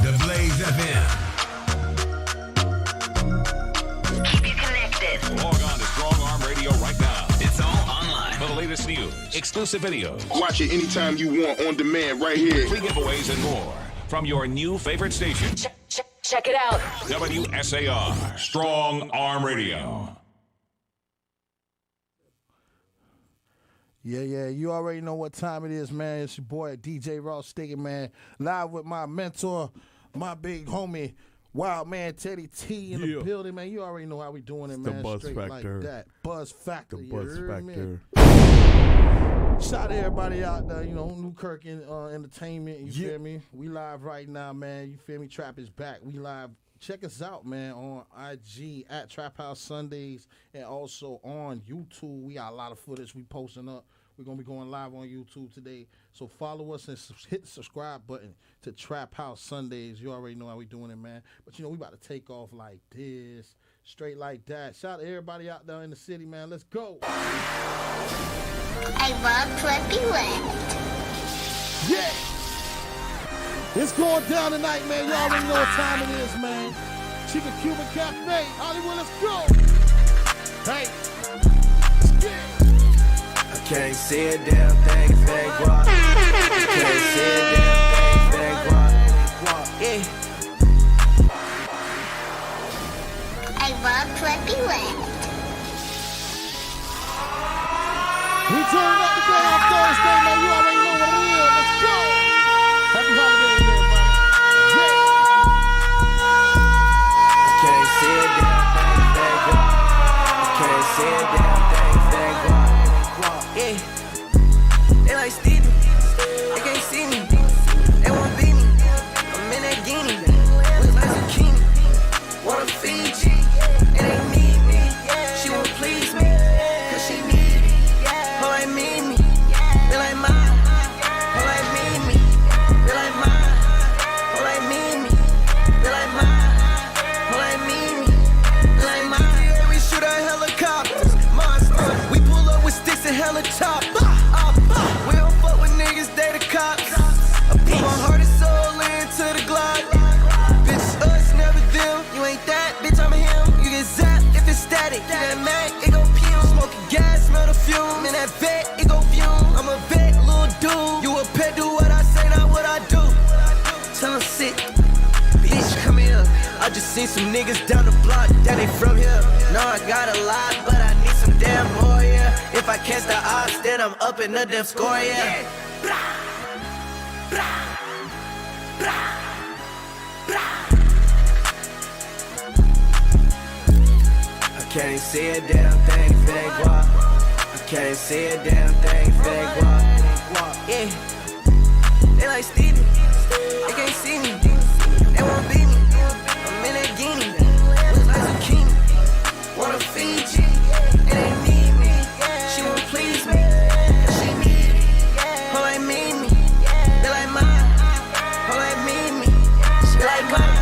The Blaze FM. Keep you connected. Log on to Strong Arm Radio right now. It's all online. For the latest news, exclusive videos, Watch it anytime you want on demand right here. free giveaways, and more from your new favorite station. Check it out. WSAR, Strong Arm Radio. Yeah, you already know what time it is, man. It's your boy, DJ Ross Sticking, man. Live with my mentor, my big homie, Wildman Teddy T in the building, man. You already know how we doing it, man. The Buzz Straight Factor. like that. Buzz Factor. The you Buzz heard me? Factor. Shout out to everybody out there, Newkirk Entertainment, you feel me? We live right now, man. You feel me? Trap is back. We live. Check us out, man, on IG at Trap House Sundays and also on YouTube. We got a lot of footage we posting up. We're going to be going live on YouTube today. So follow us and hit the subscribe button to Trap House Sundays. You already know how we doing it, man. But, we about to take off like this, straight like that. Shout out to everybody out there in the city, man. Let's go. I love Flippy Left. Yeah. It's going down tonight, man. You already know what time it is, man. Chica Cuban Cafe. Hollywood, let's go. Hey. Let's get it. Can't see a damn thing, fake guap. Can't see a damn thing, fake guap. Yeah. I love Flippy Left. We turning up today on Thursday, man. You already know what it is. Let's go. Happy holidays, everybody. I can't see a damn thing, fake guap. I can't see a damn thing, fake guap. Yeah, they like Stevie, they can't see me, they won't beat me, I'm in that guinea, look like zucchini, wanna feed you, it ain't need me, she won't please me, cause she need me, her like me, they like mine, her like me, they like mine, her like me, they like mine, her like me, they like mine, yeah, we shoot our helicopters, monsters, we pull up with sticks and hella top. We don't fuck with niggas, they the cops. I put my heart and soul into the Glock. Bitch, us, never them. You ain't that, bitch, I'm him. You get zapped if it's static. You that Mac, it go fume. Smoking gas, smell the fume. In that vet, it go fume. I'm a vet, little dude. You a pet, do what I say, not what I do. Tell him sit. Bitch, come here. I just seen some niggas down the block, that they from here. No, I got a lot, but I need some damn more, yeah. If I catch the odds, then I'm up in the damn score, yeah. I can't see a damn thing, fake guap. I can't see a damn thing, fake guap. Yeah, they like Stevie, they can't see me, they won't beat me. I'm in that guinea, look like zucchini, wanna feed you, it ain't need me, she won't please me, cause she need me, her like me, they like mine, her like me, she like mine,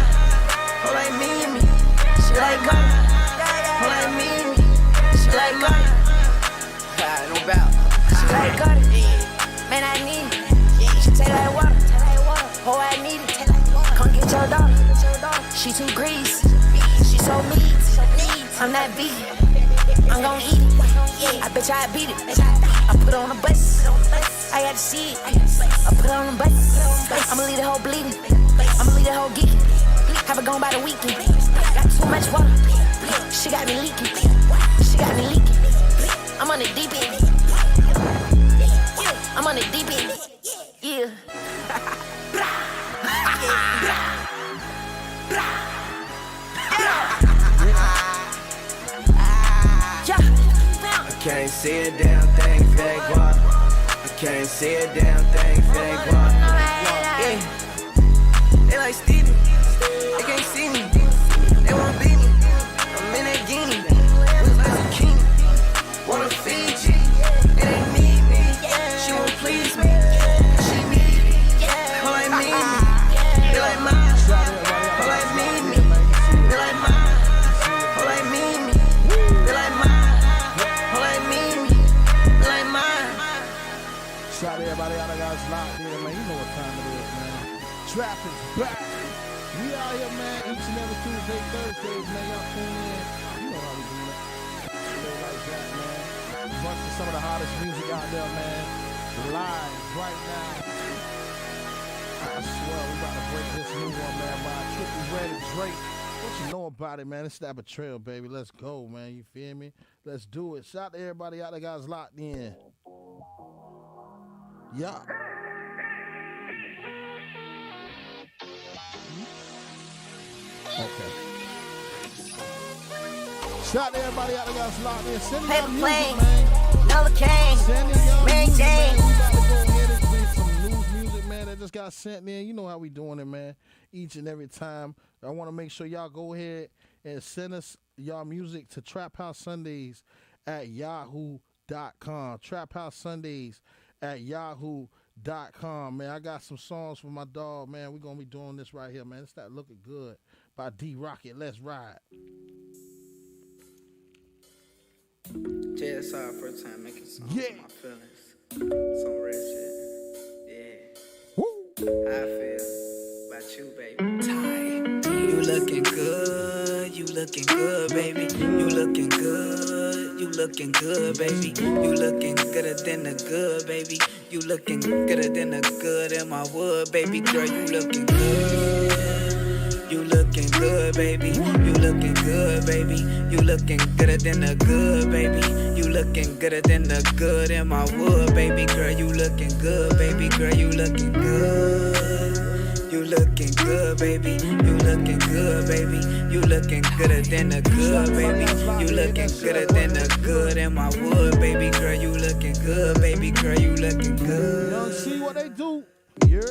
her like me, she like mine, her like me, she like mine, no doubt, she like got it, man I need it, she taste like water, oh I need it, come get your daughter. She too greasy, she so mean. I'm that vegan, I'm gon' eat it. I bet you I beat it. I put on the bus, I got to see it. I put on the bus, I'ma leave the whole bleeding. I'ma leave the whole geeking. Have it gone by the weekend. Got too much water, she got me leaking. She got me leaking. I'm on the deep end. I'm on the deep end. Yeah. I can't see a damn thing, fake guap. I can't see a damn thing, fake guap. Yeah, they like Stevie, they can't see me, they won't beat me. I'm in that guinea, look like zucchini, wanna feed you, it ain't need me, she won't please me, cause she need me, her like me, they like mine, her like me, they like mine, her like me, they like mine, her like me, they like mine. Shout out to everybody out there that's locked in, man. You know what time it is, man. Trap is back. We out here, man, each and every Tuesday, Thursdays, man. Y'all tune in. You know how we do it. Straight like that, man. Bunch of some of the hottest music out there, man. Live right now. I swear, we about to break this new one, man, by Trippy Red and Drake. What you know about it, man? It's that betrayal, baby. Let's go, man. You feel me? Let's do it. Shout out to everybody out there, guys, locked in. Yeah. Okay. Shout out to everybody out there, guys, locked in. Send me your music, man. Novocaine, Send me your Mary music, man. Jane. We about to go ahead and bring some news music, man, that just got sent in. You know how we doing it, man. Each and every time. I want to make sure y'all go ahead and send us y'all music to Trap House Sundays at yahoo.com. Trap House Sundays at yahoo.com, man. I got some songs for my dog, man. We're going to be doing this right here, man. It's that Looking Good by D-Rocket. Let's ride. JSR, first time making songs Yeah. with my feelings. Some real shit. Yeah. Woo. How I feel about you, baby. You looking good, you looking good, baby. You looking good, you looking good, baby. You looking gooder than the good, baby. You looking gooder than the good in my wood, baby. Girl, you looking good. You looking good, baby. You looking good, baby. You looking gooder than the good, baby. You looking gooder than the good in my wood, baby. Girl, you looking good, baby. Girl, you looking good. You looking good, baby. You looking good, baby. You looking gooder than the good, baby. You looking gooder than the good in my wood, baby. Girl, you looking good, baby. Girl, you looking good. Y'all see what they do? Yeah.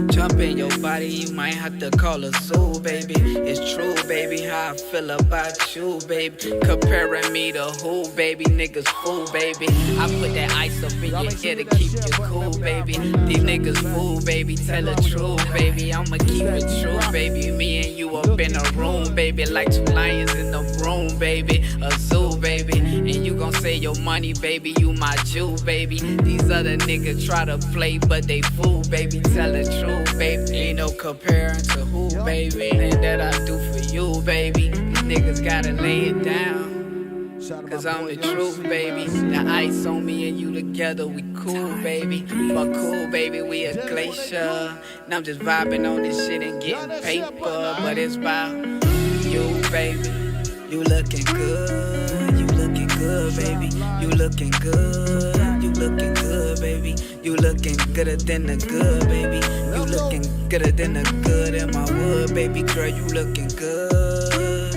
Jump in your body, you might have to call a zoo, baby. It's true, baby, how I feel about you, baby. Comparing me to who, baby? Niggas fool, baby. I put that ice up in your ear to keep you cool, baby. These niggas fool, baby. Tell the truth, baby. I'ma keep it true, baby. Me and you up in a room, baby. Like two lions in the room, baby. A zoo, baby. And you gon' say your money, baby. You my Jew, baby. These other niggas try to play, but they fool, baby. Tell the truth, baby. Ain't no comparing to who, baby. Ain't that I do for you, baby. These niggas gotta lay it down. Cause I'm the truth, baby. The ice on me and you together, we cool, baby. Fuck cool, baby, we a glacier. And I'm just vibing on this shit and getting paper. But it's about you, baby. You looking good, you looking good, baby. You looking good, you looking good, baby. You looking gooder than the good, baby. You looking gooder than the good in my wood, baby. Girl, you looking good.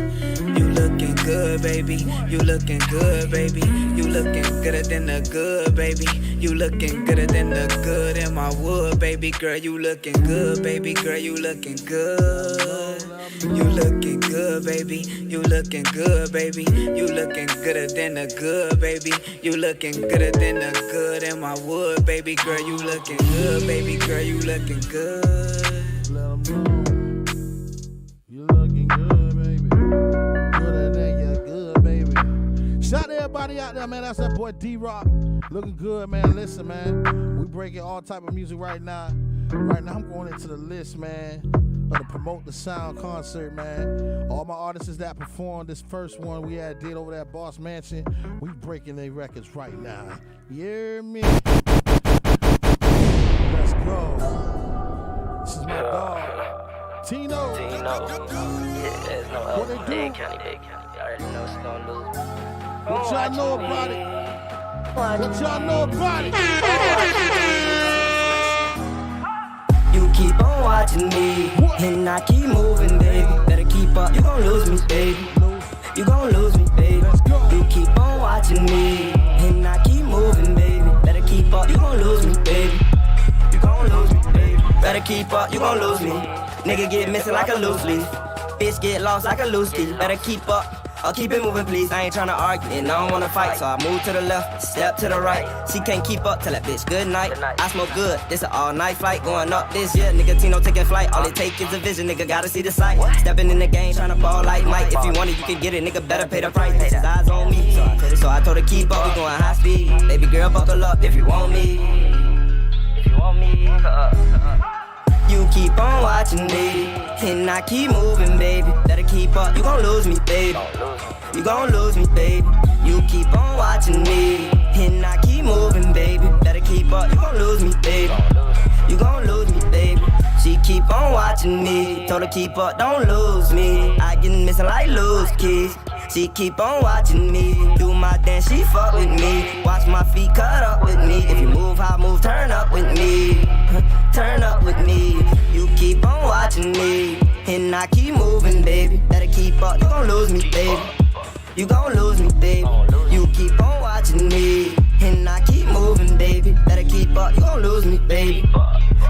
You looking good, baby. You looking good, baby. You looking gooder than the good, baby. You looking gooder than the good in my wood, baby. Girl, you looking good, baby. Girl, you looking good. You looking good, baby. You looking good, baby. You looking gooder than the good, baby. You looking gooder than the good in my wood, baby. Girl, you looking good, baby. Girl, you looking good. Let 'em know. You looking good, baby. Gooder than you good, baby. Shout out to everybody out there, man. That's that boy D-Rock. Looking good, man. Listen, man. We breaking all type of music right now. Right now, I'm going into the list, man. To promote the Sound concert, man. All my artists that performed this first one we had did over there at Boss Mansion, we breaking their records right now. You hear me? Let's go. This is my dog, Tino. Yeah, there's no What they do? Dade County. You already know it's gonna lose. What y'all know about it? What y'all know about it? You keep on watching me, and I keep moving, baby. Better keep up, you gon' lose me, baby. You gon' lose me, baby. You keep on watching me, and I keep moving, baby. Better keep up, you gon' lose me, baby. You gon' lose me, baby. Better keep up, you gon' lose me. Nigga get missing like a loose leaf. Bitch get lost like a loose leaf. Better keep up. I'll keep it moving, please. I ain't tryna argue, and I don't wanna fight, so I move to the left, step to the right. She can't keep up, tell that bitch good night. I smoke good, this an all-night flight, going up this year. Nigga, Tino taking flight, all it take is a vision, nigga, gotta see the sight. Stepping in the game, tryna ball like Mike. If you want it, you can get it, nigga, better pay the price. This is eyes on me, so I told her keep up, we going high speed. Baby girl, buckle up if you want me. If you want me, You keep on watching me, and I keep moving, baby. Better keep up, you gon' lose me, baby. You gon' lose me, baby. You keep on watching me, and I keep moving, baby. Better keep up, you gon' lose me, baby. You gon' lose me, baby. She keep on watching me, told her keep up, don't lose me. I get missing like loose keys. She keep on watching me, do my dance, she fuck with me. Watch my feet cut up with me. If you move, I move, turn up with me. Turn up with me. You keep on watching me, and I keep moving, baby. Better keep up, you gon' lose me, baby. You gon' lose me, baby. You keep on watching me, and I keep moving, baby. Better keep up, you gon' lose me, baby.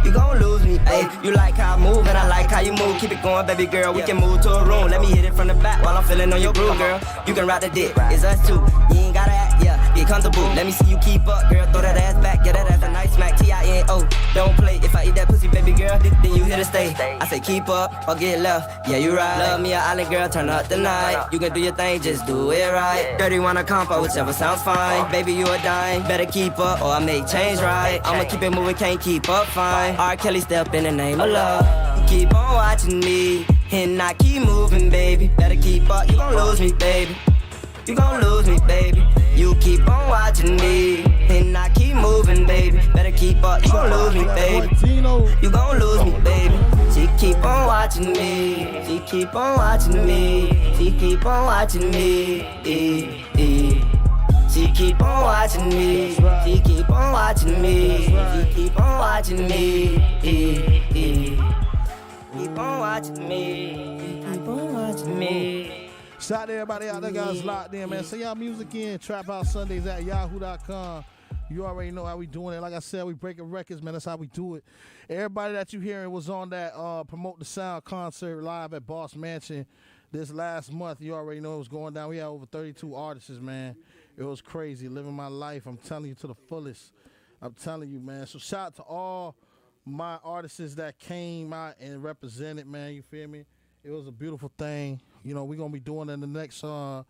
You gon' lose me, ayy. You like how I move and I like how you move. Keep it going, baby girl. We can move to a room. Let me hit it from the back while I'm feeling on your groove, girl. You can ride the dick, it's us two. You ain't gotta act, yeah, get comfortable. Let me see you keep up, girl. Throw that ass back, get that ass a nice smack. T-I-N-O, don't play. If I eat that pussy, baby girl, then you here to stay. I say keep up or get left. Yeah, you right. Love me a island girl, turn up the night. You can do your thing, just do it right. Dirty wanna compo, whichever sounds fine. Baby, you a dime, better keep up or I make change right. I'ma keep it moving, can't keep up fine. R. Kelly step in the name of love. You keep on watching me, and I keep moving, baby. Better keep up, you gon' lose me, baby. You gon' lose me, baby. You keep on watching me, and I keep moving, baby. Better keep up, you gon' lose me, baby. You gon' lose me, baby. She keep on watching me. She keep on watching me. She keep on watching me. She keep on watching me. She keep on watching me. She keep on watching me. Keep on watching me. Keep on watching me. Shout out to everybody out there, guys, locked in, man. Send y'all music in. Trap House Sundays at yahoo.com. You already know how we doing it. Like I said, we breaking records, man. That's how we do it. Everybody that you hearing was on that Promote the Sound concert live at Boss Mansion this last month. You already know it was going down. We had over 32 artists, man. It was crazy. Living my life, I'm telling you, to the fullest. I'm telling you, man. So shout out to all my artists that came out and represented, man. You feel me? It was a beautiful thing. You know, we're gonna be doing it in the next one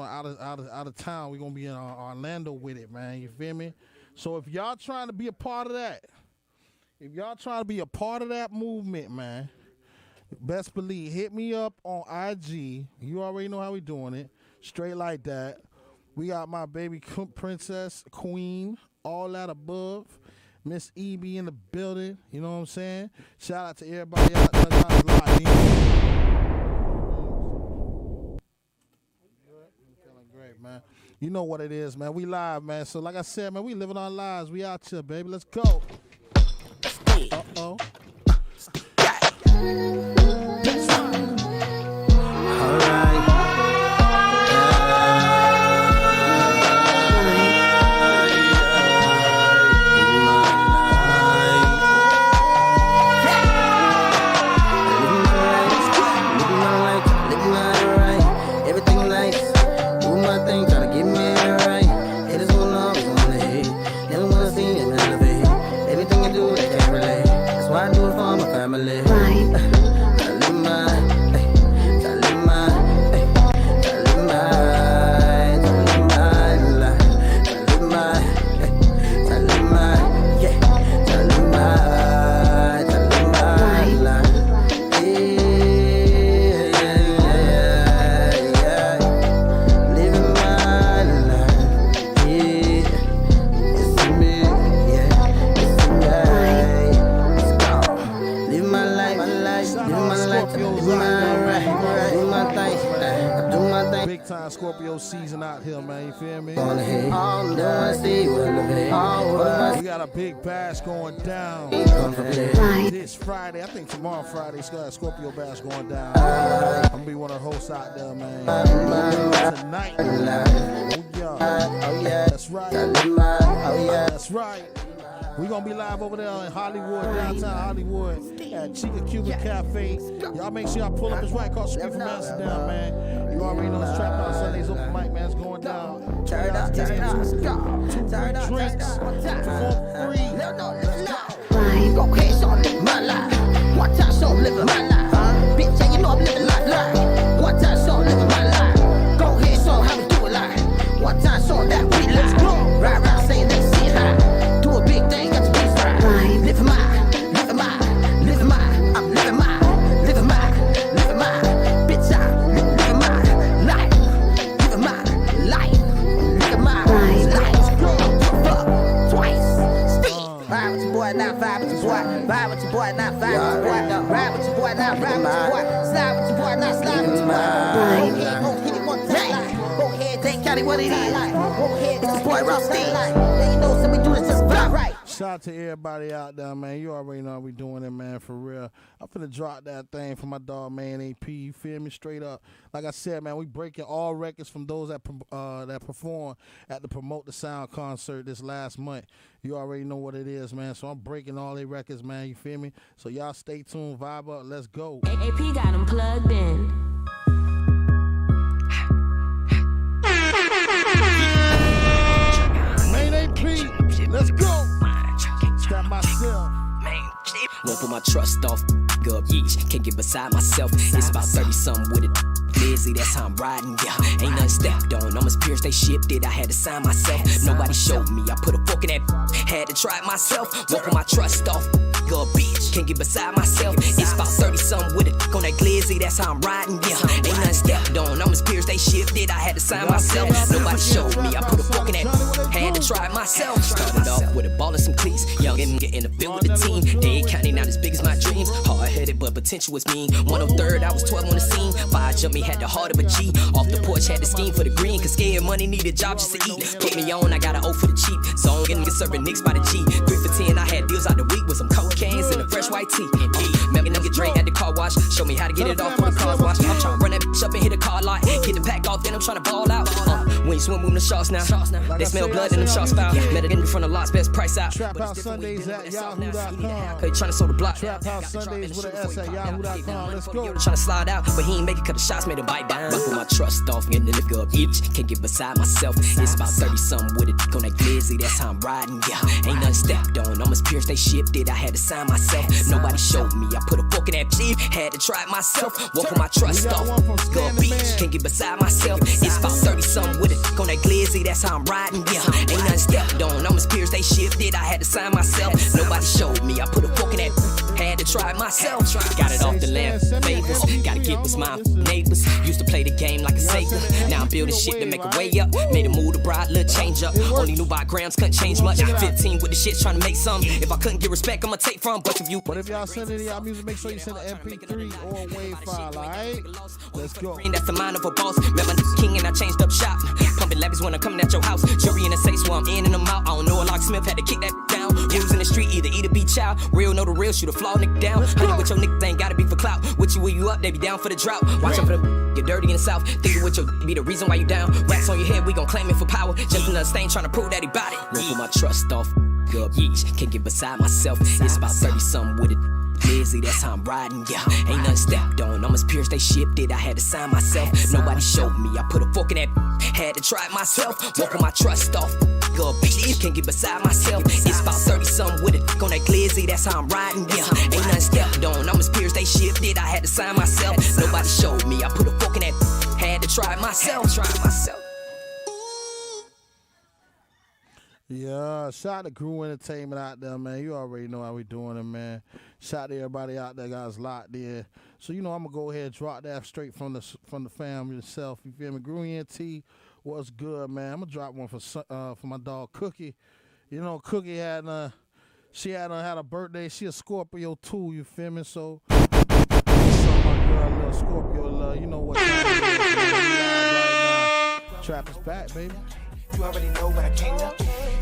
out of town. We're gonna be in Orlando with it, man. You feel me? So if y'all trying to be a part of that, if y'all trying to be a part of that movement, man, best believe, hit me up on IG. You already know how we doing it. Straight like that. We got my baby princess, queen, all that above. Miss EB in the building. You know what I'm saying? Shout out to everybody out there that's locked in. Feeling great, man. You know what it is, man. We live, man. So like I said, man, we living our lives. We out here, baby. Let's go. Uh-oh. All right. Scorpio season out here, man. You feel me? We got a big bash going down this Friday. I think tomorrow Friday, Scorpio bash going down. I'm gonna be one of the hosts out there, man. Tonight. Oh yeah. That's right. That's right. We're going to be live over there in Hollywood, downtown Hollywood, at Chica Cuban Cafe. Y'all make sure y'all pull up. It's right across the street from Amsterdam, man. You already know it's Trap House Sundays open mic, man. It's going down. Turn up. 2 free drinks for free. Go ahead, so I'm living my life. One time, so I'm living my life. Bitch, yeah, you know I'm living life. One time, so I'm living my life. Go ahead, so how we do it like. One time, so that we live. Right around saying let's see it high. Do a big thing, got your beats right. Living my, I'm living my, living my. boy. Ride with your boy, not ride with your boy. Slide with your boy, not slide with your boy. Go ahead, go hit it one time. Go ahead, Dane County, what it is. Go ahead, it's your boy Rusty. Then you know, so we do this just about right. Shout out to everybody out there, man. You already know how we doing it, man, for real. I'm finna drop that thing for my dog, man, AP. You feel me? Straight up. Like I said, man, we breaking all records from those that perform at the Promote the Sound concert this last month. You already know what it is, man. So I'm breaking all their records, man. You feel me? So y'all stay tuned, vibe up. Let's go. AP got them plugged in. Main AP, let's go. Got myself. Won't put my trust off, up, yeesh. Can't get beside myself. It's about 30-something with it. Busy, that's how I'm riding, yeah. Ain't nothing stepped on. I'm as pierced, they shipped it. I had to sign myself. Nobody showed me. I put a fork in that. Had to try it myself. Won't put my trust off, up, bitch. Can't get beside myself. It's about 30-something with it. On that glizzy, that's how I'm riding, yeah. Ain't nothing stepped on. I'm as pierced, they shipped it. I had to sign myself. Nobody showed me. I put a fork in that. Had to try it myself. Started off with a ball and some cleats. Young and getting the field with the team. Dade County not as big as my dreams. Hard-headed, but potential was mean. 103rd, I was 12 on the scene. 5 jumped me, had the heart of a G. Off the porch, had the scheme for the green. Cause scared money, need a job just to eat. Put me on, I got an O for the cheap. Zone, getting serving Knicks by the G. 3 for 10, I had deals out the week with some cocaines and a fresh white tee. Remember them get Dre at the car wash. Show me how to get it off when the car's washed. I'm trying to run that bitch up and hit a car lot. Get the pack off, then I'm trying to ball out. When you swim, moving the sharks now. They smell blood in them sharks foul. Met it in front of lots, best price out. Trap House Sundays at yahoo.com. Trying to sold the block. Trap House Sundays with an S at yahoo.com. Let's go. Trying to slide out, but he ain't make it cause the shots made him bite down. But put my trust off, getting the liquor up, bitch. Can't get beside myself. It's about 30-something with it. On that glizzy, that's how I'm riding, yeah. Ain't nothing stepped on. I'm as pierced, they shipped it. I had to sign myself. Nobody showed me. I put a fork in that cheese. Had to try it myself. Won't put my trust off. Go bitch. Can't get beside myself. It's about 30-something with it. On that glizzy, that's how I'm riding, yeah. Ain't nothing stepped on. I'm as pierced, they shipped it. I had to sign myself. Nobody showed me. I put a fork in that. Had to try it myself. Got it off the land favors. Gotta get with my neighbors. Used to play the game like a savior. Now I'm building shit to make a way up. Made a move to bride, little change up. Only knew by grams, couldn't change much. 15 with the shit, trying to make some. If I couldn't get respect, I'ma take from bunch of you. But if y'all send any y'all music, make sure you send an MP3 or a WAV file, alright? Let's go. That's the mind of a boss. Remember king and I changed up shop. Pumping levies when I'm coming at your house. Jury in the safe, so I'm in and I'm out. I don't know a locksmith, had to kick that down. Rules in the street, either eat or be child. Real know the real, shoot a flaw nigga down. Honey with your niggas ain't gotta be for clout. With you, where you up, they be down for the drought. Watch out for the get dirty in the south. Thinking with your be the reason why you down. Wax on your head, we gon' claim it for power. Just another stain trying to prove that he bout it. Won't put my trust off. Up, yeesh. Can't get beside myself. It's about 30-something with it. Busy, that's how I'm riding, yeah. Ain't nothing stepped on. I'm as pierced, they shipped it. I had to sign myself. Nobody showed me. I put a fork in that. Had to try it myself. Won't put my trust off. Go bitch, can't get beside myself. It's about 30-something with it. On that glizzy, that's how I'm riding, yeah. Ain't nothing stepped on. I'm as pierced, they shipped it. I had to sign myself. Nobody showed me. I put a fork in that. Had to try it myself. Yeah, shout out to Crew Entertainment out there, man. You already know how we doing it, man. Shout out to everybody out there, guys, locked there. So, you know, I'm going to go ahead and drop that straight from the family itself. You feel me? Crew ENT, what's good, man? I'm going to drop one for my dog, Cookie. You know, Cookie had a birthday. She a Scorpio, too, you feel me? So, my girl, little Scorpio, you know what time it is, right now. Trap is back, baby. You already know what I came to.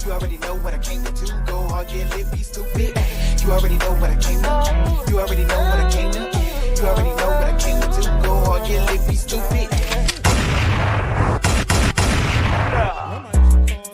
You already know what I came to do. Go hard, get lit, be stupid. You already know what I came to. You already know what I came to. You already know what I came to do. Go hard, get lit, be stupid.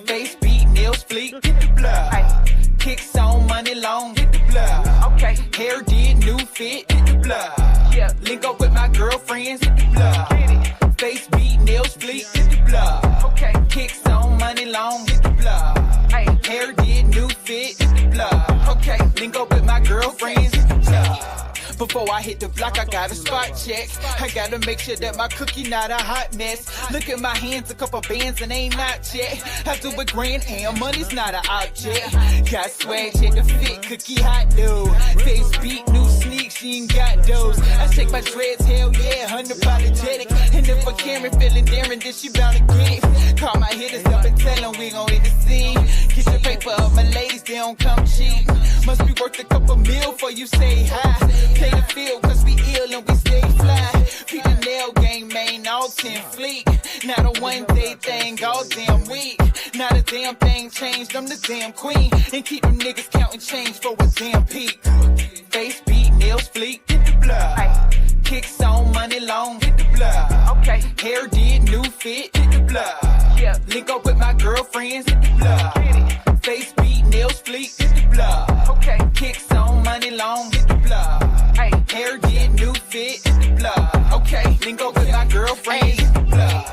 Face beat, nails fleek, get the blood. Kicks on, money long, get the blood. Okay. Hair did, new fit, get the blood. Yeah. Link up with my girlfriends, get the blood. Face beat, nails fleek, get the blood. Okay. Kicks on, money long, get the blood. Hey. Hair did, new fit, get the blood. Okay. Link up with my girlfriends, get the blood. Before I hit the block, I got a spot check. I gotta make sure that my cookie not a hot mess. Look at my hands, a couple bands and ain't not yet. I do a grand and money's not an object. Got swag, check the fit, cookie hot dude. Face beat, new sneaks, she ain't got those. I shake my dreads, hell yeah, unapologetic. And if a Karen feeling daring, then she bound to get it. Call my hitters up and tell them we gon' hit the scene. Get your paper up, my ladies, they don't come cheap. Must be worth a couple mil for you say hi. Play the field, cause we ill and we stay fly. Beat the nail game, man, all 10 fleet. Not a one day thing, all damn week. Not a damn thing changed, I'm the damn queen. And keep them niggas counting change for a damn peak. Face beat, nails fleek, get the blood. Kicks on, money long, hit the blood. Okay. Hair did, new fit, hit the blood. Yeah. Link up with my girlfriends, hit the blood. Face beat, nails fleek, hit the blood. Okay. Kicks on, money long, hit the blood. Hey. Hair did, new fit, hit the blood. Okay. Link up with my girlfriends, hit the blood.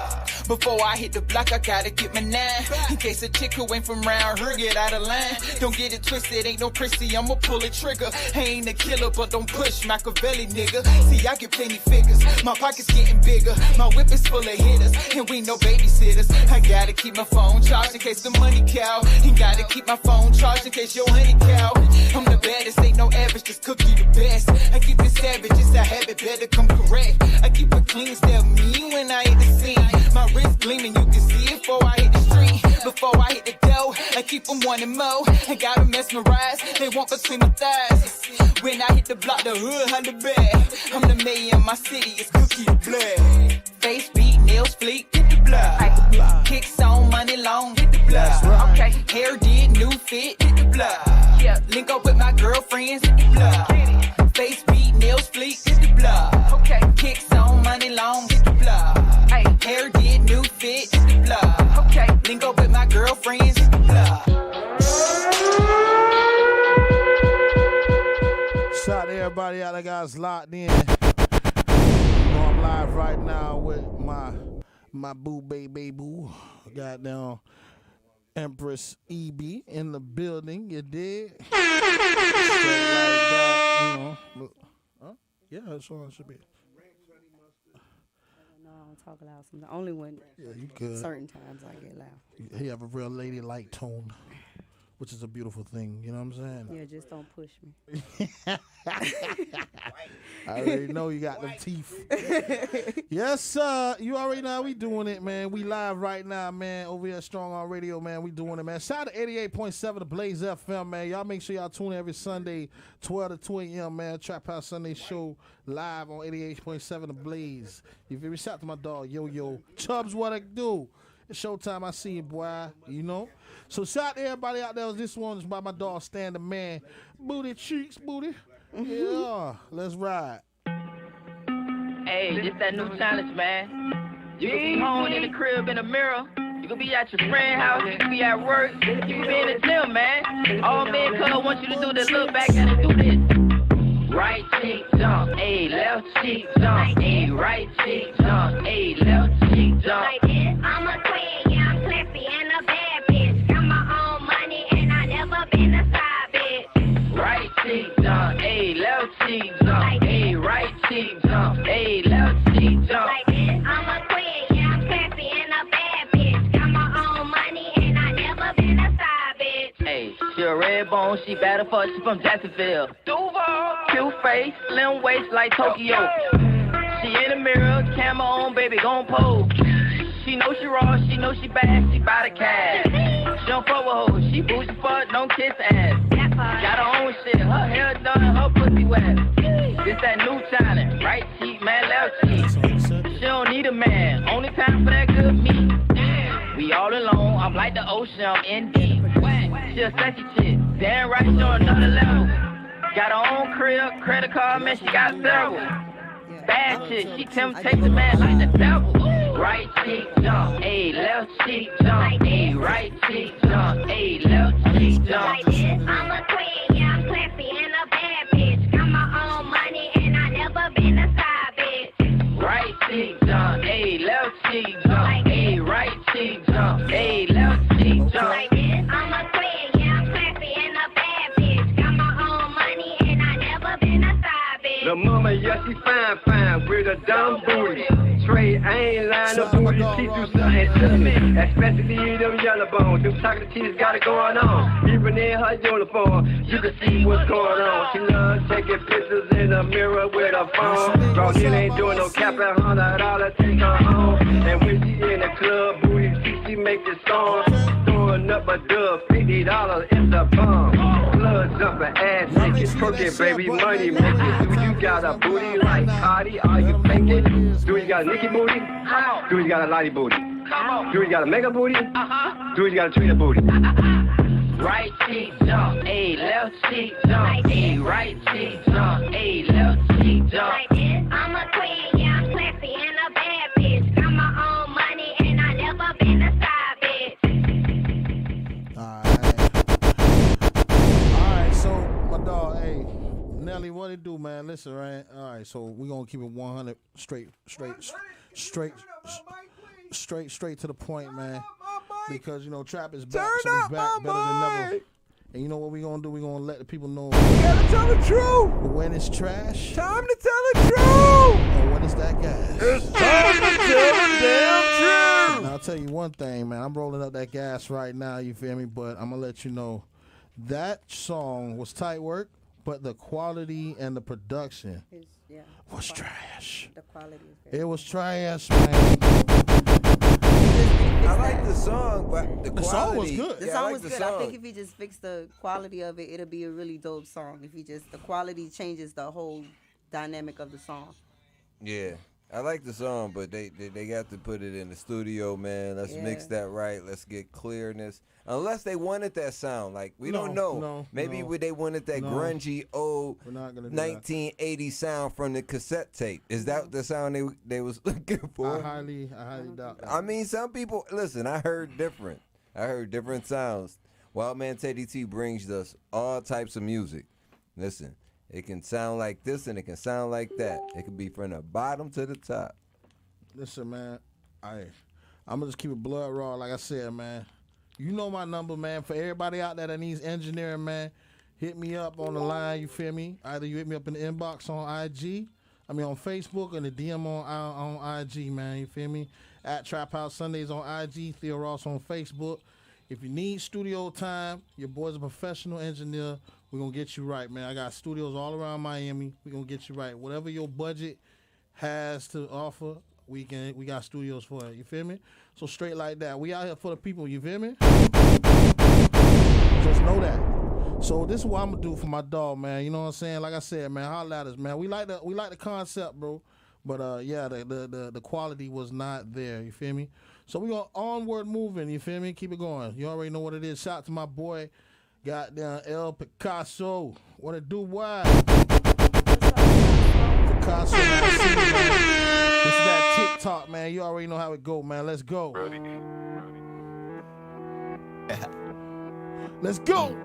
Before I hit the block, I gotta get my 9. In case a chick who ain't from round her get out of line. Don't get it twisted, ain't no prissy, I'ma pull a trigger. I ain't a killer, but don't push Machiavelli, nigga. See, I get plenty figures, my pockets getting bigger. My whip is full of hitters, and we no babysitters. I gotta keep my phone charged in case the money cow. And gotta keep my phone charged in case your honey cow. I'm the baddest, ain't no average, just cookie the best. I keep it savage, it's a habit, better come correct. I keep it clean, still me when I hit the scene. My wrist gleaming, you can see it before I hit the street. Before I hit the dough, I keep them wanting more. I got them mesmerized, they want between my thighs. When I hit the block, the hood on the bed. I'm the mayor in my city, it's cookie the blood. Face beat, nails fleek, hit the blood. Kicks on, money long, hit the blood. Okay, hair did, new fit, hit the blood. Yeah, link up with my girlfriends, hit the blood. Face beat, nails fleek, hit the blood. Okay, kicks on, money long, hit the blood. Hey, hair did, new fit, hit the blood. Okay, link up with my girlfriends, hit the blood. Shout out to everybody out there, guys, locked in. You know, I'm live right now with my boo, baby boo. Goddamn Empress EB in the building. You dig? Like that, you know. Huh? Yeah, that's all it should be. No, I don't talk loud. I'm the only one. Yeah, you could. Certain times I get loud. You have a real ladylike tone, which is a beautiful thing. You know what I'm saying? Yeah, just don't push me. I already know you got them teeth. Yes, sir. You already know how we doing it, man. We live right now, man. Over here at Strong Arm Radio, man. We doing it, man. Shout out to 88.7 The Blaze FM, man. Y'all make sure y'all tune in every Sunday, 12 to 2 a.m., man. Trap House Sunday show live on 88.7 The Blaze. You feel me? Shout out to my dog, Yo-Yo. Chubbs, what I do? It's showtime. I see you, boy. You know? So shout out to everybody out there. This one is by my dog, Stan the Man. Booty cheeks, booty. Yeah, let's ride. Hey, this that new challenge, man. You can be home in the crib in the mirror. You can be at your friend's house. You can be at work. You can be in the gym, man. All men color want you to do this. Look back and do this. Right cheek jump, ayy, left cheek jump, ayy, right cheek jump, ayy, left cheek jump. Like this, I'm a queen, yeah, I'm classy and a bad bitch. Got my own money and I never been a side bitch. Right cheek jump, ayy, left cheek jump, ayy, right cheek jump, ayy, left cheek jump. Like this, I'm a queen, yeah, I'm classy and a bad bitch. Got my own money and I never been a side bitch. Hey, she a red bone, she bad as fuck, she from Jacksonville. Duval, cute face, slim waist like Tokyo. She in the mirror, camera on, baby, gon' pose. She know she raw, she know she bad, she bout a cash. She don't fuck with hoes, she bougie fuck, don't kiss ass. Got her own shit, her hair done, her pussy wet. This that new challenge, right cheek, man, left cheek. She don't need a man, only time for that good meat. We all alone, I'm like the ocean, I'm in deep. She a sexy chick, damn right, she on another level. Got her own crib, credit card, man, she got several. Bad chick, she temptates the man like the devil. Right cheek jump, ayy, left cheek jump, ayy, right cheek jump, ayy, left cheek jump. Like this, I'm a queen, yeah, I'm classy and a bad bitch. Got my own money and I never been a side bitch. Right cheek jump, ayy, left cheek jump, ayy, right cheek jump, ayy, left cheek jump. Like this, I'm a queen, yeah, I'm classy and a bad bitch. Got my own money and I never been a side bitch. The mama, yes, she fine with a dumb booty. Straight, I ain't lying, the booty, she do something to me. Especially them yellow bones, them chocolate cheese got it going on. Even in her uniform, you can see what's going on. She loves taking pictures in the mirror with her phone. Bro, she ain't doing no capping, $100, take her home. And when she in the club, booty, she make this song. Throwing up a dub, $50 is a bomb. Blood jumping, ass shaking, twerking, baby, money making. Do you got a booty like Cardi? Are you faking? Do you got a Nicki booty? Do you got a Lottie booty? Do you got a Mega booty? Do you got a Trina booty? Right cheek jump, ayy, left cheek jump, ayy, right cheek jump, ayy, left cheek jump. I'm a queen, yeah, I'm classy and a bad bitch. Got my own money and I never been a side bitch. Alright, so my dog, hey, Nelly, what it do, man? Listen, right? Alright, so we gonna keep it 100 straight to the point, man. Because, you know, trap is back, so we back better than ever. And you know what we gonna do? We gonna let the people know. We gotta tell the truth. When it's trash. Time to tell the truth. And when it's that gas. It's time to tell the damn truth. Now, I'll tell you one thing, man. I'm rolling up that gas right now, you feel me? But I'm gonna let you know that song was tight work, but the quality and the production was trash. The quality is very It was trash, man. I like the song, but the song was good. The song was good. I think if he just fixed the quality of it, it'll be a really dope song. If the quality changes the whole dynamic of the song. Yeah, I like the song, but they got to put it in the studio, man. Let's mix that right. Let's get clearness. Unless they wanted that sound, like we don't know. Maybe they wanted that grungy old 1980 sound from the cassette tape. Is that the sound they was looking for? I highly doubt that. I mean, some people listen. I heard different sounds. Wildman Teddy T brings us all types of music. Listen, it can sound like this and it can sound like that. It can be from the bottom to the top. Listen, man, I'm gonna just keep it blood raw, like I said, man. You know my number, man. For everybody out there that needs engineering, man, hit me up on the line, you feel me? Either you hit me up in the inbox on IG, on Facebook, or the DM on IG, man, you feel me? At Trap House Sundays on IG, Theo Ross on Facebook. If you need studio time, your boy's a professional engineer. We're going to get you right, man. I got studios all around Miami. We're going to get you right. Whatever your budget has to offer, we got studios for it. You feel me? So straight like that. We out here for the people. You feel me? Just know that. So this is what I'm gonna do for my dog, man. You know what I'm saying? Like I said, man, holla at us, man. We like the concept, bro. But yeah, the quality was not there. You feel me? So we gonna onward moving. You feel me? Keep it going. You already know what it is. Shout out to my boy, goddamn El Picasso. What it do? Why? Picasso. This is that TikTok, man. You already know how it go, man. Let's go. Let's go.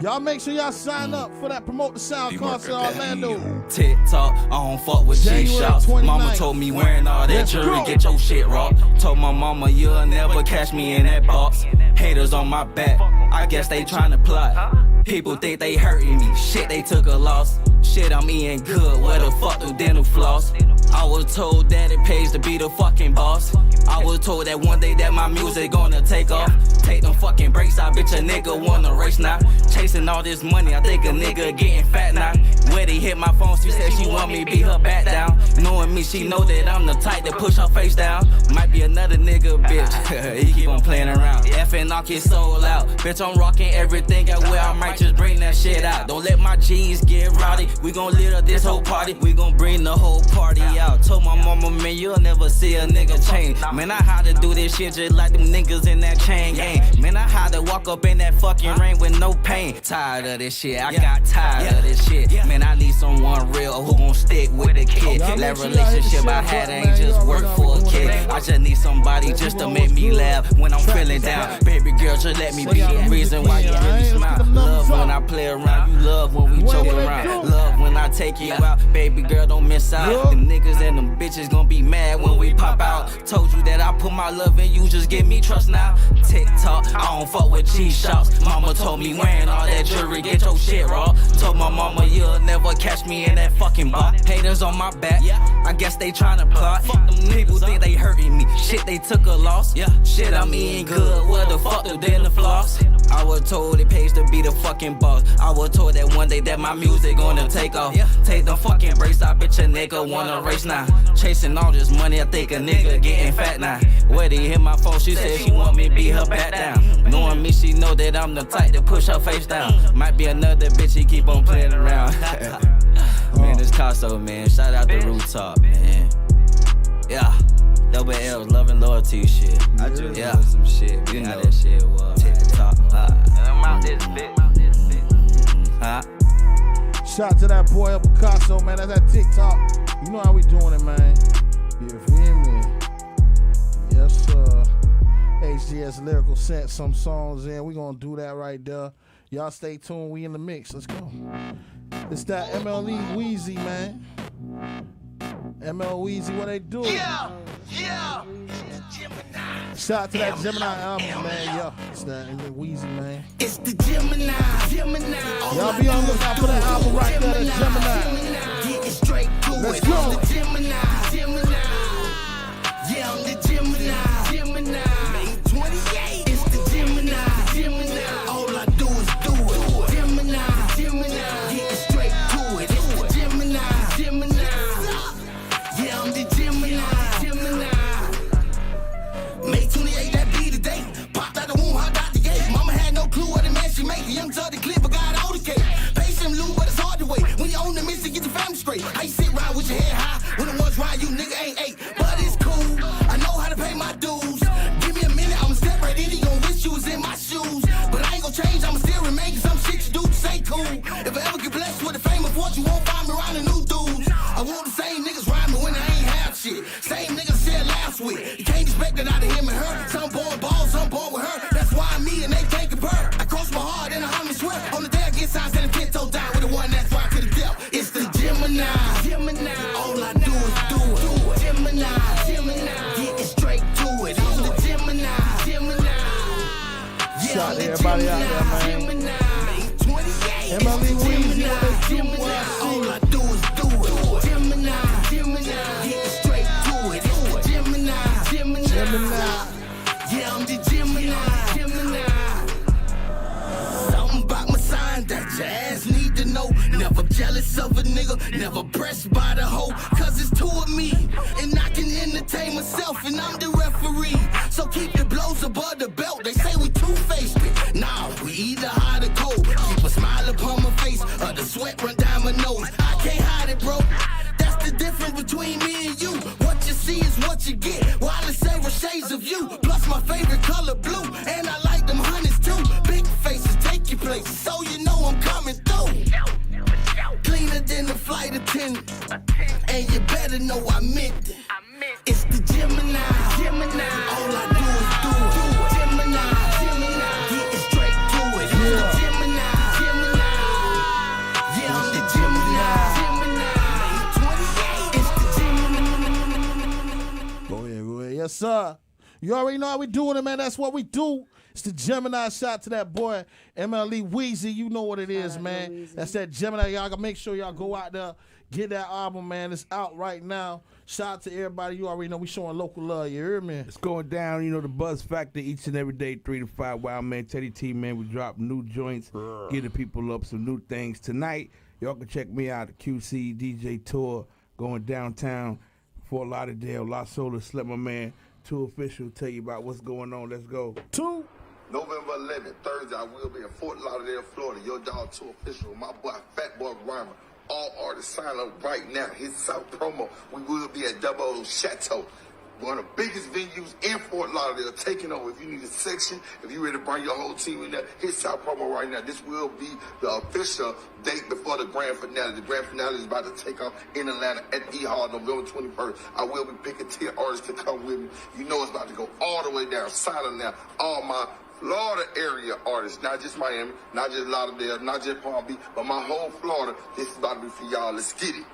Y'all make sure y'all sign up for that Promote the Sound concert in Orlando. TikTok, I don't fuck with G-Shots. Mama told me wearing all that jewelry, get your shit raw. Told my mama you'll never catch me in that box. Haters on my back, I guess they tryna plot. People think they hurting me, shit they took a loss. Shit I'm eating good, where the fuck do dental floss? I was told that it pays to be the fucking boss. I was told that one day that my music gonna take off. Take them fucking breaks, I bitch a nigga wanna race now. Chasing all this money, I think a nigga getting fat now. Where they hit my phone, she said she want me beat her back down. Knowing me, she know that I'm the type to push her face down. Might be another nigga, bitch. He keep on playing around. Effing knock his soul out. Bitch, I'm rocking everything I wear. I might just bring that shit out. Don't let my G's get rowdy. We gon' lit up this whole party. We gon' bring the whole party out. Told my mama, man, you'll never see a nigga change. Man, I how to do this shit just like them niggas in that chain gang. Man, I how to walk up in that fucking rain with no pain. Tired of this shit, I got tired of this shit. Man, I need someone real who gon' stick with the kid. That relationship I had ain't just work for a kid. I just need somebody just to make me laugh when I'm feeling down. Baby girl, just let me be the reason why you hear me smile. Love when I play around, you love when we joke around. Love when I take take you out. Baby girl, don't miss out. The niggas and them bitches gon' be mad when we pop out. Told you that I put my love in you, just give me trust now. TikTok, I don't fuck with cheese shops. Mama told me wearing all that jewelry, get your shit raw. Told my mama you'll never catch me in that fucking bar. Haters on my back, I guess they tryna plot. Them people think they hurting me, shit they took a loss. Shit I'm eating good, what the fuck then the floss? I was told it pays to be the fucking boss. I was told that one day that my music gonna take off. Take the fucking breaks, I bitch a nigga wanna race now. Chasing all this money, I think a nigga getting fat now. Where they hit my phone, she said she want me to beat her back down. Knowing me, she know that I'm the type to push her face down. Might be another bitch, he keep on playing around. Man, it's Casso, man. Shout out the rooftop, man. Yeah. Double L's, love and loyalty shit. I just love some shit. You know that shit was TikTok. I'm out this bitch. Shout to that boy El Picasso, man. That's that TikTok. You know how we doing it, man. You feel me? Yes, sir. HGS Lyrical sent some songs in. We gonna do that right there. Y'all stay tuned. We in the mix. Let's go. It's that MLE Weezy, man. ML Weezy, what they do? Yeah. Shout out to that Gemini album, man. Yeah, it's that Weezy, man. It's the Gemini. Y'all be on the lookout for that album right there, the Gemini. Getting straight to Let's it. go. I'm the Gemini. Yeah, I'm the Gemini. May 28. It's the Gemini. All I do is do it. Gemini. Getting straight to it. It's the Gemini. Yeah, I'm the Gemini. May 28, that be the date. Popped out the womb, hopped out the gate. Mama had no clue what the man she made. The young Tubby clip, but got all the cake. Patient Lou, but it's hard to wait. When you own the mission, get your family straight. How you sit right with your head high? When the ones ride, you nigga ain't eight. But it's cool, I know how to pay my dues. Give me a minute, I'ma step right in. You gon' wish you was in my shoes. But I ain't gon' change, I'ma still remain. Some shit you do to say cool. If I ever get blessed with the fame of fortune, you won't find me around the new dudes. I want the same niggas rhyming when I ain't have shit. Same niggas said last week. You can't expect it out of him and her. Some born balls, some born with her. That's why I'm me and they can't compare. I cross my heart and I humbly swear. On the day I get signs and a 10-toe down with the one that's right to the depth. It's the Gemini. All I do is do it. Gemini. Getting straight to it. I'm the Gemini. Yeah, Shout I'm the everybody out there, man. May 28. MLE Weezy, what they do, what I see. All I do is do it. Gemini. Getting straight to it. It's the Gemini. Yeah, I'm the Gemini. Something about my sign that your ass need to know. Never jealous of a nigga, never pressed by the hoe. Cause it's two of me, and I can entertain myself, and I'm the referee. So keep the blows above the belt. They say we two-faced it. Nah, we either hot or cold. Keep a smile upon my face, or the sweat run down my nose. I can't hide it, bro. That's the difference between me and you. What you see is what you get. While it's several shades of you. Plus my favorite color blue. And I like them honeys too. Big faces take your place. So you know I'm coming through. Cleaner than a flight attendant. And you better know I meant it. It's the Gemini. All I do is do it. Gemini. Getting straight to it. I'm the Gemini. Yeah, I'm the Gemini. Go ahead. Yes, sir. You already know how we doing it, man. That's what we do. It's the Gemini. Shout to that boy, MLE Weezy. You know what it is, man. That's that Gemini. Y'all gotta make sure y'all go out there, get that album, man. It's out right now. Shout out to everybody. You already know we showing local love. You hear me? It's going down, you know, the Buzz Factor each and every day, 3 to 5. Wildman, Teddy T, man, we drop new joints, get the people up some new things. Tonight, y'all can check me out at QC DJ Tour, going downtown, Fort Lauderdale, Las Olas, Slip My Man, 2 Official, tell you about what's going on. Let's go. 2. November 11th, Thursday, I will be in Fort Lauderdale, Florida. Your dog 2 Official, my boy, Fat Boy Rhymer. All artists sign up right now. Hit South promo. We will be at Double O Chateau, one of the biggest venues in Fort Lauderdale, taking over. If you need a section, if you're ready to bring your whole team in there, hit South promo right now. This will be the official date before the grand finale. The grand finale is about to take off in Atlanta at D Hall, November 21st. I will be picking 10 artists to come with me. You know it's about to go all the way down. Sign up now. All my Florida area artists, not just Miami, not just Lauderdale, not just Palm Beach, but my whole Florida. This is about to be for y'all. Let's get it.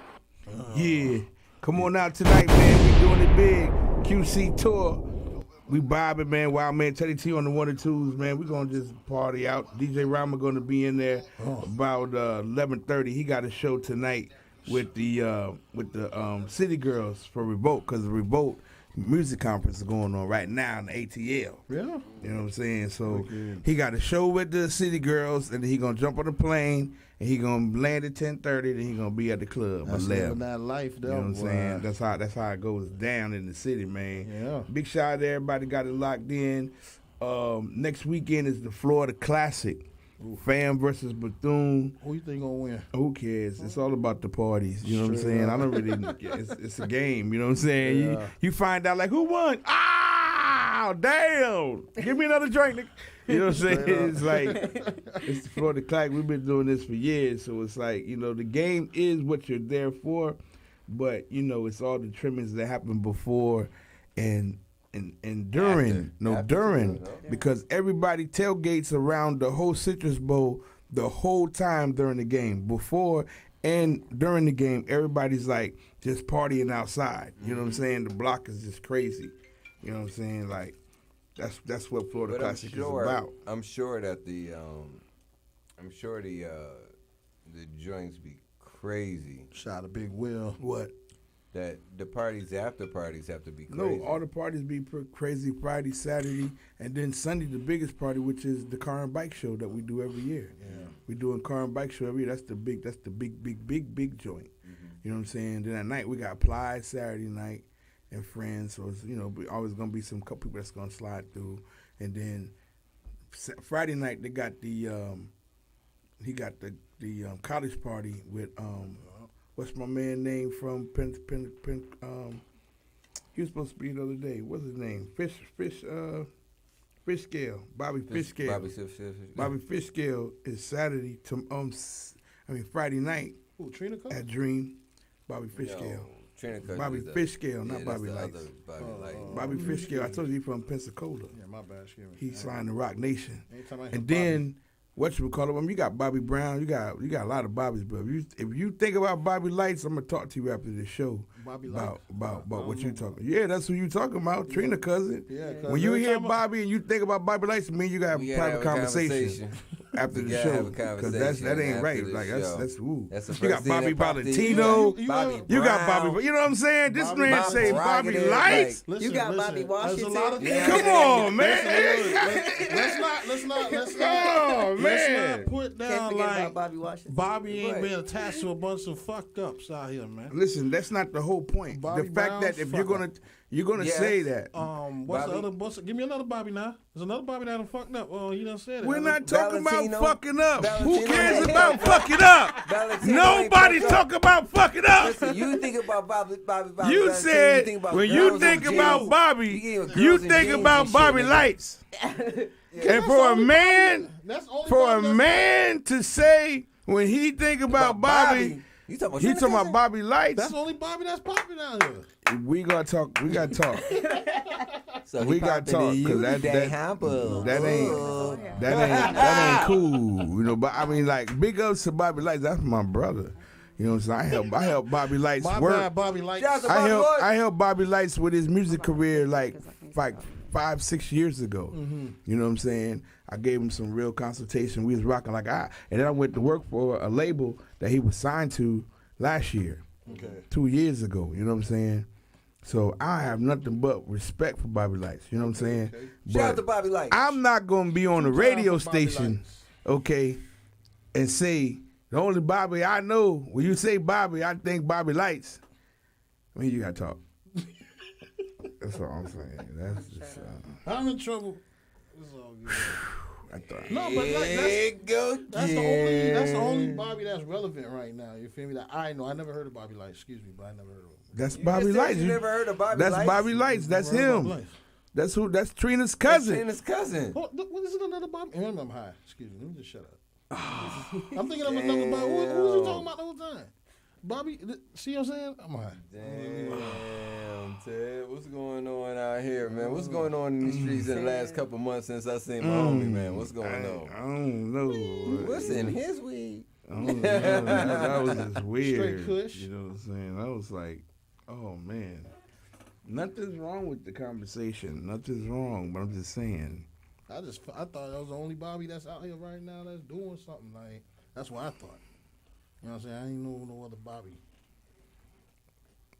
Yeah. Come on out tonight, man. We doing it big. QC tour. We bobbing, man. Wildman, Teddy T on the 1 and 2s, man. We gonna just party out. DJ Rama gonna be in there about 11:30. He got a show tonight with the City Girls for Revolt, because the Revolt music conference is going on right now in the ATL. Yeah. You know what I'm saying? So he got a show with the City Girls, and then he gonna jump on the plane, and he gonna land at 10:30, then he gonna be at the club That's at living 11. that life, though. You know what I'm saying? That's how it goes down in the city, man. Yeah. Big shout out to everybody got it locked in. Next weekend is the Florida Classic. Fam versus Bethune. Who you think gonna win? Who cares? It's all about the parties. You know what I'm Straight saying? up. I don't really. It's a game. You know what I'm saying? Yeah. You find out like who won? Ah, damn! Give me another drink, nigga. You know what I'm saying? Straight up. It's like it's the Florida Classic. We've been doing this for years, so it's like, you know, the game is what you're there for, but you know it's all the trimmings that happened before and during, because everybody tailgates around the whole Citrus Bowl the whole time during the game. Before and during the game, everybody's like just partying outside. You know what I'm saying? The block is just crazy. You know what I'm saying? Like that's what Florida Classic is about. I'm sure that the joints be crazy. Shout out to Big Will. What? That the parties after parties have to be crazy. No, all the parties be crazy Friday, Saturday, and then Sunday the biggest party, which is the car and bike show that we do every year. Yeah. We doing car and bike show every year. That's the big joint. You know what I'm saying? Then at night we got Ply Saturday night and friends. So it's, you know, always gonna be some couple people that's gonna slide through. And then Friday night they got the college party with what's my man name from Penn? He was supposed to be the other day. What's his name? Fishscale. Bobby Fishscale. Bobby Fishscale is Saturday Friday night. Who, Trina Cook? At Dream. Bobby Fishscale. Bobby Fishscale, not Bobby Lights. Bobby Fishscale. I told you he's from Pensacola. Yeah, my bad. He signed the Rock Nation. And then whatchamacallit, you got Bobby Brown, you got a lot of Bobbies, but if you think about Bobby Lights, I'm gonna talk to you after the show about what you talking. Yeah, that's who you talking about, Trina cousin. Yeah, when you hear Bobby and you think about Bobby Lights, I mean you got a private conversation after the show, because that ain't right. Like that's ooh. You got Bobby Valentino, you got Bobby. You know what I'm saying? This man say Bobby Lights. You got Bobby Washington. Come on, man. Let's not put down like Bobby ain't been attached to a bunch of fucked ups out here, man. Listen, that's not the whole point. The fact that if you're gonna say that, what's the other? Give me another Bobby now. There's another Bobby that done fucked up. Oh, you done said it. We're not talking about fucking up. Who cares about fucking up? Nobody's talking about fucking up. Listen, you think about Bobby. You said when you think about Bobby, you think about Bobby Lights. And for a man to say when he think about Bobby, he talking about Bobby Lights. That's the only Bobby that's popping out here. We gotta talk. We gotta talk. So we gotta talk, because that ain't cool. You know, but I mean, like, big ups to Bobby Lights. That's my brother. You know what I'm saying? I help Bobby Lights work. Bad, Bobby Lights. I help Bobby Lights with his music career like 5-6 years ago. You know what I'm saying? I gave him some real consultation. We was rocking and then I went to work for a label that he was signed to last year, 2 years ago. You know what I'm saying? So I have nothing but respect for Bobby Lights. You know what I'm saying? Shout out to Bobby Lights. I'm not gonna be on the radio station, and say the only Bobby I know. When you say Bobby, I think Bobby Lights. I mean, you gotta talk. That's all I'm saying. That's just. I'm in trouble. It's all good. No, but that's the only Bobby that's relevant right now. You feel me? That I know. I never heard of Bobby Lights. Excuse me, but I never heard of him. That's Bobby Lights. You never heard of Bobby Lights? That's Bobby Lights. That's him. That's Trina's cousin. Trina's cousin. What is it? Another Bobby? I'm high. Excuse me. Let me just shut up. I'm thinking of another Bobby. Who was you talking about the whole time? Bobby. See what I'm saying? I'm high. Damn. Ted. What's going on out here, man? What's going on in the streets in the last couple months since I seen my homie, man? What's going on? I don't know. What's in his weed? I don't know. That was just weird. Straight kush. You know what I'm saying? I was like, oh, man. Nothing's wrong with the conversation. Nothing's wrong, but I'm just saying. I thought that was the only Bobby that's out here right now that's doing something. Like, that's what I thought. You know what I'm saying? I ain't know no other Bobby.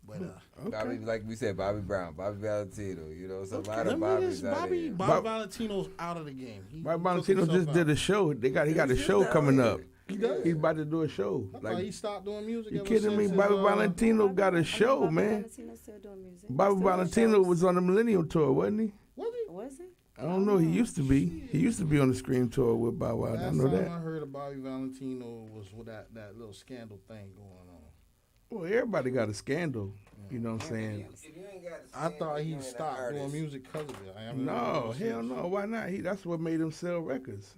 But okay. Bobby, like we said, Bobby Brown, Bobby Valentino, you know, so a lot of Bobby Bobbies Valentino's out of the game. Bobby Valentino just did a show. He got a show coming up. He does. He's about to do a show. I thought he stopped doing music. You kidding me? Bobby Valentino got a show, man. Valentino's still doing music. Bobby Valentino was on the Millennium Tour, wasn't he? Was he? I don't know. He used to be. He used to be on the Scream Tour with Bow Wow. I know that. I heard of Bobby Valentino was with that little scandal thing going on. Well, everybody got a scandal. You know what I'm saying? I thought he stopped doing music because of it. No, hell no. Why not? That's what made him sell records.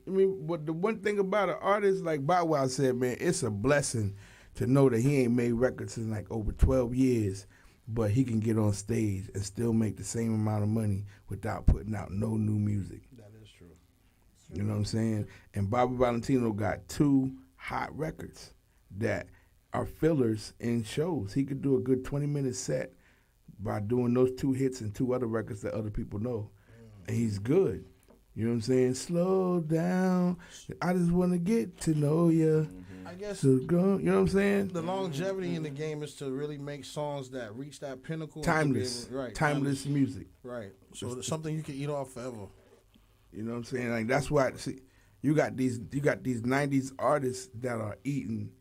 I mean, but the one thing about an artist, like Bow Wow said, man, it's a blessing to know that he ain't made records in like over 12 years, but he can get on stage and still make the same amount of money without putting out no new music. That is true. You know what I'm saying? And Bobby Valentino got 2 hot records that are fillers in shows. He could do a good 20-minute set by doing those 2 hits and 2 other records that other people know. And he's good. You know what I'm saying? Slow down. I just want to get to know you. I guess. So go, you know what I'm saying? The longevity in the game is to really make songs that reach that pinnacle. Timeless. Right. Timeless music. Right. So it's something you can eat off forever. You know what I'm saying? Like that's why you got these 90s artists that are eating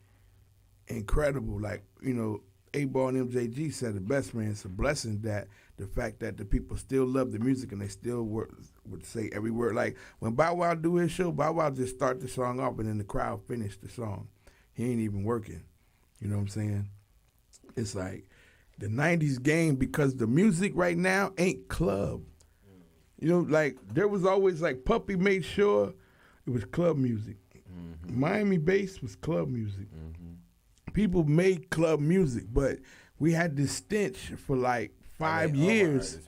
incredible. Like, you know, A-Ball and MJG said it best, man. It's a blessing that the fact that the people still love the music and they still would say every word. Like when Bow Wow do his show, Bow Wow just start the song off and then the crowd finish the song. He ain't even working. You know what I'm saying? It's like the 90s game, because the music right now ain't club. You know, like there was always like Puppy made sure it was club music. Mm-hmm. Miami bass was club music. Mm-hmm. People made club music, but we had this stench for like 5 years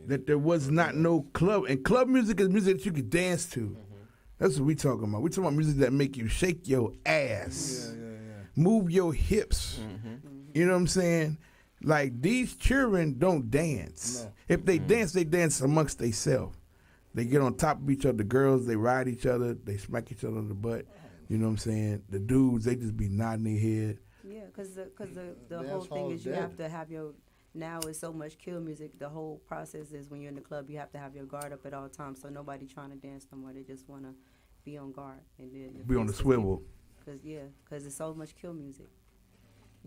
that there was not no club. And club music is music that you could dance to. Mm-hmm. That's what we talking about. We talking about music that make you shake your ass, move your hips. Mm-hmm. You know what I'm saying? Like these children don't dance. No. If they dance, they dance amongst themselves. They get on top of each other. The girls, they ride each other. They smack each other on the butt. You know what I'm saying? The dudes, they just be nodding their head. Yeah, because the whole thing is you have to have your. Now it's so much kill music. The whole process is when you're in the club, you have to have your guard up at all times. So nobody trying to dance no more. They just want to be on guard and then be on the swivel. Because it's so much kill music.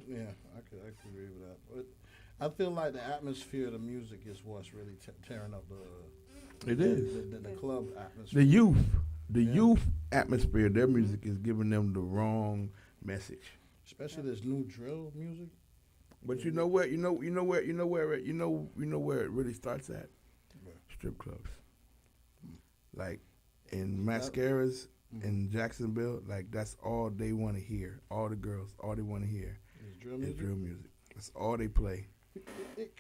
Yeah, I could agree with that. But I feel like the atmosphere of the music is what's really tearing up the club atmosphere. The youth atmosphere. Their music is giving them the wrong message. Especially this new drill music. But you know where it really starts at? Strip clubs. Like in mascaras in Jacksonville, like that's all they want to hear. All the girls, all they want to hear is drill music. That's all they play.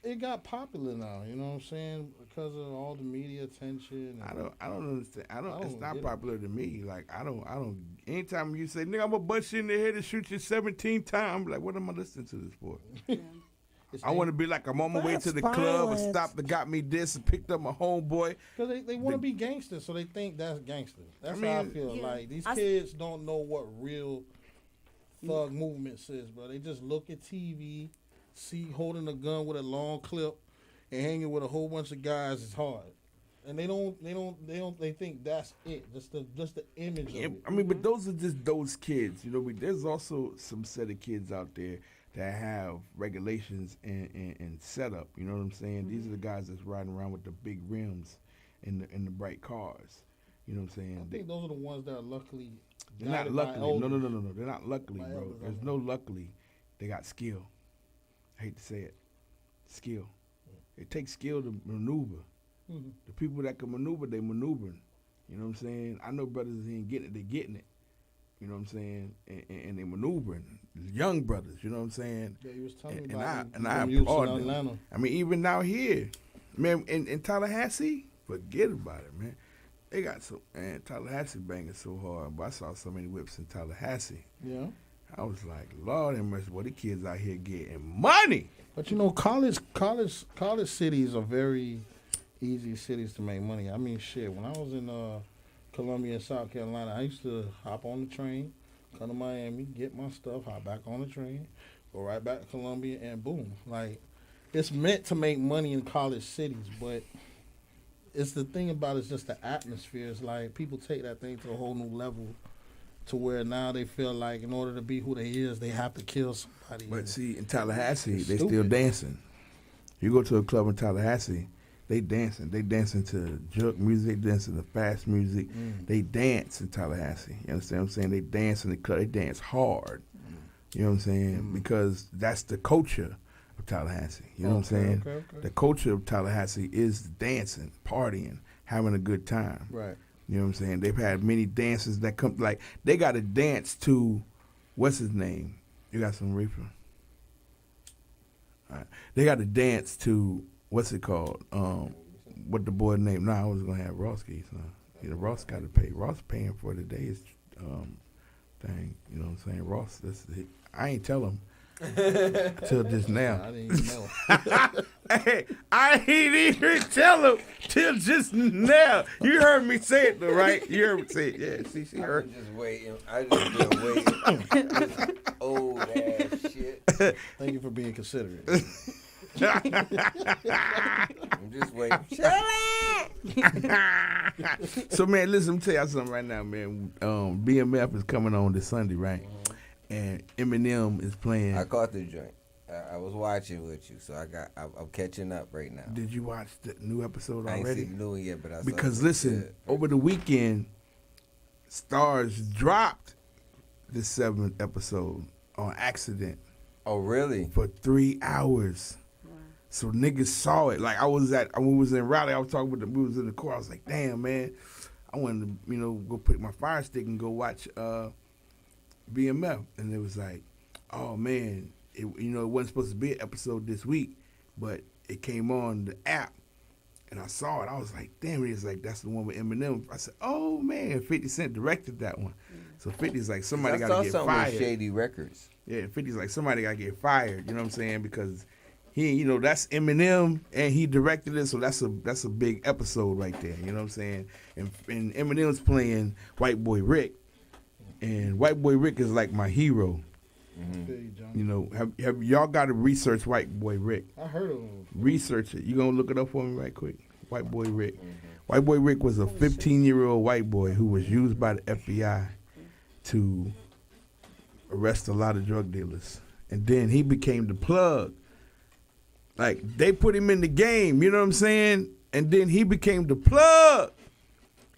It got popular now, you know what I'm saying? Because of all the media attention. I don't understand. It's not popular to me. Like I don't. Anytime you say, "Nigga, I'm gonna bust you in the head and shoot you 17 times," like, what am I listening to this for? Yeah. I want to be like I'm on my way to the club and stopped and got me this and picked up my homeboy. Because they want to be gangsters, so they think that's gangster. That's how I feel. Yeah. Like these kids don't know what real thug movements is, bro. They just look at TV. See holding a gun with a long clip and hanging with a whole bunch of guys is hard, and they think that's it. Just the image of it. I mean, but those are just those kids. You know, there's also some set of kids out there that have regulations and setup. You know what I'm saying? Mm-hmm. These are the guys that's riding around with the big rims and the bright cars. You know what I'm saying? I think those are the ones that are luckily. They're not luckily. No. They're not luckily, bro. There's no luckily. They got skill. I hate to say it. Skill. It takes skill to maneuver. Mm-hmm. The people that can maneuver, they maneuvering. You know what I'm saying? I know brothers ain't getting it, they getting it. You know what I'm saying? And they maneuvering. young brothers. You know what I'm saying? Yeah, he was telling me And about I applaud them. I mean, even out here, man, in Tallahassee, forget about it, man. They got so, man, Tallahassee banging so hard. But I saw so many whips in Tallahassee. Yeah. I was like, Lord have mercy, boy, the kids out here getting money. But you know, college cities are very easy cities to make money. I mean, shit, when I was in Columbia, South Carolina, I used to hop on the train, come to Miami, get my stuff, hop back on the train, go right back to Columbia, and boom. Like, it's meant to make money in college cities, but it's the thing about it's just the atmosphere. It's like people take that thing to a whole new level to where now they feel like in order to be who they is, they have to kill somebody. But see, in Tallahassee, they still dancing. You go to a club in Tallahassee, they dancing. They dancing to junk music, they dancing to fast music. They dance in Tallahassee. You understand what I'm saying? They dance in the club. They dance hard. You know what I'm saying? Because that's the culture of Tallahassee. You know what I'm saying? Okay. The culture of Tallahassee is dancing, partying, having a good time. Right. You know what I'm saying? They've had many dances that come, like, they got to dance to, what's his name? You got some reefer? All right. They got to dance to, what's it called? What the boy named? No, I was going to have Roski. So, you know, Ross got to pay. Ross paying for today's thing. You know what I'm saying? Ross, I ain't tell him till just now. I didn't even know. Hey, I ain't even tell him till just now. You heard me say it though, right? You heard me say it. Yeah, see, she heard. I just been waiting. This old ass shit. Thank you for being considerate. I'm just waiting. So man, listen, I'm tell y'all something right now, man. BMF is coming on this Sunday, right? And Eminem is playing. I caught the joint. I was watching with you, so I'm catching up right now. Did you watch the new episode already? already? I ain't seen the new one yet, but I saw because it. Listen, over the weekend, Stars dropped the 7th episode on accident. Oh, really? For 3 hours. Wow. So niggas saw it. Like when we was in Raleigh, I was talking with we was in the car. I was like, damn, man, I wanted to, go put my Fire Stick and go watch BMF, and it was like, oh man, it wasn't supposed to be an episode this week, but it came on the app, and I saw it. I was like, damn, it's like that's the one with Eminem. I said, oh man, 50 Cent directed that one. So 50's like somebody got to get fired. With Shady Records. Yeah, 50's like somebody got to get fired. You know what I'm saying? Because he, that's Eminem, and he directed it, so that's a big episode right there. You know what I'm saying? And Eminem's playing White Boy Rick. And White Boy Rick is like my hero. Have y'all got to research White Boy Rick? I heard of him. Research it. You gonna look it up for me right quick? White Boy Rick. White Boy Rick was a 15-year-old white boy who was used by the FBI to arrest a lot of drug dealers, and then he became the plug. Like they put him in the game. You know what I'm saying? And then he became the plug.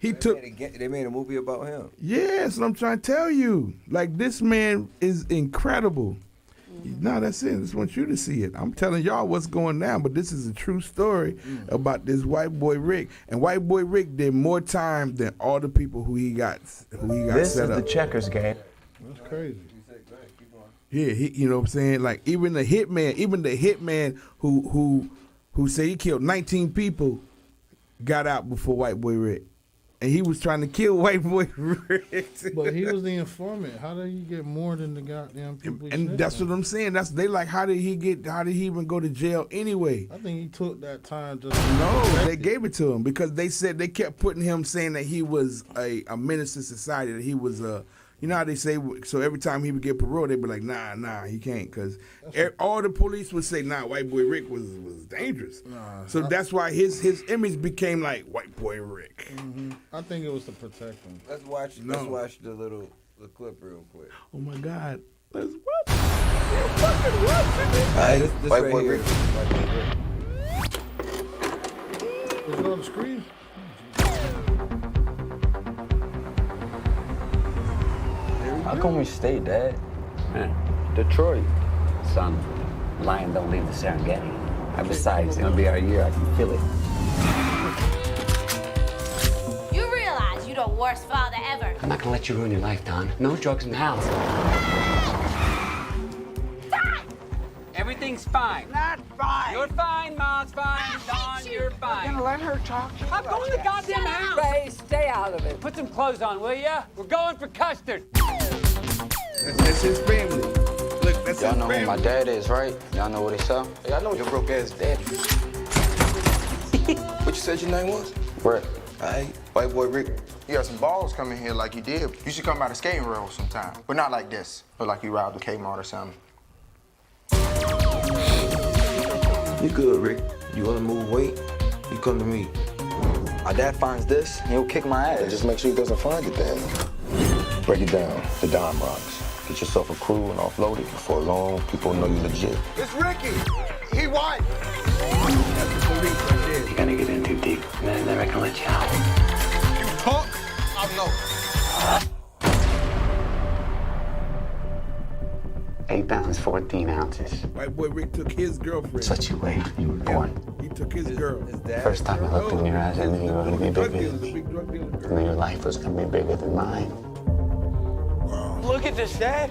They made a movie about him. Yeah, that's what I'm trying to tell you. Like, this man is incredible. No, that's it. I just want you to see it. I'm telling y'all what's going down, but this is a true story about this White Boy Rick. And White Boy Rick did more time than all the people who he got set up. This is the checkers game. That's crazy. Yeah, you know what I'm saying? Like, even the hitman who said he killed 19 people got out before White Boy Rick. And he was trying to kill White Boy Rick. But he was the informant. How did he get more than the goddamn people? And that's what I'm saying. They like, how did he even go to jail anyway? I think he took that time just. No, they gave it to him because they said they kept putting him saying that he was a menace to society, that he was a. You know how they say, so every time he would get parole, they'd be like, nah, he can't. Because all the police would say, nah, White Boy Rick was dangerous. So that's why his image became like White Boy Rick. Mm-hmm. I think it was to protect him. Let's watch the clip real quick. Oh, my God. Let's watch it. You're fucking watching it. All right, this White right Boy here. Rick. Is it on the screen? How come we stay, Dad? Detroit. Son, lion don't leave the Serengeti. And besides, it's gonna be our year. I can feel it. You realize you're the worst father ever. I'm not gonna let you ruin your life, Don. No drugs in the house. Everything's fine. Not fine. You're fine, Mom's fine. Don, you're fine. You're gonna let her talk to you I'm going to the goddamn house. Ray, stay out of it. Put some clothes on, will ya? We're going for custard. That's his family. Look, that's Y'all his know family. who my dad is, right? Y'all know what he sell? Hey, I know your broke ass daddy. What you said your name was? Rick. Hey, white boy Rick. You got some balls coming here like you did. You should come out of skating rail sometime. But not like this. Look like you robbed a Kmart or something. You good, Rick. You wanna move weight? You come to me. My dad finds this, he'll kick my ass. Just make sure he doesn't find it then. Break it down, the dime rocks. Get yourself a crew and offload it. Before long, people know you legit. It's Ricky. He white. You're gonna get in too deep, and then they're gonna let you out. You punk. I know. 8 pounds, 14 ounces. White boy Rick took his girlfriend. That's what you weighed when you were born. He took his girl. First time I looked in your eyes, I knew you were gonna be bigger than me. I knew your life was gonna be bigger than mine. Look at this, Dad.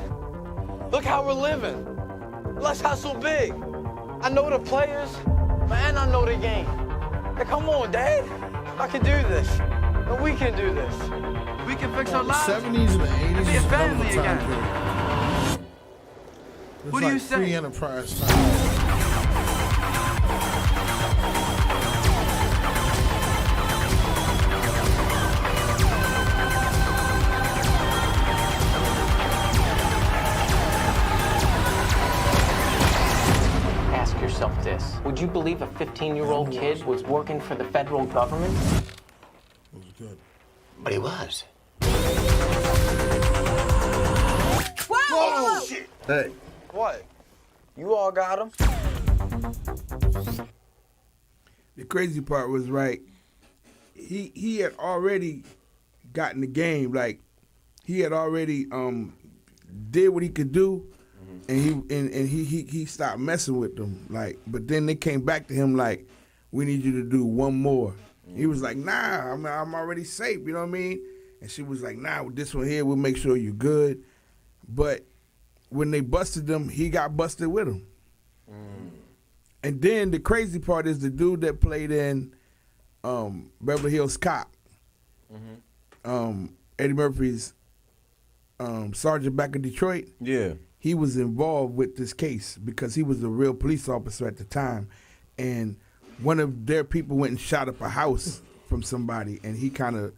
Look how we're living. Let's hustle big. I know the players, man, I know the game. Now, come on, Dad. I can do this. And we can do this. We can fix our lives. The 70s and the 80s Be a is a hell of family a time again. period. It's What do like you say? free enterprise time. Ask yourself this. Would you believe a 15-year-old kid was working for the federal government? That was good. But he was. Whoa! Shit. Hey. What? You all got him? The crazy part was, right, he had already gotten the game. Like, he had already did what he could do, and he stopped messing with them. Like, but then they came back to him like, we need you to do one more. He was like, nah, I'm already safe, you know what I mean? And she was like, nah, with this one here, we'll make sure you're good. But when they busted him, he got busted with him. And then the crazy part is the dude that played in Beverly Hills Cop, Eddie Murphy's sergeant back in Detroit. Yeah. He was involved with this case because he was a real police officer at the time. And one of their people went and shot up a house from somebody, and he kind of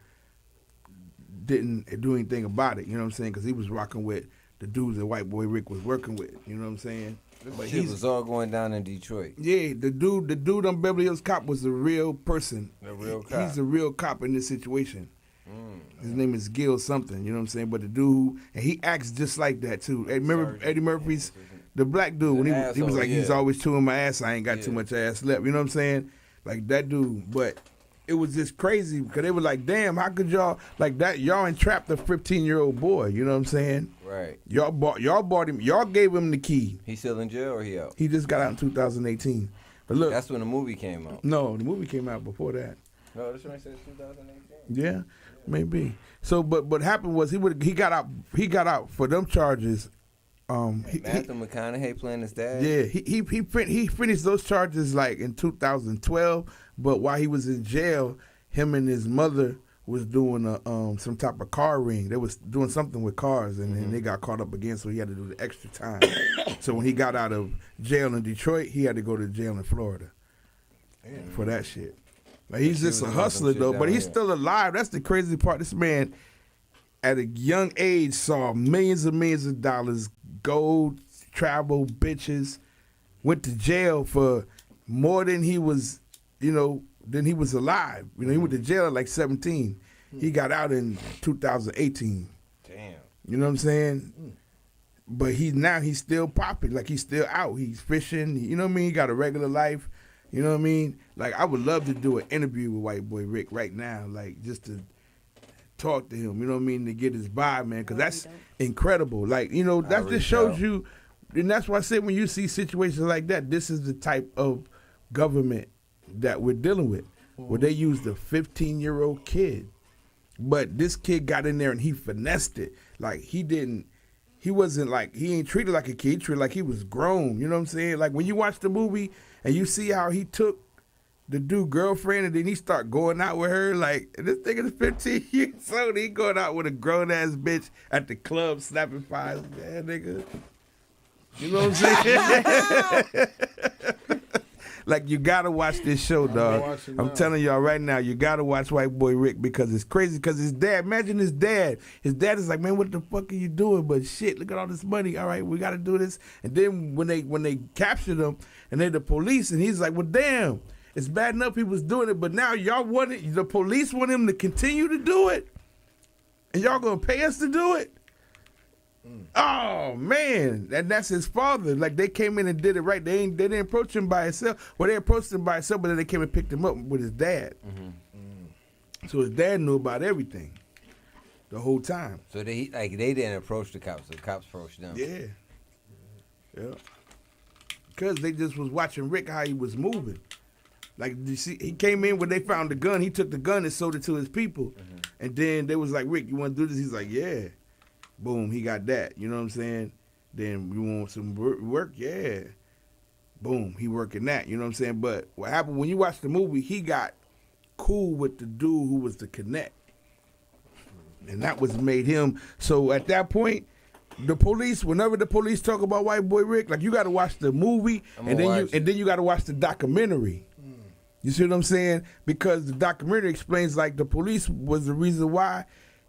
didn't do anything about it, you know what I'm saying? Because he was rocking with the dudes that White Boy Rick was working with, you know what I'm saying? But shit was all going down in Detroit. Yeah, the dude on Beverly Hills Cop was a real person. A real cop. He's a real cop in this situation. His name is Gil something, you know what I'm saying? But the dude, and he acts just like that too. Hey, remember Eddie Murphy's, the black dude, when he was like, he's always chewing my ass, I ain't got too much ass left, you know what I'm saying? Like that dude, but it was just crazy because they were like, damn, how could y'all, like that, y'all entrapped a 15-year-old boy, you know what I'm saying? Right. Y'all bought him, y'all gave him the key. He still in jail or he out? He just got out in 2018. But look. That's when the movie came out. No, the movie came out before that. No, this one says 2018. Yeah, maybe. So, but what happened was he got out for them charges. Matthew McConaughey playing his dad. Yeah, he finished those charges like in 2012. But while he was in jail, him and his mother was doing some type of car ring. They was doing something with cars, and then they got caught up again, so he had to do the extra time. So when he got out of jail in Detroit, he had to go to jail in Florida for that shit. Like, he's just a hustler though, but he's still alive. That's the crazy part. This man, at a young age, saw millions and millions of dollars, gold, travel, bitches, went to jail for more than he was, than he was alive. He went to jail at like 17. He got out in 2018. Damn. You know what I'm saying? But he's still popping. Like, he's still out. He's fishing. You know what I mean? He got a regular life. You know what I mean? Like, I would love to do an interview with White Boy Rick right now, like, just to talk to him, you know what I mean, to get his vibe, man, because that's incredible. Like, that just shows you, and that's why I said when you see situations like that, this is the type of government that we're dealing with, where they used a 15-year-old kid. But this kid got in there and he finessed it. Like, he didn't he wasn't like, he ain't treated like a kid. He treated like he was grown. You know what I'm saying? Like when you watch the movie and you see how he took the dude girlfriend and then he start going out with her, like this nigga is 15 years old. He going out with a grown ass bitch at the club snapping pies. Yeah, nigga. You know what I'm saying? Like, you gotta watch this show, dog. I'm telling y'all right now, you gotta watch White Boy Rick because it's crazy. Because his dad, imagine his dad. His dad is like, man, what the fuck are you doing? But shit, look at all this money. All right, we gotta do this. And then when they captured him and they the police, and he's like, well, damn, it's bad enough he was doing it, but now y'all want it. The police want him to continue to do it, and y'all gonna pay us to do it. Oh man, that's his father. Like they came in and did it right. They didn't approach him by himself. Well, they approached him by himself, but then they came and picked him up with his dad. So his dad knew about everything the whole time. So they didn't approach the cops. The cops approached them. Yeah. Because they just was watching Rick how he was moving. Like you see, he came in when they found the gun. He took the gun and sold it to his people, and then they was like, Rick, you want to do this? He's like, yeah. Boom, he got that. You know what I'm saying? Then you want some work? Yeah. Boom, he working that. You know what I'm saying? But what happened when you watch the movie, he got cool with the dude who was the connect. And that was made him. So at that point, the police, whenever the police talk about White Boy Rick, like you got to watch the movie and then you got to watch the documentary. You see what I'm saying? Because the documentary explains like the police was the reason why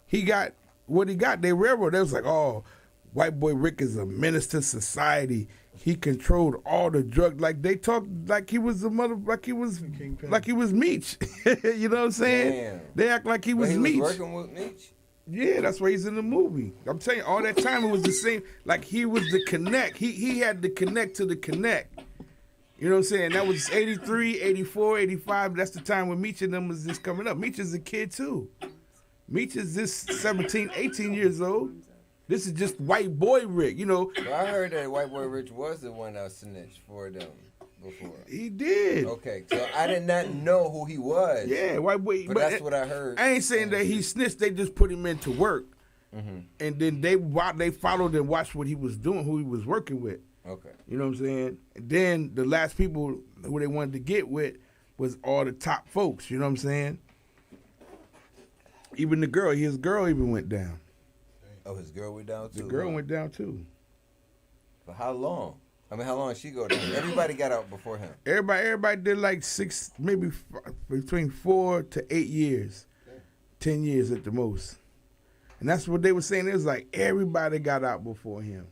he got what he got. They railroad. They was like, oh, White Boy Rick is a menace to society. He controlled all the drugs. Like they talked like he was like he was Meech. You know what I'm saying? Damn. They act like he was Meech. Was working with Meech? Yeah, that's why he's in the movie. I'm telling you, all that time it was the same. Like he was the connect. He had to connect to the connect. You know what I'm saying? That was 83, 84, 85. That's the time when Meech and them was just coming up. Meech is a kid too. Meech is just 17, 18 years old. This is just White Boy Rick, you know. Well, I heard that White Boy Rick was the one that snitched for them before. He did. Okay, so I did not know who he was. Yeah, White Boy. But that's what I heard. I ain't saying that he snitched. They just put him into work. And then they followed and watched what he was doing, who he was working with. Okay. You know what I'm saying? And then the last people who they wanted to get with was all the top folks. You know what I'm saying? Even his girl even went down. Oh, his girl went down too? The girl went down too. For how long? I mean, how long did she go down? Everybody got out before him. Everybody did like 6, maybe between 4 to 8 years. 10 years at the most. And that's what they were saying. It was like everybody got out before him.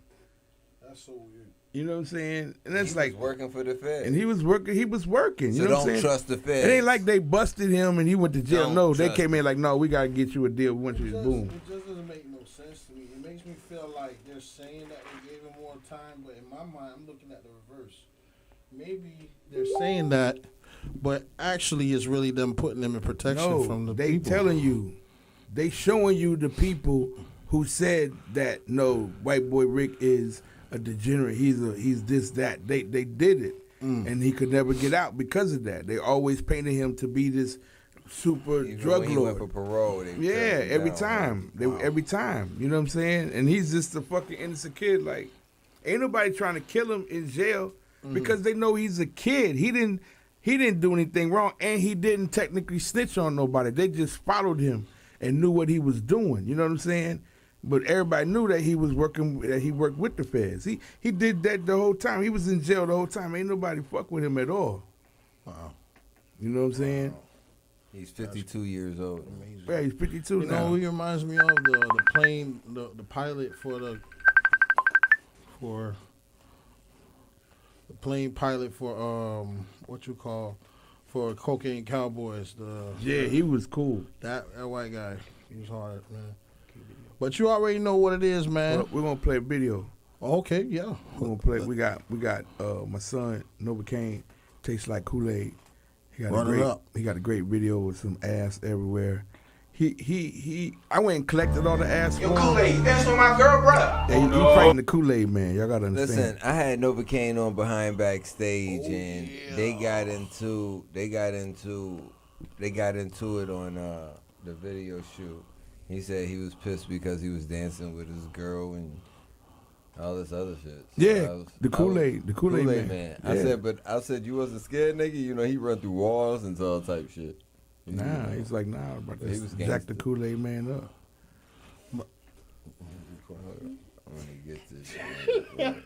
That's so weird. You know what I'm saying? And that's like working for the Feds. And he was working. You So know what I'm don't saying? trust the Feds. It ain't like they busted him and he went to jail. Don't No, they trust came in like, no, we got to get you a deal. We want you to boom. It just doesn't make no sense to me. It makes me feel like they're saying that they gave him more time, but in my mind, I'm looking at the reverse. Maybe they're saying that, but actually it's really them putting them in protection from the they people. telling you. They showing you the people who said that, no, White Boy Rick is a degenerate. He's this, that. They did it. And he could never get out because of that. They always painted him to be this super drug when he lord. went for parole, they every time. Every time. You know what I'm saying? And he's just a fucking innocent kid. Like, ain't nobody trying to kill him in jail because they know he's a kid. He didn't do anything wrong, and he didn't technically snitch on nobody. They just followed him and knew what he was doing. You know what I'm saying? But everybody knew that he was working. That he worked with the feds. He did that the whole time. He was in jail the whole time. Ain't nobody fuck with him at all. Wow. You know what I'm saying? He's 52 years old. Amazing. Yeah, he's 52 You now. know, he reminds me of the plane, the pilot for the plane pilot for for Cocaine Cowboys. Yeah, he was cool. That white guy, he was hard, man. But you already know what it is, man. We're gonna play a video. Okay, yeah. We're gonna play. We got my son Novocaine, tastes like Kool-Aid. He got a great video with some ass everywhere. I went and collected all the ass. Yo, Kool-Aid, that's for my girl, bro. Yeah, he fighting the Kool-Aid man. Y'all gotta understand. Listen, I had Novocaine on Behind Backstage, and they got into it on the video shoot. He said he was pissed because he was dancing with his girl, and all this other shit. So Yeah, the Kool-Aid man. Yeah. Yeah. I said you wasn't scared, nigga. You know he run through walls and all type shit. Nah, he's like, nah, I'm about to He was jack the Kool-Aid man up. I'm gonna get this shit.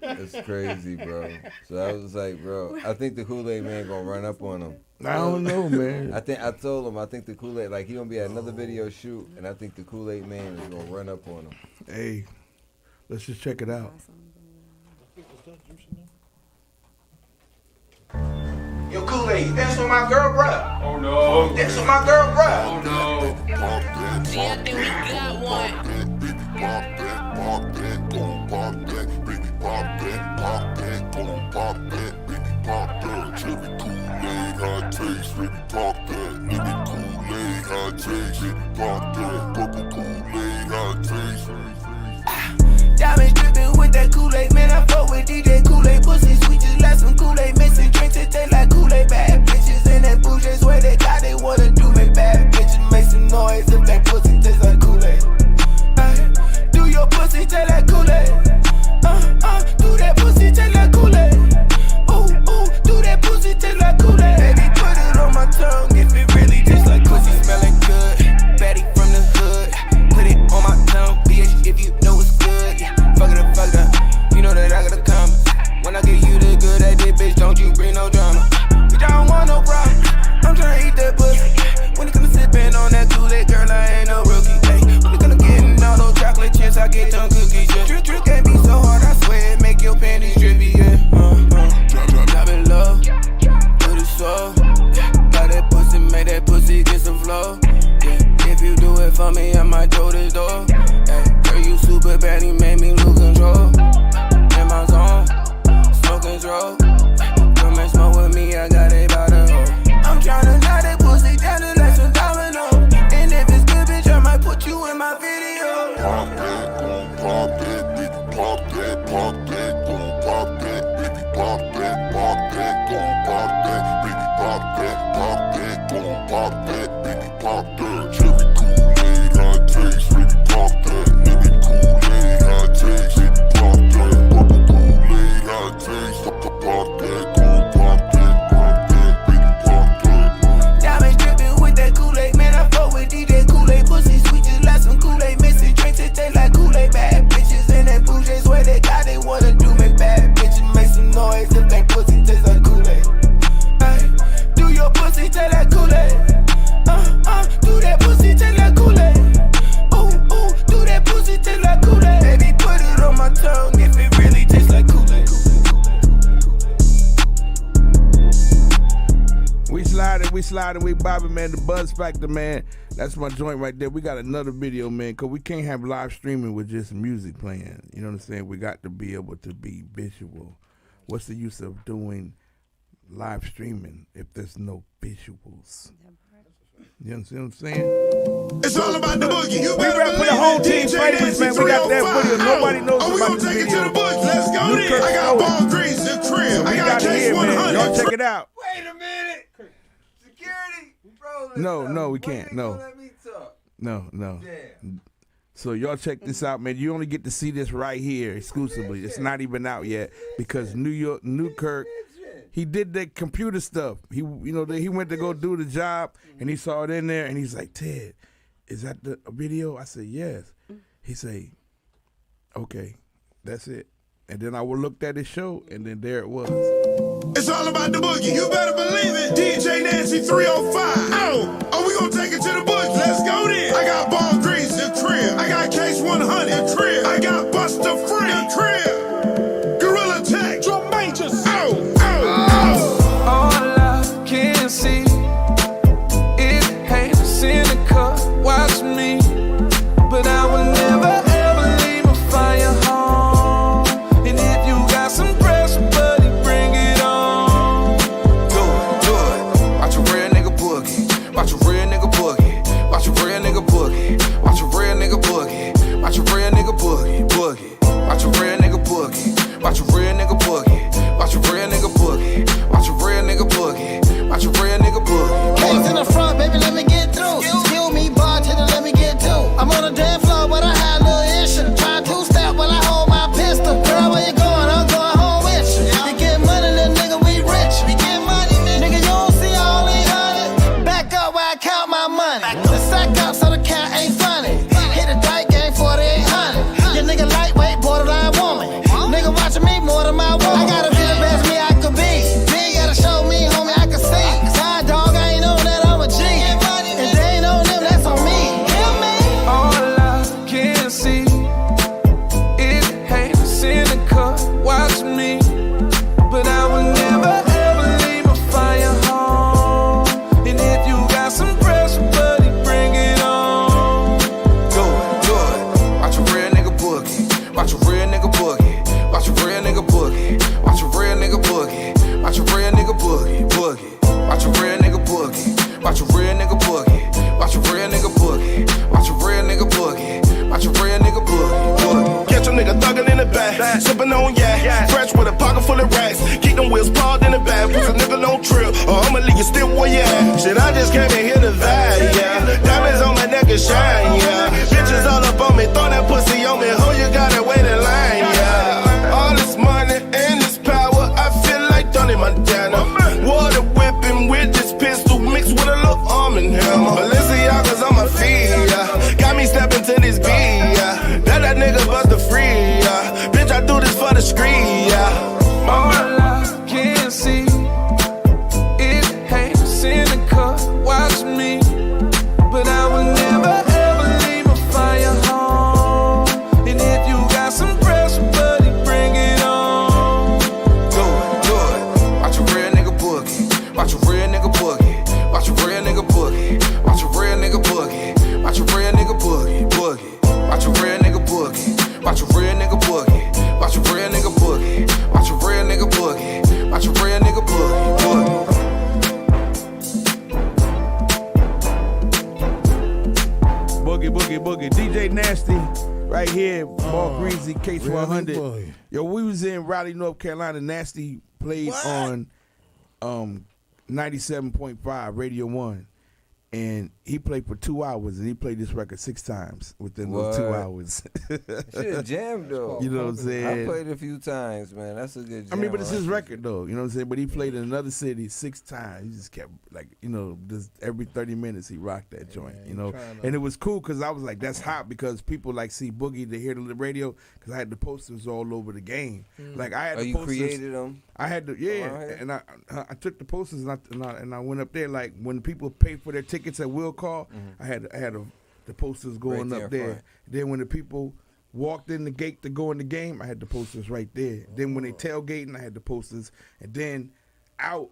It's crazy, bro. So I was like, bro, I think the Kool-Aid man gonna run up on him. I don't know, man. I told him, I think the Kool-Aid, like he gonna be at another video shoot, and I think the Kool-Aid man is gonna run up on him. Hey, let's just check it out. Yo, Kool-Aid, that's what my girl brought. Oh no. That's what my girl brought. Oh no. Yeah, I think we got one. Diamonds dripping with that Kool-Aid, man. I fuck with DJ Kool-Aid. Pussy sweet just like some Kool-Aid. Mixing drinks that taste like Kool-Aid. Bad bitches in that bougie, swear they got they wanna do. Make bad bitches make some noise if that pussy tastes like Kool-Aid. Do your pussy taste like Kool-Aid? Do that pussy taste like Kool-Aid? Ooh, do that pussy taste like Kool-Aid? Baby, put it on my tongue if it really tastes like pussy smelling good. Betty from the hood, put it on my tongue, bitch, if you know it's good. Yeah, fuck it up, you know that I gotta come. When I give you the good at this bitch, don't you bring no drama. Bitch, I don't want no problem, I'm tryna eat that pussy. When it comes to sippin' on that Kool-Aid, girl, I ain't no rookie. Hey, when it comes to getting all those chocolate chips, I get them cookies, yeah. Drip can't be so hard, I swear it make your panties drippy, yeah. Drop it low, do the slow. Got that pussy, make that pussy get some flow. Yeah, if you do it for me, I might throw this door. Hey, girl, you super bad, you made me lose control. In my zone, smoke control. Come and smoke with me, I got it by the hole. I'm tryna knock that pussy down to like some domino. And if it's good, bitch, I might put you in my video. Pop that, gon' pop that, baby, pop that, gon' pop that, baby, pop that, gon' pop that, baby, pop that, gon' pop that, baby, pop that. Cherry Kool-Aid, high taste, baby, pop that. Lemon Kool-Aid, high taste, baby, pop that. Purple Kool-Aid, high taste, pop that, gon' pop that, baby, pop that. Diamonds dripping with that Kool-Aid, man. I fuck with DJ Kool-Aid. Pussy sweet just like some Kool-Aid. Mixing drinks that taste like Kool-Aid. Bad bitches in that bougie, swear they got they wanna do. Make bad bitches make some noise if that pussy tastes like Kool-Aid. Do your pussy taste like Kool-Aid? Do that pussy taste like Kool-Aid? Ooh, do that pussy taste like Kool-Aid? Baby, put it on my tongue if it really tastes like Kool-Aid. We sliding, we bobbing, man. The Buzz Factor, man. That's my joint right there. We got another video, man, because we can't have live streaming with just music playing. You know what I'm saying? We got to be able to be visual. What's the use of doing live streaming if there's no visuals? You understand what I'm saying? It's all about the boogie. You we rap for the whole team favorites, man. We got that video. Nobody knows about this video. We gonna take it to the boogie. Let's go there. I got ball grease, the crib. So I got Case 100. Y'all check it out. Wait a minute. Security. Bro, No, we can't. No. No. Damn. So y'all check this out, man. You only get to see this right here exclusively. It's not even out yet because Newkirk, he did that computer stuff. He went to go do the job and he saw it in there and he's like, Ted, is that a video? I said, yes. He said, okay, that's it. And then I looked at his show and then there it was. It's all about the boogie. You better believe it. DJ Nancy 305. Oh, we gonna take it to the boogie. Let's go there. I got ball grease, the crib. I got Case 100, the crib. I got Buster Free, the crib. Gorilla Tech, drum majors. All I can see is hate, cynical. Watch me, but I will never ever leave a fire home. And if you got some pressure, buddy, bring it on. Do it. Watch a real nigga boogie. Watch a real nigga boogie. Watch a real nigga boogie. Watch a real nigga boogie. Watch a real nigga boogie. Watch a real nigga ranch with a pocket full of racks. Keep them wheels parked in the back, cause a nigga don't trip, or I'ma leave you still where you at. Shit, I just came in here to vibe, yeah. Diamonds on my neck and shine, yeah. Bitches all up on me, throw that pussy on me, ho, you gotta wait in line, yeah. All this money and this power, I feel like Tony Montana. Water whipping with this pistol mixed with a little arm and hammer. Balenciaga's on my feet, yeah. Got me stepping to this beat, yeah. That nigga bust the free, yeah. Bitch, I do this for the screen, yeah. All I can see is hate cynical. Watch me, but I will never ever leave a fire home. And if you got some pressure, buddy, bring it on. Do it. Watch a real nigga boogie. Watch a real nigga boogie. Watch a real nigga boogie. Watch a real nigga boogie. Watch a real nigga boogie. Boogie. Watch a real nigga boogie. Watch a real nigga boogie. Watch a real nigga boogie. Watch a real nigga boogie. Watch a real nigga boogie. Boogie. Boogie. DJ Nasty, right here, Ball Greasy, Case 100. Yo, we was in Raleigh, North Carolina. Nasty played on 97.5 Radio 1. And he played for 2 hours, and he played this record 6 times within those 2 hours. Shit, jammed though. You know what I'm saying? I played a few times, man. That's a good jam. I mean, but it's his record though. You know what I'm saying? But he played in another city 6 times. He just kept just every 30 minutes he rocked that joint. You know, and it was cool because I was like, that's hot because people like see Boogie, they hear the radio because I had the posters all over the game. Like I had the you posters. created them? I had the and I took the posters and I went up there like when people paid for their tickets at Will Call. I had the posters going right up there. Then when the people walked in the gate to go in the game, I had the posters right there. Then when they tailgating, I had the posters. And then out,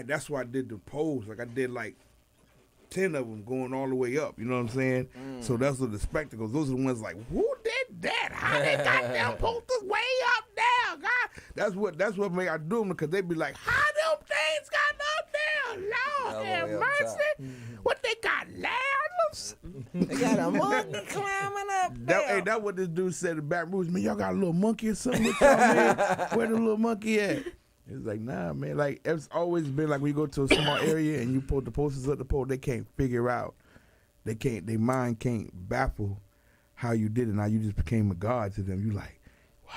that's why I did the pose. Like I did like 10 of them going all the way up. You know what I'm saying? So those are the spectacles. Those are the ones like, who did that? How they got them posters way up there, God? That's what made I do them because they be like, how them things got up there? Lord have mercy. What they got, ladders? They got a monkey climbing up there. That's what this dude said in Baton Rouge. Man, y'all got a little monkey or something with y'all, man? Where the little monkey at? It's like, nah, man. Like, it's always been like when you go to a small area and you put the posters up the pole, they can't figure out. Their mind can't baffle how you did it. Now you just became a god to them. You like, wow.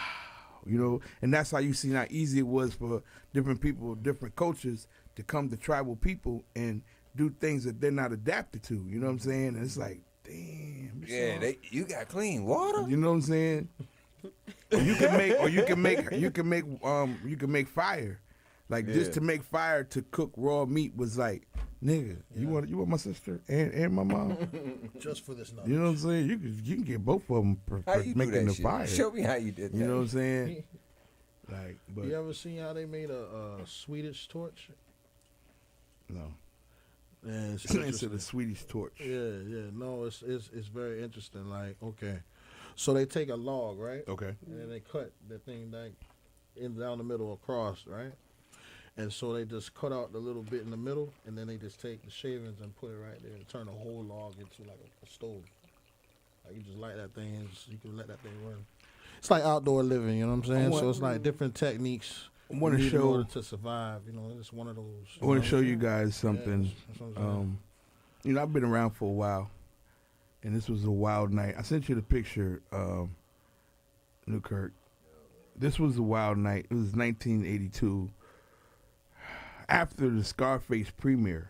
You know? And that's how you see how easy it was for different people, different cultures to come to tribal people and do things that they're not adapted to. You know what I'm saying? And it's like, damn. Yeah, you got clean water. You know what I'm saying? You can make fire. Like just to make fire to cook raw meat was like, nigga, you want my sister and my mom? Just for this number. You know what I'm saying? You can get both of them for making the fire. Show me how you did that. You know what I'm saying? Like, but you ever seen how they made a Swedish torch? No. Yeah, it's into the Swedish torch. Yeah. No, it's very interesting. Like, okay, so they take a log, right? Okay. And then they cut the thing like down the middle across, right? And so they just cut out the little bit in the middle, and then they just take the shavings and put it right there and turn the whole log into like a stove. Like you just light that thing, and you can let that thing run. It's like outdoor living, you know what I'm saying? So it's like different techniques. I want to show in order to survive. You know, it's one of those. I want to show you guys something. Yeah, I've been around for a while, and this was a wild night. I sent you the picture, Newkirk. This was a wild night. It was 1982. After the Scarface premiere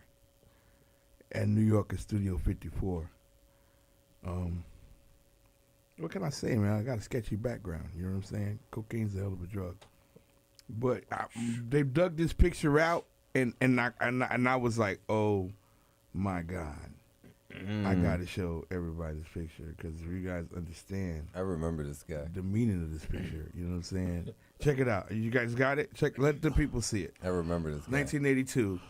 at New York at Studio 54. What can I say, man? I got a sketchy background. You know what I'm saying? Cocaine's a hell of a drug. But they dug this picture out, and I was like, oh my God, I got to show everybody this picture because if you guys understand, I remember this guy, the meaning of this picture. You know what I'm saying? Check it out. You guys got it? Let the people see it. I remember this guy. 1982.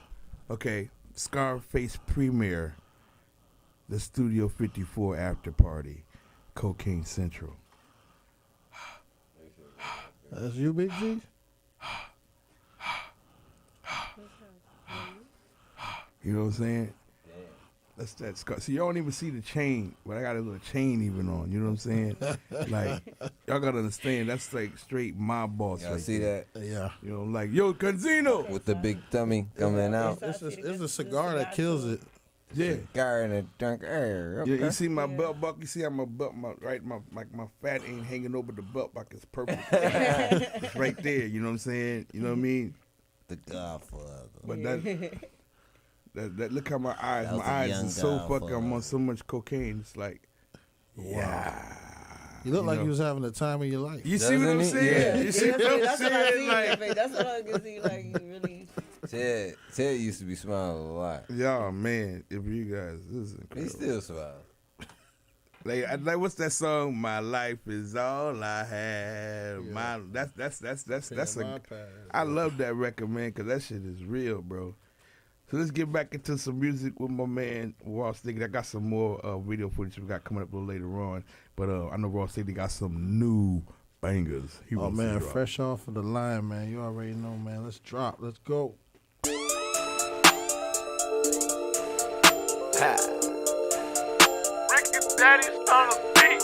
Okay, Scarface premiere, the Studio 54 after party, Cocaine Central. That's you, Big G? You know what I'm saying? That's that scar. See, you don't even see the chain, but I got a little chain even on. You know what I'm saying? Like, y'all gotta understand, that's like straight mob boss. Y'all right see there. that? Yeah. You know, like, yo, Canzino! With the big tummy coming out. It's a cigar that kills it. Yeah. Cigar in a drunk air. Okay. Yeah, you see my belt buckle? You see how my belt, my fat ain't hanging over the belt like it's purple. It's right there, you know what I'm saying? You know what I mean? The Godfather. But that look how my eyes young are so Godfather. fucking, I'm on so much cocaine, it's like, yeah. You look like you was having the time of your life. You see what I'm saying? Yeah. You see what I'm That's what I saying? see. Like, That's what I can see. Like, you really. Ted used to be smiling a lot. y'all, man, if you guys, this is incredible. He still smiles. Like what's that song? My life is all I have. Yeah. That's I love that record, man, because that shit is real, bro. So let's get back into some music with my man Raw Sticky. I got some more video footage we got coming up a little later on, but I know Raw Sticky got some new bangers. Oh man, fresh off of the line, man. You already know, man. Let's drop. Let's go. Ricky Daddy's on the beat.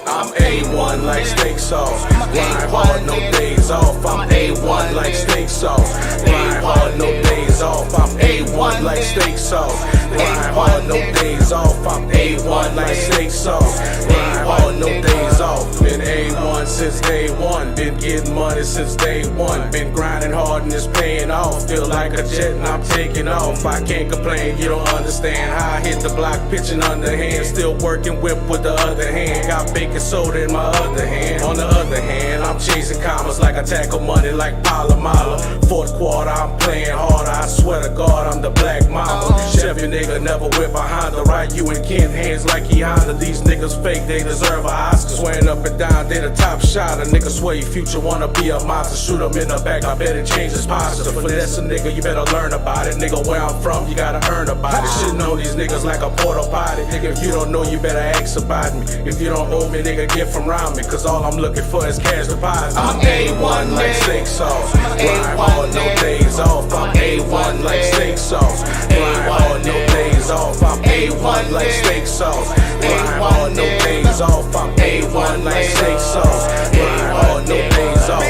I'm A1 like steak sauce. Grind hard, no days off. I'm A1 like steak sauce. Grind hard, no days off. I'm A1 like steak sauce. Grind hard, no days off. I'm A1 like steak sauce. Grind hard, no days off. Been A1 since day one. Been getting money since day one. Been grinding hard and it's paying off. Feel like a jet and I'm taking off. I can't complain, you don't understand how I hit the block, pitching underhand. Still working whip with the other hand. Got baking soda in my other hand. On the other hand, I'm chasing commas like I tackle money like Palomala. Fourth quarter, I'm playing harder. I swear to God, I'm the black mama. Chef, your nigga never whip a Honda. Right, you and Ken hands like he Honda. These niggas fake, they deserve a Oscar. Swearing up and down, they the top shot. A nigga swear your future wanna be a monster. Shoot him in the back, I bet it changes posture. Finesse a nigga, you better learn about it. Nigga, where I'm from, you gotta earn about it. Shouldn't know these niggas like a porta potty. Nigga, if you don't know, you better ask about me. If you don't owe me, nigga, get from around me. Cause all I'm looking for is cash deposit. I'm A1 like steak sauce. Grind hard, no days off. I'm A1 like steak sauce. Grind hard, no days off. I'm A1 like steak sauce. Grind hard, no days off. I'm A1 like steak sauce. Grind hard, no days off.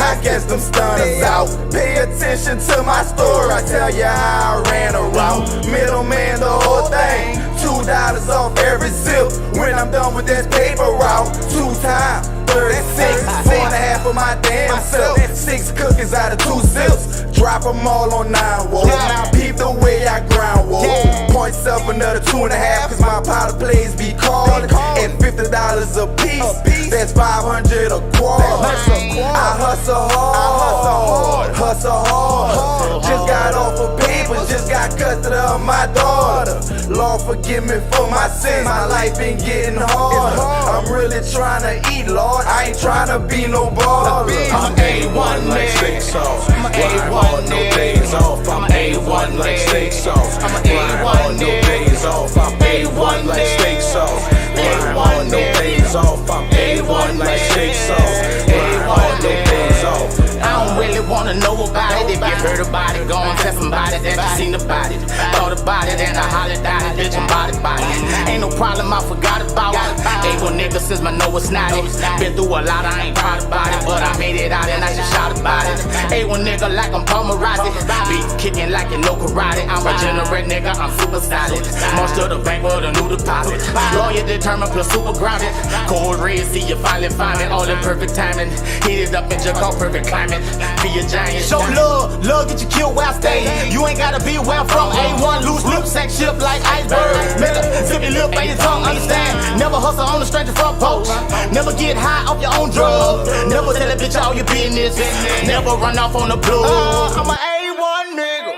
I guess them stunners out. Pay attention to my story. I tell you how I ran a route. Middleman, the whole thing. $2 off every zip. When I'm done with this paper route, 2 times 36. 4.5 of my damn self. 6 cookies out of 2 zips. Drop them all on 9 wolves. Now peep the way I grind wolves. Points up another 2.5. Cause my powder plays be called at $50 a piece. That's 500 a quarter. I hustle hard. Hustle hard. Just got off of papers. Just got custody of my daughter. Lord forgive me for my sins. My life been getting harder. I'm really trying to eat, Lord. I ain't trying to be no baller. I'm A1 like steak sauce. Grind hard, no days off. I'm A1 like steak sauce. Grind hard, no days off. I'm A1 like steak sauce. Grind hard, no days off. I'm A1 like steak sauce. Grind hard, no days off. I don't really wanna know about it. If you heard about it, go and tell somebody that you seen about it. Thought about it and I hollered at it, bitch, I'm body. Ain't no problem, I forgot about it. A1 nigga since my know it's not it. Been through a lot, I ain't proud about it, but I made it out and I just shout about it. A1 nigga like I'm Palmarazzi. Beats kicking like you know karate. I'm a generate nigga, I'm super solid. Most of the bank with a new deposit. Lawyer determined plus super grounded. Cold red, see you finally find it. All in perfect timing. Heated up in Jaco, perfect climate. Be a giant. Show love, get you killed where I stay. You ain't gotta be where I'm from. A1 loose lips, sex ship like iceberg. Zip your lip and your tongue, understand. Never hustle on the stranger front porch. Never get high off your own drugs. Never tell a bitch all your business. Never run off on the blue. I'm an A1 nigga.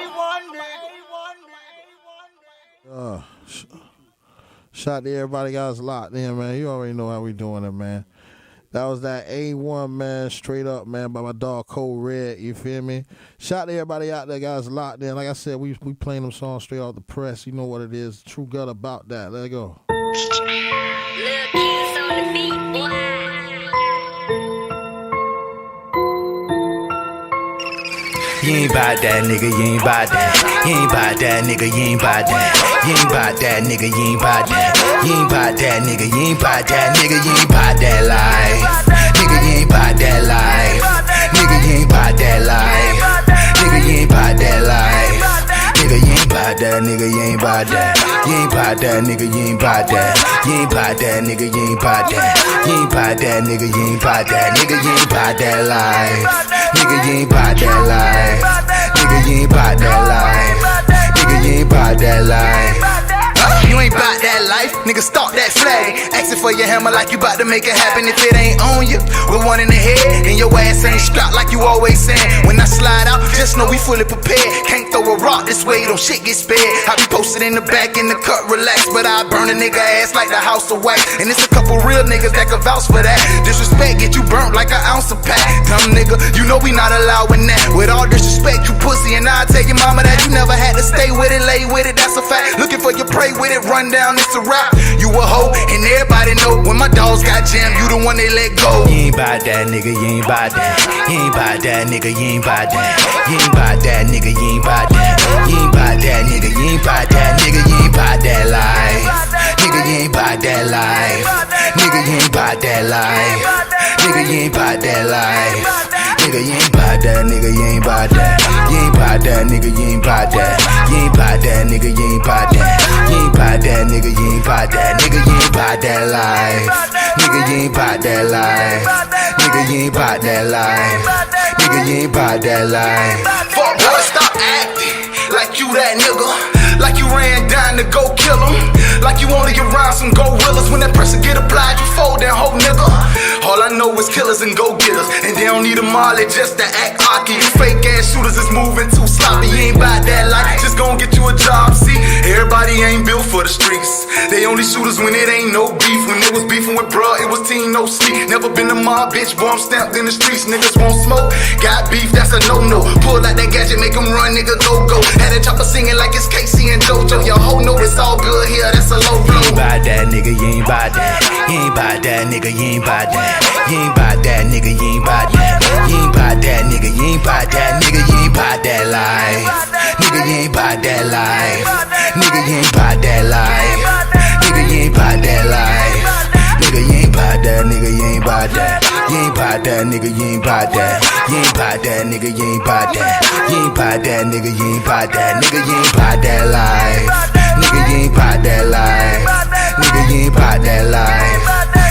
Shout to everybody guys locked in, man. You already know how we doing it, man. That was that A1, man, straight up, man, by my dog Code Red, you feel me? Shout to everybody out there, guys, locked in. Like I said, we playing them songs straight off the press. You know what it is. True gut about that. Let it go. Lil' kids on the beat, boy. you ain't bout that, nigga, you ain't bout that. You ain't bout that, nigga, you ain't bout that. You ain't bout that, nigga, you ain't bout that. You ain't bout that, nigga, you ain't bout that. Nigga, you ain't bout that life. Nigga, you ain't bout that life. Nigga, you ain't bout that life. Nigga, you ain't bout that life. Nigga, you ain't bout that, nigga, you ain't bout that. You ain't bout that, nigga, you ain't bout that. You ain't bout that, nigga, you ain't bout that. You ain't bout that, nigga, you ain't bout that. Nigga, you ain't bout that life. Nigga, you ain't bout that life. Nigga, you ain't bout that life. Nigga, you ain't bout that life. You ain't bout that life, nigga, start that flag. Asking for your hammer like you bout to make it happen. If it ain't on you, with one in the head, and your ass ain't strapped like you always saying. When I slide out, just know we fully prepared. Can't throw a rock this way, don't shit get spared. I be posted in the back in the cut, relax, but I burn a nigga ass like the house of wax. And it's a couple real niggas that can vouch for that. Disrespect get you burnt like an ounce of pack. Dumb nigga, you know we not allowing that. With all disrespect, you pussy, and I tell your mama that you never had to stay with it, lay with it, that's a fact. Looking for your prey with it, run down, it's a rap. You a hoe, and everybody know when my dogs got jammed, you the one they let go. You ain't bout that, nigga, you ain't bout that. You ain't bout that, nigga, you ain't bout that. You ain't bout that, nigga, you ain't bout that. You ain't bout that, nigga, you ain't bout that. Nigga, you ain't bout that life. Nigga, you ain't bout that life. Nigga, you ain't bout that life. Nigga, you ain't bout that life. Nigga, you ain't bout that, nigga, you ain't bout that. You ain't bout that, nigga, you ain't bout that. You ain't bout that, nigga, you ain't bout that. You ain't bout that, nigga, you ain't bout that. Nigga, you ain't bout that life. Nigga, you ain't bout that life. Nigga, you ain't bout that life. Nigga, you ain't bout that life. Fuck boy, stop acting like you that nigga. Like you ran down to go kill him. Like you only around some gorillas. When that pressure get applied, you fold that whole nigga. All I know is killers and go-getters, and they don't need a molly just to act cocky. You fake ass shooters is moving too sloppy. You ain't bout that life, just gon' get you a job. See, everybody ain't built for the streets. They only shooters when it ain't no beef. When it was beefing with bruh, it was team no sleep. Never been a mob, bitch, boy, I'm stamped in the streets. Niggas won't smoke, got beef, that's a no-no. Pull out that gadget, make them run, nigga, go. Had a chopper singing like it's Casey and JoJo. Your hoe know it's all good here, that's a low blow. You ain't bout that, nigga, you ain't bout that. You ain't bout that, nigga, you ain't bout that. You ain't bout that, nigga, you ain't bout that. You ain't bout that, nigga, you ain't bout that. Nigga, you ain't bout that life. Nigga, you ain't bout that life. Nigga, you ain't bout that life. Nigga, you ain't bout that life. Nigga, you ain't bout that, nigga, you ain't bout that. You ain't bout that, nigga, you ain't bout that. You ain't bout that, nigga, you ain't bout that. You ain't bout that, nigga, you ain't bout that. Nigga, you ain't bout that life. Nigga, you ain't bout that life. Nigga, you ain't bout that life.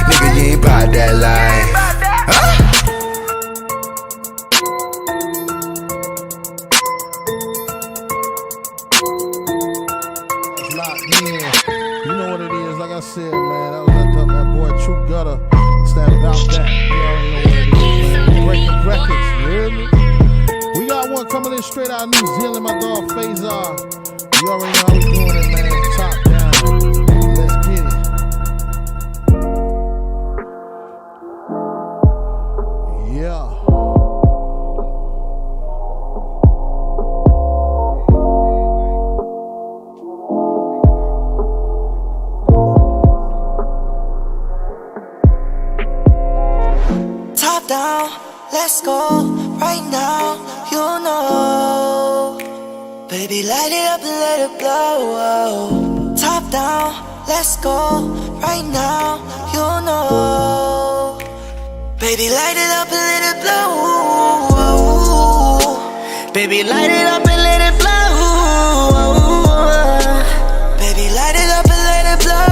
Nigga, you ain't bout that life. Locked in. You know what it is. Like I said, man, that boy True Gutter. Stand about that. You already know what it is, man. Breaking records. You hear me? We got one coming in straight out of New Zealand. My dog Phasar. You already know how we doing it, man. Top down. Let's get it. Yeah. Top down, let's go right now, you know. Baby, light it up and let it blow. Top down, let's go right now, you know. Baby, light it up and let it blow. Baby, light it up and let it blow. Baby, light it up and let it blow.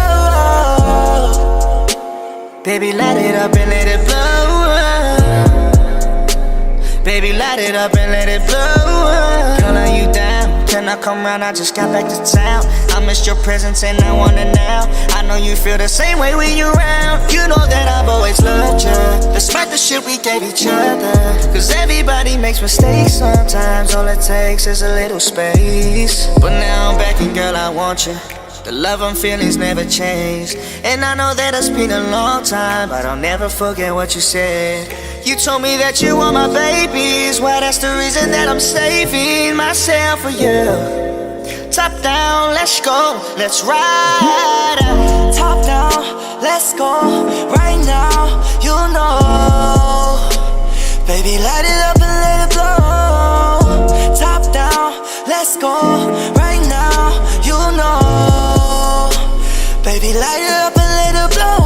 Baby, light it up and let it blow. Baby, light it up and let it blow. Girl, are you down? Can I come round? I just got back to town. I missed your presence and I want it now. I know you feel the same way when you're around. You know that I've always loved you, despite the shit we gave each other. Cause everybody makes mistakes sometimes. All it takes is a little space. But now I'm back and girl, I want you. The love and feelings never changed. And I know that it's been a long time, but I'll never forget what you said. You told me that you were my babies. Well, that's the reason that I'm saving myself for you. Top down, let's go, let's ride. Top down, let's go, right now, you know. Baby, light it up and let it blow. Baby, light it up and let it blow.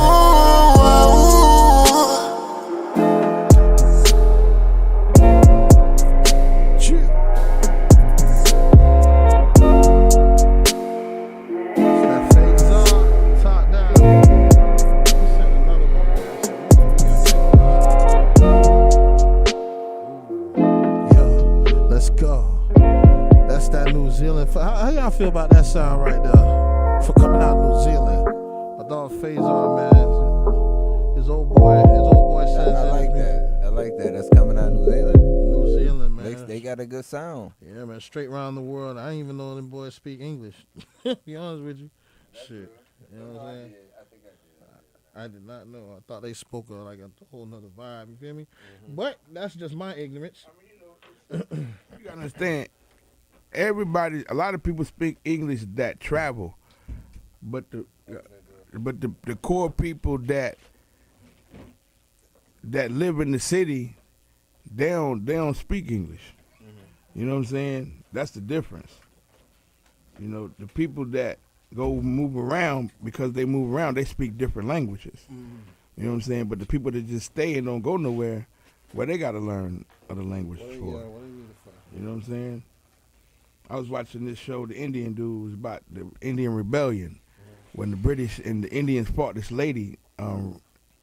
How y'all feel about that sound right there? For coming out of New Zealand, my dog Faison, man, his old boy says I like that. I like that. That's coming out of New Zealand. New Zealand, man. They got a good sound. Yeah, man. Straight around the world. I didn't even know them boys speak English. Be honest with you. Shit. You know what I'm saying? I did not know. I thought they spoke like a whole nother vibe. You feel me? But that's just my ignorance. You gotta understand. Everybody, a lot of people speak English that travel, but the core people that live in the city, they don't speak English. You know what I'm saying? That's the difference. You know, the people that go move around, because they move around, they speak different languages. You know what I'm saying? But the people that just stay and don't go nowhere, well, they got to learn other languages for. You know what I'm saying? I was watching this show, the Indian dude, was about the Indian Rebellion, when the British and the Indians fought this lady,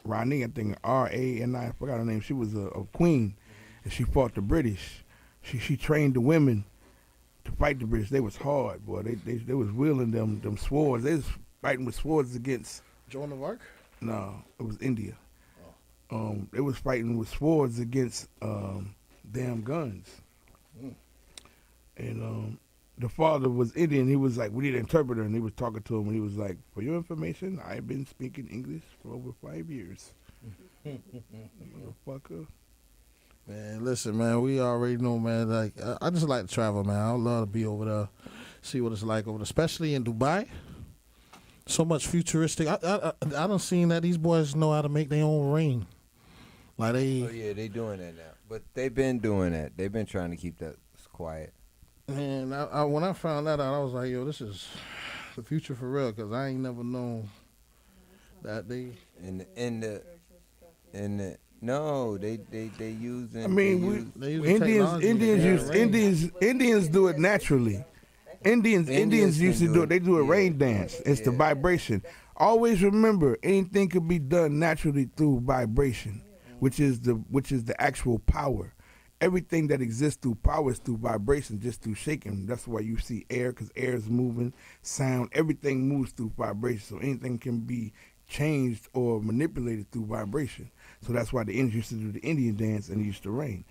Rani, I think R-A-N-I, I forgot her name. She was a queen, and she fought the British. She trained the women to fight the British. They was hard, boy. They was wielding them swords. They was fighting with swords against. Joan of Arc? No, it was India. They was fighting with swords against damn guns. And the father was Indian. He was like, we need an interpreter, and he was talking to him, and he was like, for your information, I've been speaking English for over 5 years. Motherfucker. Man, listen, man, we already know, man, like, I just like to travel, man. I would love to be over there, see what it's like over there, especially in Dubai. So much futuristic. I done seen that these boys know how to make their own rain. Like they. Oh, yeah, they doing that now. But they've been doing that. They've been trying to keep that quiet. And when I found that out, I was like, yo, this is the future for real, because I ain't never known that they. No, they using. I mean, Indians do it naturally. Indians used to do it. They do a rain dance. It's the vibration. Always remember, anything could be done naturally through vibration, which is the actual power. Everything that exists through power is through vibration, just through shaking. That's why you see air, because air is moving, sound, everything moves through vibration. So anything can be changed or manipulated through vibration. So that's why the Indians used to do the Indian dance and it used to rain.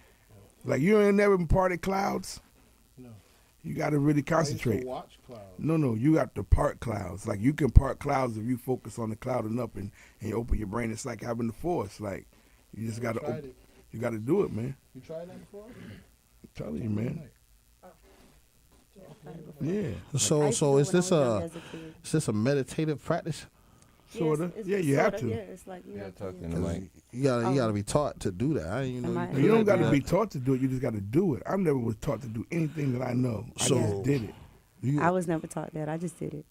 Like, you ain't never been part of clouds? No. You got to really concentrate. I used to watch clouds. No, you got to part clouds. Like, you can part clouds if you focus on the cloud enough and you open your brain. It's like having the force. Like, you just got to you got to do it, man. You tried that before? I'm telling you, man. Yeah. So is this a meditative practice? Sorta. Yeah, you have to. Yeah, it's like you have to. You gotta be taught to do that. You don't got to be taught to do it. You just got to do it. I never was taught to do anything that I know. I just did it. I was never taught that. I just did it.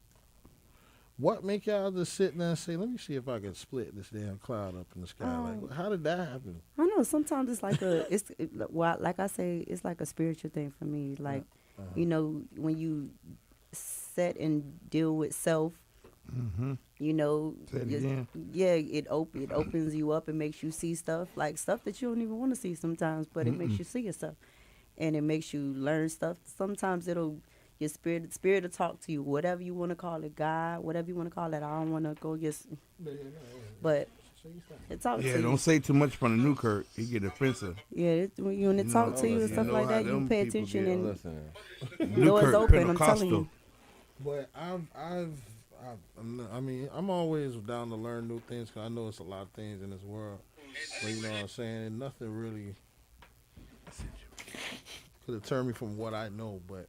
What make y'all just sit there and say, let me see if I can split this damn cloud up in the sky? Like, how did that happen? I don't know. Sometimes it's like like I say, it's like a spiritual thing for me. Like, you know, when you set and deal with self, you know, it opens you up and makes you see stuff that you don't even want to see sometimes, but it makes you see yourself, and it makes you learn stuff. Sometimes your spirit will talk to you, whatever you want to call it, God, whatever you want to call it. I don't want to go against, but it talks to you. Yeah, don't say too much from the Newkirk. You get offensive. Yeah, when it talk to you and stuff like that, you pay attention and doors open. I'm telling you. But I mean, I'm always down to learn new things, because I know it's a lot of things in this world. But you know what I'm saying? And nothing really could deter me from what I know, but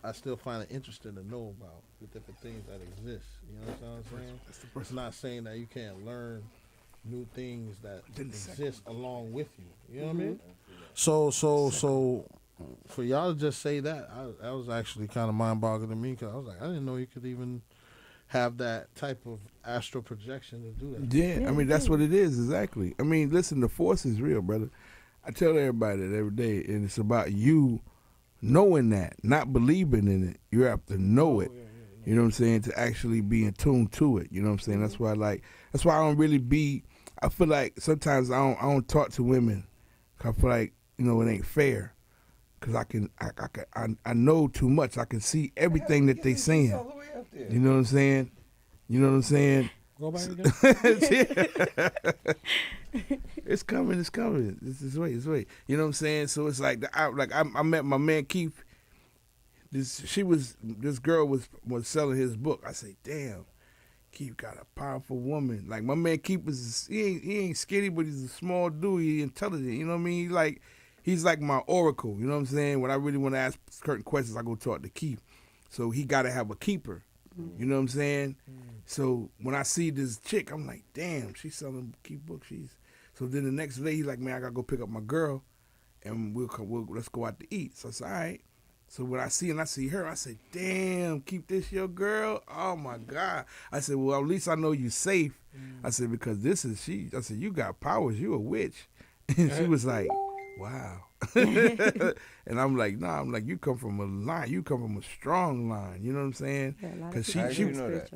I still find it interesting to know about the different things that exist. You know what I'm saying? It's not saying that you can't learn new things that exist along with you. You know what I mean? So for y'all to just say that, that was actually kind of mind-boggling to me, because I was like, I didn't know you could even have that type of astral projection to do that. Yeah, I mean, that's what it is, exactly. I mean, listen, the force is real, brother. I tell everybody that every day, and it's about you knowing that, not believing in it. You have to know it. You know what I'm saying? To actually be in tune to it. You know what I'm saying? That's why that's why I don't really be, I feel like sometimes I don't talk to women. I feel like, you know, it ain't fair. Cause I know too much. I can see everything that they saying. You know what I'm saying? You know what I'm saying? Go back again. It's coming. This way. You know what I'm saying? So it's like I met my man Keith. This girl was selling his book. I say, damn, Keith got a powerful woman. Like my man Keith he ain't skinny, but he's a small dude. He intelligent. You know what I mean? He's like my oracle. You know what I'm saying? When I really want to ask certain questions, I go talk to Keith. So he got to have a keeper. You know what I'm saying? So when I see this chick, I'm like, damn, she's selling Keith books. So then the next day, he's like, man, I got to go pick up my girl, and let's go out to eat. So I said, all right. So when I see her, I said, damn, Keith, this your girl? Oh, my God. I said, well, at least I know you safe. I said, because this is she. I said, you got powers. You a witch. And she was like, wow. And I'm like, nah, you come from a line. You come from a strong line. You know what I'm saying? Because she know that.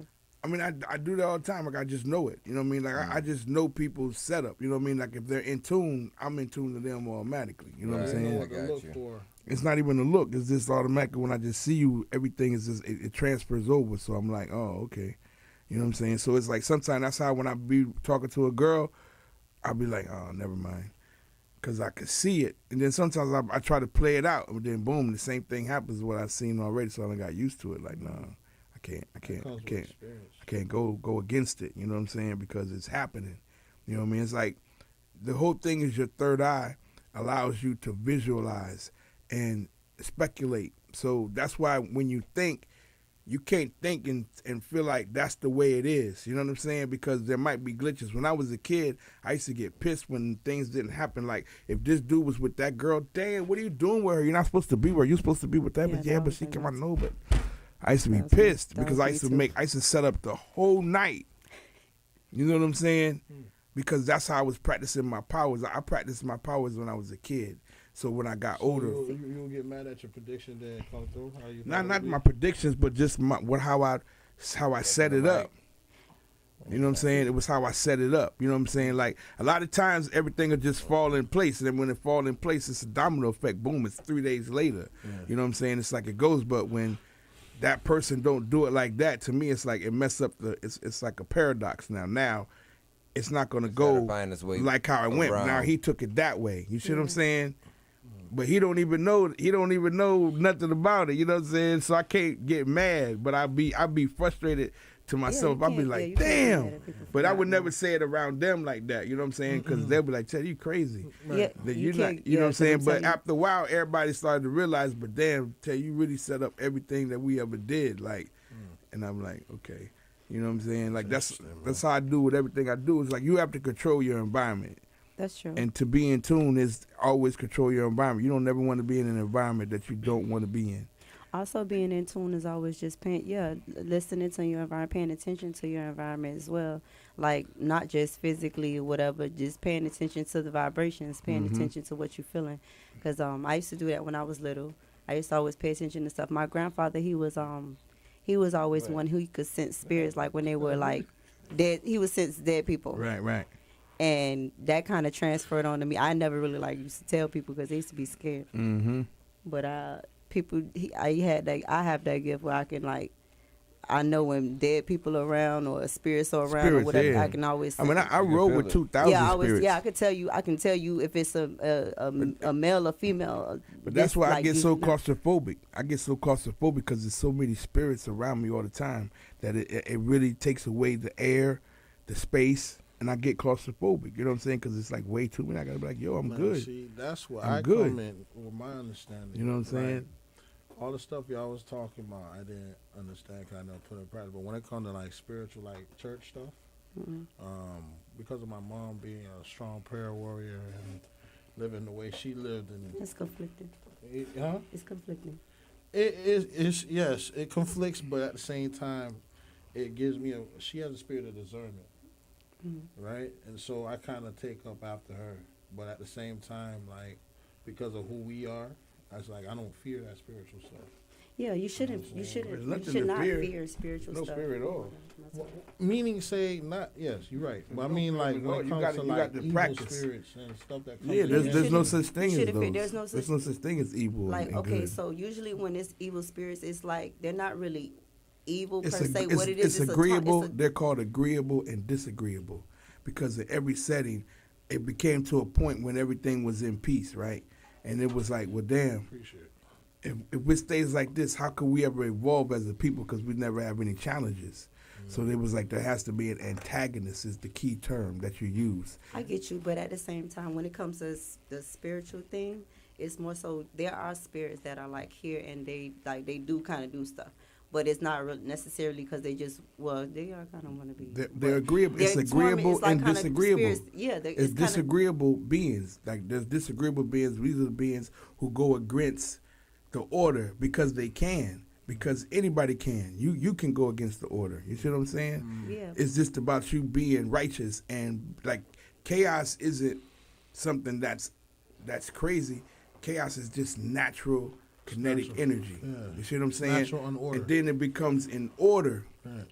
I mean, I do that all the time. Like, I just know it. You know what I mean? Like, I just know people's setup. You know what I mean? Like, if they're in tune, I'm in tune to them automatically. You know what I'm saying? I got you. It's not even a look. It's just automatically when I just see you, everything is just, it transfers over. So I'm like, oh, okay. You know what I'm saying? So it's like sometimes that's how when I be talking to a girl, I'll be like, oh, never mind. Because I can see it. And then sometimes I try to play it out. And then boom, the same thing happens what I've seen already. So I got used to it. Like, nah, I can't go against it. You know what I'm saying? Because it's happening. You know what I mean? It's like the whole thing is your third eye allows you to visualize and speculate. So that's why when you think, you can't think and feel like that's the way it is. You know what I'm saying? Because there might be glitches. When I was a kid, I used to get pissed when things didn't happen. Like, if this dude was with that girl, damn, what are you doing with her? You're not supposed to be with her. You're supposed to be with that bitch. Yeah, but she came, I know, but I used to be pissed because I used to set up the whole night. You know what I'm saying? Because that's how I was practicing my powers. I practiced my powers when I was a kid. So when I got older, you don't get mad at your prediction that come through. Not my predictions, but just how I set it up. You know what I'm saying? It was how I set it up. You know what I'm saying? Like, a lot of times everything will just fall in place, and then when it fall in place, it's a domino effect. Boom! It's 3 days later. Yeah. You know what I'm saying? It's like it goes. But when that person don't do it like that, to me, it's like it mess up it's like a paradox. Now it's not gonna go like how it went. Now he took it that way. You see what I'm saying? But he don't even know nothing about it, you know what I'm saying? So I can't get mad, but I be frustrated to myself. I'll be like, damn. But I would never say it around them like that, you know what I'm saying? Because they'll be like, Ted, you crazy. Yeah, you know what I'm saying? But after a while, everybody started to realize, but damn, Ted, you really set up everything that we ever did. Like, and I'm like, okay. You know what I'm saying? Like, that's how I do with everything I do. It's like you have to control your environment. That's true. And to be in tune is always control your environment. You don't never want to be in an environment that you don't want to be in. Also, being in tune is always just listening to your environment, paying attention to your environment as well. Like, not just physically or whatever, just paying attention to the vibrations, paying attention to what you're feeling. Because I used to do that when I was little. I used to always pay attention to stuff. My grandfather, he was always one who could sense spirits, like when they were like dead. He would sense dead people. Right. And that kind of transferred on to me. I never really used to tell people because they used to be scared. Mm-hmm. But I have that gift where I can I know when dead people are around or spirits are around or whatever. Yeah. I can always. I mean, I roll with 2,000 spirits. Yeah, I can tell you if it's a male or female. But that's why I get so claustrophobic. I get so claustrophobic because there's so many spirits around me all the time that it really takes away the air, the space. And I get claustrophobic, you know what I'm saying? Because it's like way too many. I gotta be like, yo, I'm good. See, that's where I'm good. Come in with my understanding. You know what I'm saying? All the stuff y'all was talking about, I didn't understand because I never put it in practice. But when it comes to like spiritual, like church stuff, because of my mom being a strong prayer warrior and living the way she lived, and it's conflicting. It's conflicting. It's yes, it conflicts, but at the same time, it gives me she has a spirit of discernment, right? And so I kind of take up after her, but at the same time, like, because of who we are, I was like, I don't fear that spiritual stuff. Yeah, you shouldn't. You should not fear spiritual stuff. No spirit at all. Meaning, say not. Yes, you're right. But I mean, like when it comes to like evil practice. spirits and stuff that comes. Yeah, there's no such thing as those. There's no such thing as evil. Like, and okay, good. so usually when it's evil spirits, it's like they're not really evil per se. It's, What it is, it's agreeable. They're called agreeable and disagreeable, because in every setting, it became to a point when everything was in peace, right? And it was like, well, damn. Appreciate it. If it stays like this, how could we ever evolve as a people? Because we never have any challenges. So it was like there has to be an antagonist is the key term that you use. I get you, but at the same time, when it comes to the spiritual thing, it's more so there are spirits that are like here and they do kind of do stuff, but it's not necessarily because they just they are kind of want to be. They're agreeable. It's agreeable and disagreeable. Yeah, it's disagreeable beings. Like there's disagreeable beings. These are the beings who go against the order because they can. Because anybody can. You can go against the order. You see what I'm saying? Yeah. It's just about you being righteous, and like chaos isn't something that's crazy. Chaos is just natural kinetic energy. Yeah. You see what I'm saying? Natural and order. And then it becomes in order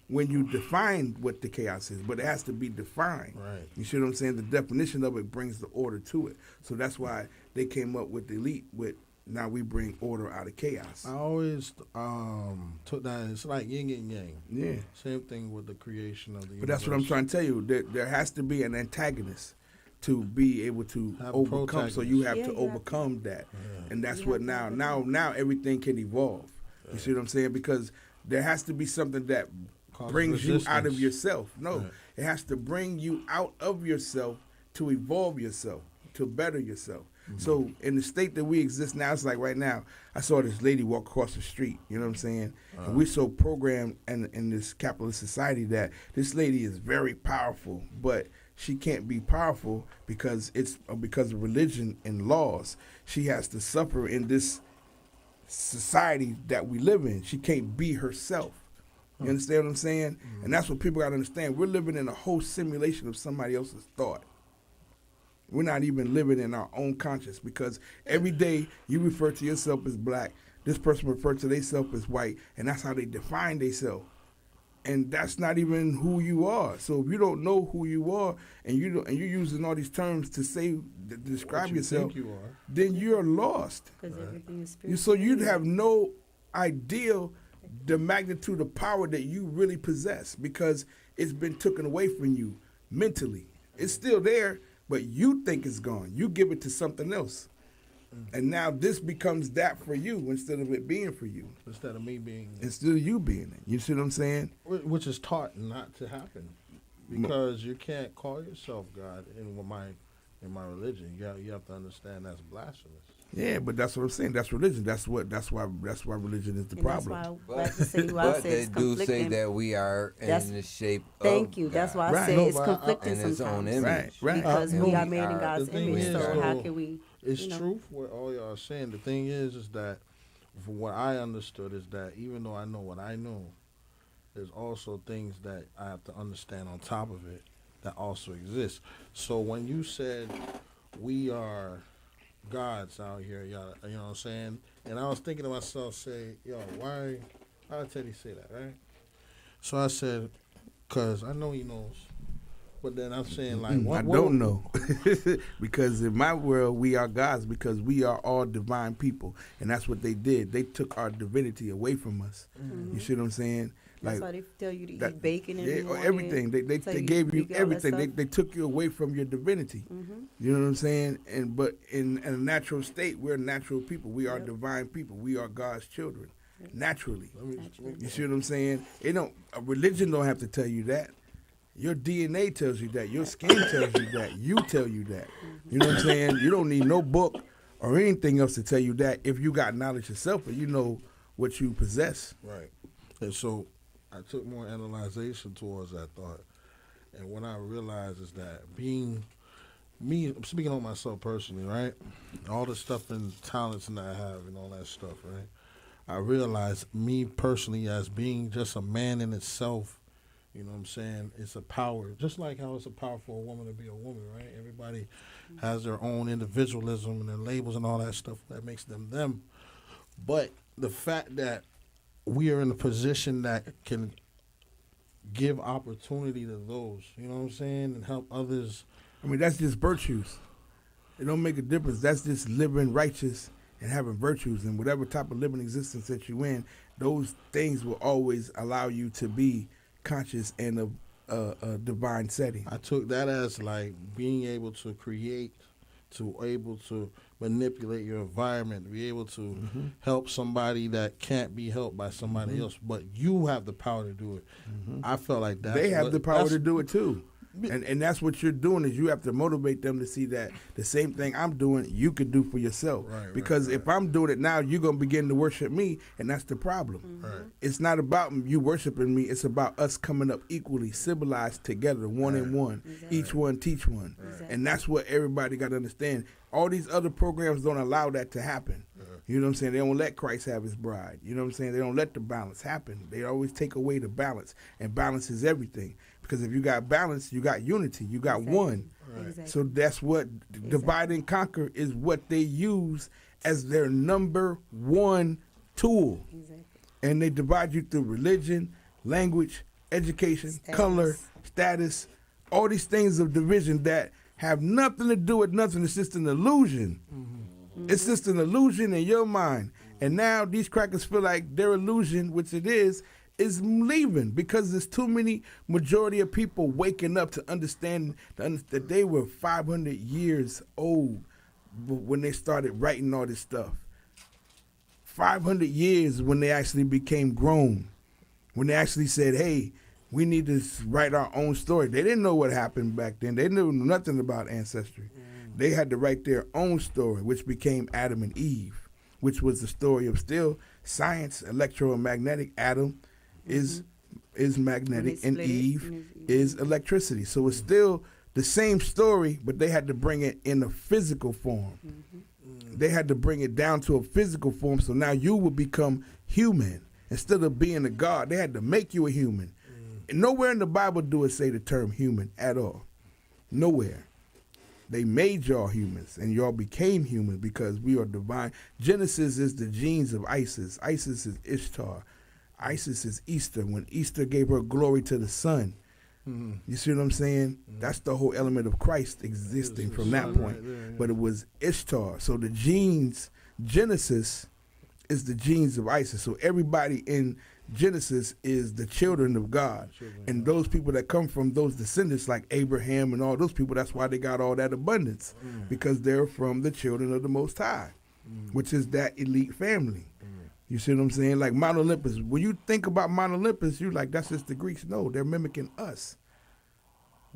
when you define what the chaos is, but it has to be defined. Right. You see what I'm saying? The definition of it brings the order to it. So that's why they came up with the elite with now we bring order out of chaos. I always took that. It's like yin and yang. Yeah. Same thing with the creation of the universe. But that's what I'm trying to tell you. There has to be an antagonist to be able to overcome. So you have to overcome that. Yeah. And that's what now everything can evolve. Yeah. You see what I'm saying? Because there has to be something that brings you out of yourself. No, it has to bring you out of yourself to evolve yourself, to better yourself. Mm-hmm. So in the state that we exist now, it's like right now, I saw this lady walk across the street, you know what I'm saying? And we're so programmed in this capitalist society that this lady is very powerful, but she can't be powerful because of religion and laws. She has to suffer in this society that we live in. She can't be herself. You understand what I'm saying? Mm-hmm. And that's what people got to understand. We're living in a whole simulation of somebody else's thought. We're not even living in our own conscience, because every day you refer to yourself as black, this person refers to themselves as white, and that's how they define themselves. And that's not even who you are. So if you don't know who you are, and you're using all these terms to describe yourself, then you're lost. Because everything is spiritual. So you'd have no idea the magnitude of power that you really possess, because it's been taken away from you mentally. It's still there, but you think it's gone. You give it to something else. And now this becomes that for you instead of it being for you. Instead of me being. Instead of you being it. You see what I'm saying? Which is taught not to happen. Because you can't call yourself God in my religion. You have to understand that's blasphemous. Yeah, but that's what I'm saying. That's religion. That's why religion is the problem. But they do say that we are in the shape of Thank you. God. That's why I say it's conflicting in its own image. Right. Because we are made in God's image. So how can we? It's true what all y'all are saying. The thing is that from what I understood is that even though I know what I know, there's also things that I have to understand on top of it that also exist. So when you said we are gods out here, y'all, you know what I'm saying? And I was thinking to myself, why did Teddy say that, right? So I said, because I know he knows. But then I'm saying, like, I don't know. Because in my world, we are gods, because we are all divine people. And that's what they did. They took our divinity away from us. Mm-hmm. You see what I'm saying? That's why they tell you to eat bacon and everything. They gave you everything. They took you away from your divinity. Mm-hmm. You know what I'm saying? But in a natural state, we're natural people. We are divine people. We are God's children. Naturally. You see what I'm saying? Religion don't have to tell you that. Your DNA tells you that. Your skin tells you that. You tell you that. You know what I'm saying? You don't need no book or anything else to tell you that if you got knowledge yourself and you know what you possess. Right. And so I took more analyzation towards that thought. And what I realized is that being me, I'm speaking on myself personally, right? All the stuff and talents that I have and all that stuff, right? I realized me personally as being just a man in itself You know what I'm saying? It's a power, just like how it's a power for a woman to be a woman, right? Everybody has their own individualism and their labels and all that stuff that makes them them. But the fact that we are in a position that can give opportunity to those, you know what I'm saying, and help others. I mean, that's just virtues. It don't make a difference. That's just living righteous and having virtues, and whatever type of living existence that you in, those things will always allow you to be conscious in a divine setting. I took that as like being able to create, to able to manipulate your environment, to be able to help somebody that can't be helped by somebody else, but you have the power to do it. I felt like that. They have the power to do it too. And that's what you're doing, is you have to motivate them to see that the same thing I'm doing, you could do for yourself. Because if I'm doing it now, you're going to begin to worship me, and that's the problem. It's not about you worshiping me. It's about us coming up equally, civilized together, one in one. Each one teach one. And that's what everybody got to understand. All these other programs don't allow that to happen. You know what I'm saying? They don't let Christ have his bride. You know what I'm saying? They don't let the balance happen. They always take away the balance, and balance is everything. Because if you got balance, you got unity, you got one. So that's what divide and conquer is what they use as their number one tool. And they divide you through religion, language, education, color, status, all these things of division that have nothing to do with nothing. It's just an illusion. It's just an illusion in your mind. And now these crackers feel like their illusion, which it is leaving because there's too many majority of people waking up to understand that they were 500 years old when they started writing all this stuff. 500 years when they actually became grown, when they actually said, hey, we need to write our own story. They didn't know what happened back then. They knew nothing about ancestry. They had to write their own story, which became Adam and Eve, which was the story of still science, electromagnetic. Adam is magnetic and Eve is electricity. So it's still the same story, but they had to bring it in a physical form. They had to bring it down to a physical form, so now you would become human. Instead of being a god, they had to make you a human. And nowhere in the Bible do it say the term human at all. Nowhere. They made y'all humans, and y'all became human because we are divine. Genesis is the genes of Isis. Isis is Ishtar. Isis is Easter, when Easter gave her glory to the sun. You see what I'm saying? That's the whole element of Christ existing from that point. But it was Ishtar. So the genes, Genesis is the genes of Isis. So everybody in Genesis is the children of God. And those people that come from those descendants like Abraham and all those people, that's why they got all that abundance. Because they're from the children of the Most High, which is that elite family. You see what I'm saying? Like Mount Olympus. When you think about Mount Olympus, you're like, that's just the Greeks. No, they're mimicking us.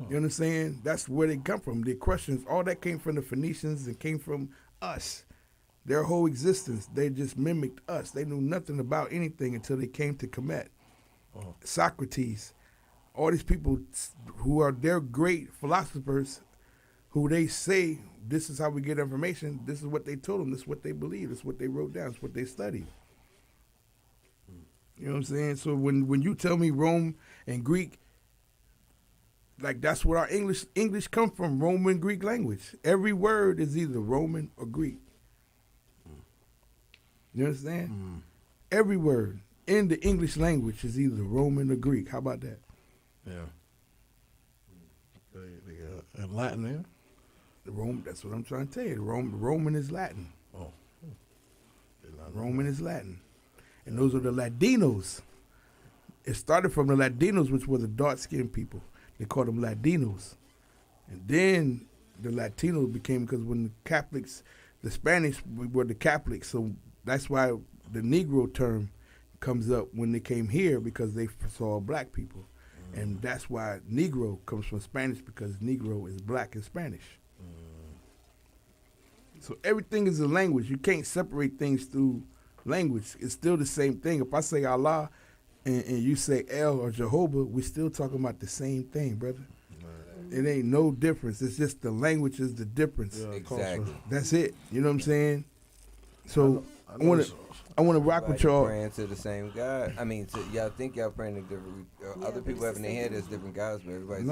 You understand? That's where they come from. The Crushers, all that came from the Phoenicians and came from us. Their whole existence, they just mimicked us. They knew nothing about anything until they came to Kemet. Socrates, all these people who are their great philosophers, who they say, this is how we get information, this is what they told them, this is what they believe, this is what they wrote down, this is what they studied. You know what I'm saying? So when you tell me Rome and Greek, like that's where our English come from, Roman Greek language. Every word is either Roman or Greek. You understand? Every word in the English language is either Roman or Greek. How about that? Yeah. And Latin there? The Rome, that's what I'm trying to tell you. Roman is Latin. Roman is Latin. And those are the Latinos. It started from the Latinos, which were the dark-skinned people. They called them Latinos. And then the Latinos became, because when the Catholics, the Spanish were the Catholics, so that's why the Negro term comes up when they came here, because they saw black people. And that's why Negro comes from Spanish, because Negro is black in Spanish. So everything is a language. You can't separate things through language. It's still the same thing. If I say Allah and you say El or Jehovah, we're still talking about the same thing, brother. It ain't no difference. It's just the language is the difference. Exactly. That's it. You know what I'm saying? So I want to rock with y'all. Praying to the same God. I mean, y'all think y'all praying to different. Other people have in their head there's different gods, but everybody's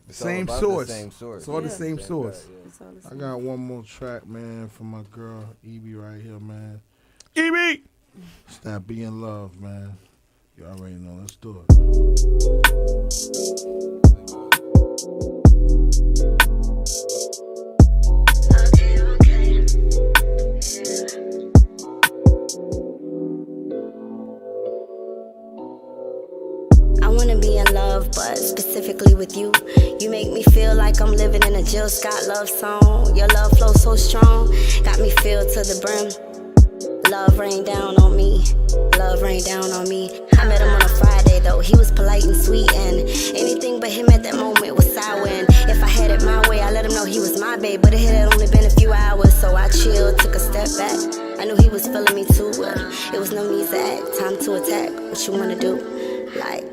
same source. The same source. It's all the same source. God, I got one more track, man, for my girl Evie right here, man. Evie, it's that Be in Love, man. You already know. Let's do it. I wanna be in love, but specifically with you. You make me feel like I'm living in a Jill Scott love song. Your love flow so strong, got me filled to the brim. Love rain down on me, love rain down on me. I met him on a Friday though, he was polite and sweet, and anything but him at that moment was sour. And if I had it my way, I let him know he was my babe, but it had only been a few hours, so I chilled, took a step back. I knew he was feeling me too, but it was no need to act, time to attack. What you wanna do? Like,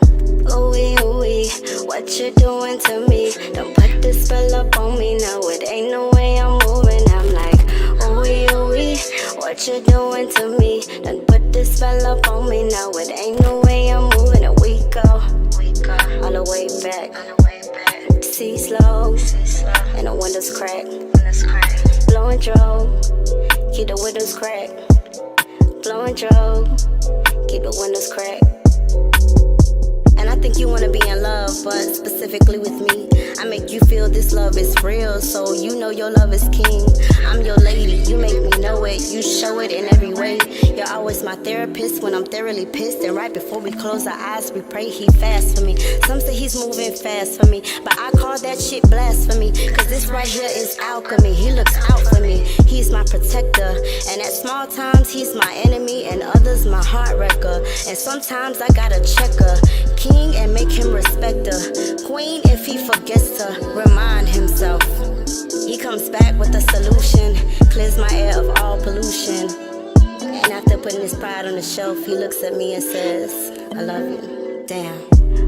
ooey, ooey, what you doing to me? Don't put this spell up on me, no, it ain't no way I'm moving. I'm like, ooey, ooey, what you doing to me? Don't put this spell up on me, no, it ain't no way I'm moving. And we go all the way back, see slow, and the windows crack, blowing dro, keep the windows cracked, blowing dro, keep the windows cracked. And I think you wanna be in love, but specifically with me. I make you feel this love is real, so you know your love is king. I'm your lady, you make me know it, you show it in every way. You're always my therapist when I'm thoroughly pissed, and right before we close our eyes, we pray he fast for me. Some say he's moving fast for me, but I call that shit blasphemy, cause this right here is alchemy. He looks out for me, he's my protector, and at small times he's my enemy, and others my heart wrecker. And sometimes I gotta check her, king, and make him respect her, queen, if he forgets to remind himself. He comes back with a solution, clears my air of all pollution. And after putting his pride on the shelf, he looks at me and says, I love you. Damn.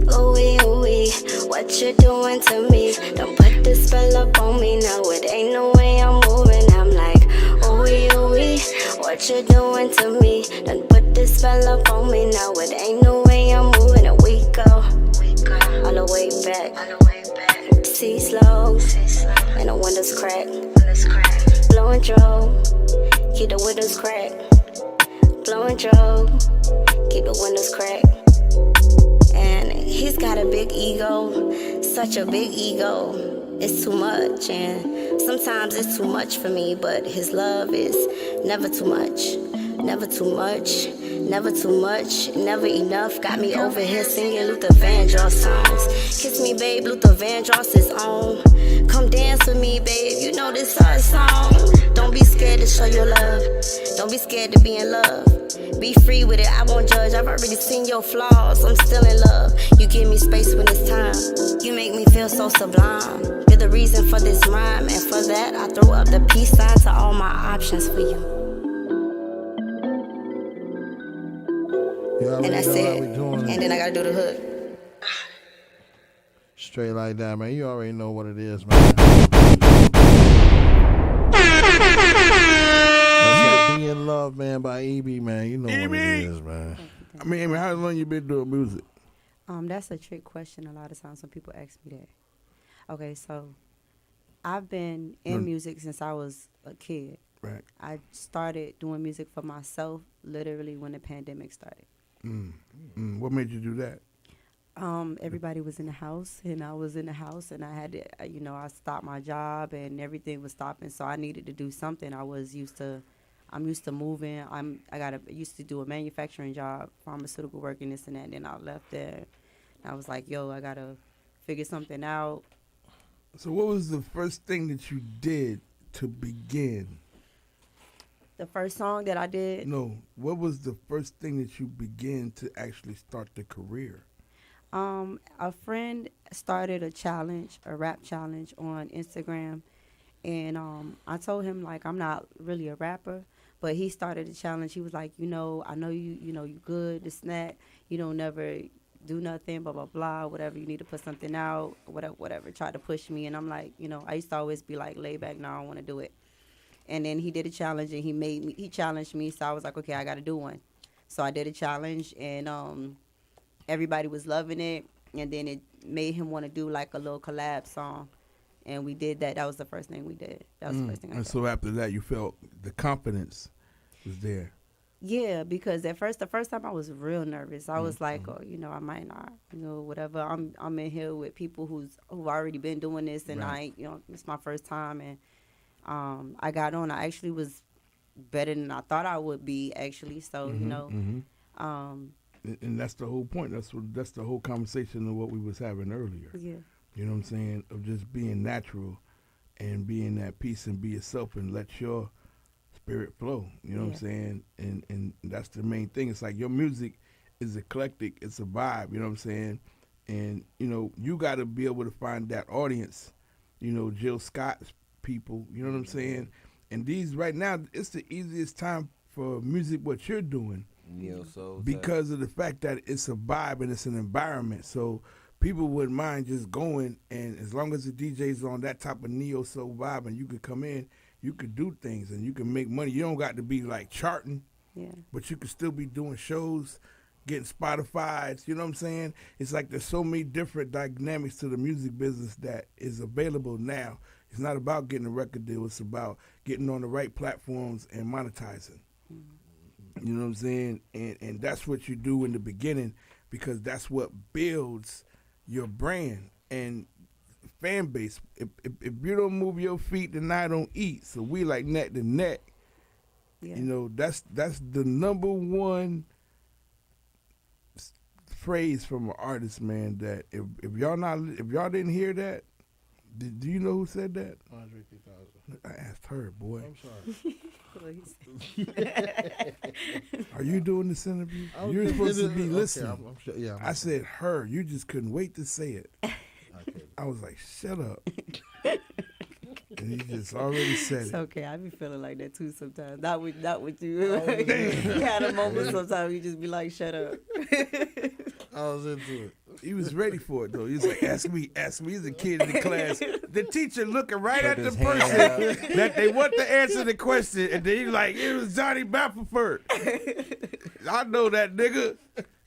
Ooey, ooey, what you doing to me? Don't put this spell up on me, no, it ain't no way I'm moving. I'm like, ooey, ooey, what you doing to me? Don't put this spell up on me, no, it ain't no way I'm moving. And we go all the way back, see slow, and the windows crack, blowing dro, keep the windows cracked, blowing dro, keep the windows cracked. And he's got a big ego, such a big ego, it's too much. And sometimes it's too much for me, but his love is never too much, never too much, never too much, never enough. Got me over here singing Luther Vandross songs. Kiss me, babe, Luther Vandross is on. Come dance with me, babe, you know this our song. Don't be scared to show your love, don't be scared to be in love. Be free with it, I won't judge, I've already seen your flaws, I'm still in love. You give me space when it's time, you make me feel so sublime. You're the reason for this rhyme, and for that I throw up the peace sign to all my options for you. And that's it, and then I gotta do the hook. Straight like that, man. You already know what it is, man. Be in Love, man, by EB, man. You know what it is, man. I mean, how long you been doing music? That's a trick question a lot of times when people ask me that. Okay, so I've been in music since I was a kid. Right. I started doing music for myself literally when the pandemic started. What made you do that? Everybody was in the house, and I was in the house, and I had to, I stopped my job, and everything was stopping, so I needed to do something. I'm used to moving. I used to do a manufacturing job, pharmaceutical work, and this and that. And then I left there. And I was like, yo, I gotta figure something out. So what was the first thing that you did to begin? The first song that I did? No. What was the first thing that you began to actually start the career? A friend started a rap challenge on Instagram, and I told him, like, I'm not really a rapper, but he started the challenge. He was like, I know you good, this and that, you don't never do nothing, blah, blah, blah, whatever, you need to put something out, whatever, try to push me. And I'm like, I used to always be like, lay back, no, I don't want to do it. And then he did a challenge, and he challenged me. So I was like, okay, I got to do one. So I did a challenge, and everybody was loving it. And then it made him want to do like a little collab song. And we did that. That was the first thing we did. That was the first thing I did. And so after that, you felt the confidence was there. Yeah, because the first time I was real nervous. I was like, oh, you know, I might not, you know, whatever. I'm in here with people who've already been doing this, and I, you know, it's my first time, and I got on. I actually was better than I thought I would be, actually. So you know, and that's the whole point. That's the whole conversation of what we was having earlier. Yeah, you know what I'm saying, of just being natural and being at peace and be yourself and let your spirit flow, you know what I'm saying? And that's the main thing. It's like your music is eclectic, it's a vibe, you know what I'm saying? And, you know, you got to be able to find that audience, you know, Jill Scott's people, you know what I'm saying? And these, right now, it's the easiest time for music, what you're doing. Because of the fact that it's a vibe and it's an environment. So people wouldn't mind just going, and as long as the DJ's on that type of neo soul vibe and you could come in, you could do things and you can make money. You don't got to be like charting, but you could still be doing shows, getting Spotify's, you know what I'm saying? It's like there's so many different dynamics to the music business that is available now. It's not about getting a record deal. It's about getting on the right platforms and monetizing. You know what I'm saying? And that's what you do in the beginning, because that's what builds your brand and fan base. If you don't move your feet, then I don't eat. So we like neck to neck. You know, that's the number one phrase from an artist, man. That if y'all didn't hear that, do you know who said that? Andre 3000. I asked her, boy. I'm sorry. Are you doing this interview? You're supposed to be listening. Okay, I'm sure, yeah, I said her. You just couldn't wait to say it. I was like, shut up. And he just already said it's it. okay. I be feeling like that too sometimes. Not with you. You had a moment sometimes you just be like, shut up. I was into it. He was ready for it though. He was like, ask me. He's a kid in the class. The teacher looking right at the person that they want to answer the question, and then he's like, it was Johnny Baffleford. I know that nigga.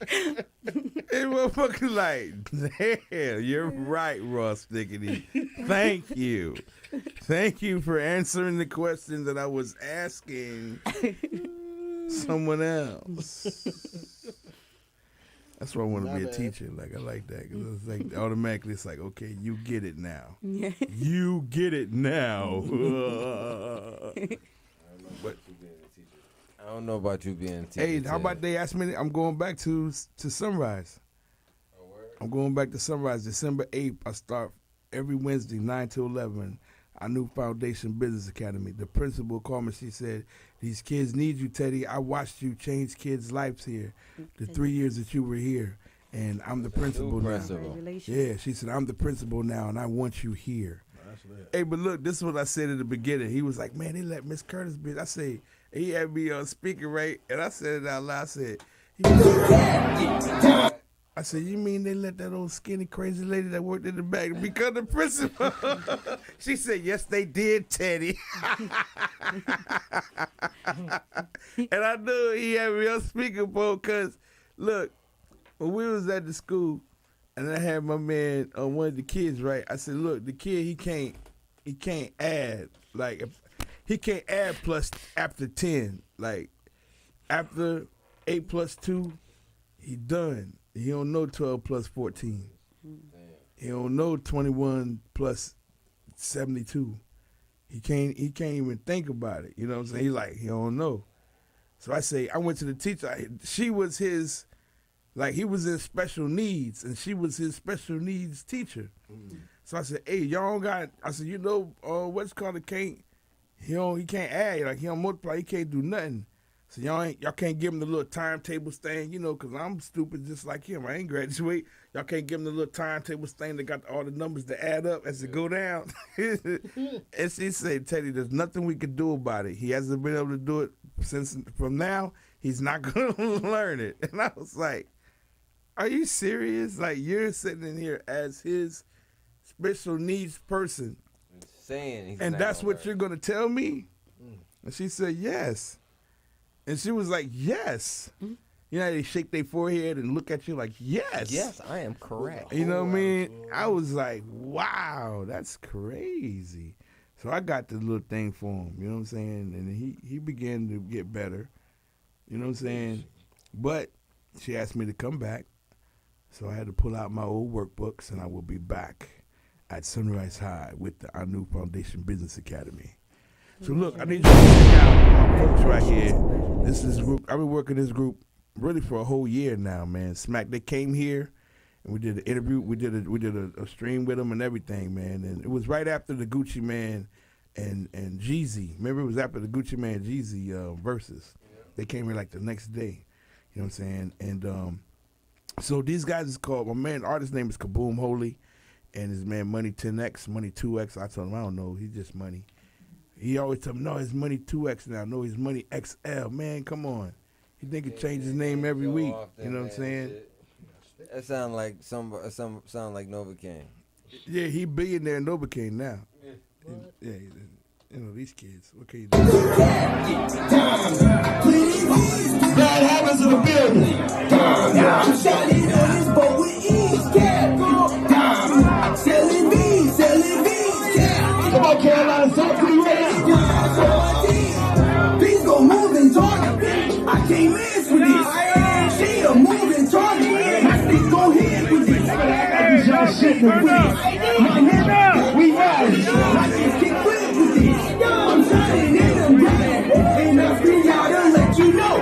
And motherfucker like, damn, you're right, Ross Dickety. Thank you. Thank you for answering the question that I was asking someone else. That's why I want to be a teacher. Like, I like that. Because it's like, automatically, it's like, okay, you get it now. You get it now. But I don't know about you being a teacher. Hey, how about they ask me? I'm going back to Sunrise. I'm going back to Sunrise. December 8th, I start every Wednesday, 9 to 11. Our new Foundation Business Academy. The principal called me. She said, these kids need you, Teddy. I watched you change kids' lives here the 3 years that you were here. And I'm the principal now. Yeah, she said, I'm the principal now, and I want you here. Hey, but look, this is what I said at the beginning. He was like, man, they let Miss Curtis be. I say, he had me on speaker, right? And I said it out loud. I said, you mean they let that old skinny crazy lady that worked in the back become the principal? She said, yes, they did, Teddy. And I knew he had me on speakerphone because, look, when we was at the school, and I had my man on one of the kids, right? I said, look, the kid, he can't add. Like, he can't add plus after 10. Like, after 8 plus 2, he done. He don't know 12 plus 14. He don't know 21 plus 72. He can't even think about it. You know what I'm saying? He like, he don't know. So I say, I went to the teacher. She was his, like, he was in special needs, and she was his special needs teacher. So I said, hey, y'all don't got, I said, you know, what's called he can't add, like, he don't multiply, he can't do nothing. So y'all can't give him the little timetables thing, you know, because I'm stupid just like him. I ain't graduate. Y'all can't give him the little timetables thing that got all the numbers to add up as it go down. And she said, Teddy, there's nothing we can do about it. He hasn't been able to do it since from now. He's not going to learn it. And I was like, are you serious? Like, you're sitting in here as his special needs person. Saying he's and not that's what learn. you're going to tell me? And she said, yes. And she was like, yes. You know how they shake their forehead and look at you like, yes. Yes, I am correct. You know what I mean? I was like, wow, that's crazy. So I got the little thing for him, you know what I'm saying? And he began to get better, you know what I'm saying? But she asked me to come back, so I had to pull out my old workbooks, and I will be back at Sunrise High with the Our New Foundation Business Academy. So look, I need you to check out my folks right here. This is group. I've been working this group really for a whole year now, man. Smack, they came here, and we did an interview. We did a stream with them and everything, man. And it was right after the Gucci Man and Jeezy. Remember, it was after the Gucci Man Jeezy verses. They came here like the next day. You know what I'm saying? And so these guys is called, my man, artist name is Kaboom Holy, and his man Money 10X, Money 2X. I told him, I don't know, he's just Money. He always tell me, no, it's Money 2X now. No, he's Money XL. Man, come on. He think he change his name every week. You know what I'm saying? That sound like sound like Novocaine. Yeah, he billionaire Novocaine now. Yeah, you know, these kids. What can you do? Bad habits in the building. I'm shining on this boat with ease. Cap. Selling bees. Cap. Come on, Carolina, talk to me right now. Things go moving target. I can't miss with this. She a moving target. My sticks go hit with this. I got y'all shit with this. My nigga, we ride. I just kick flip with this. I'm shining in them bright. And I'm screaming out and let you know.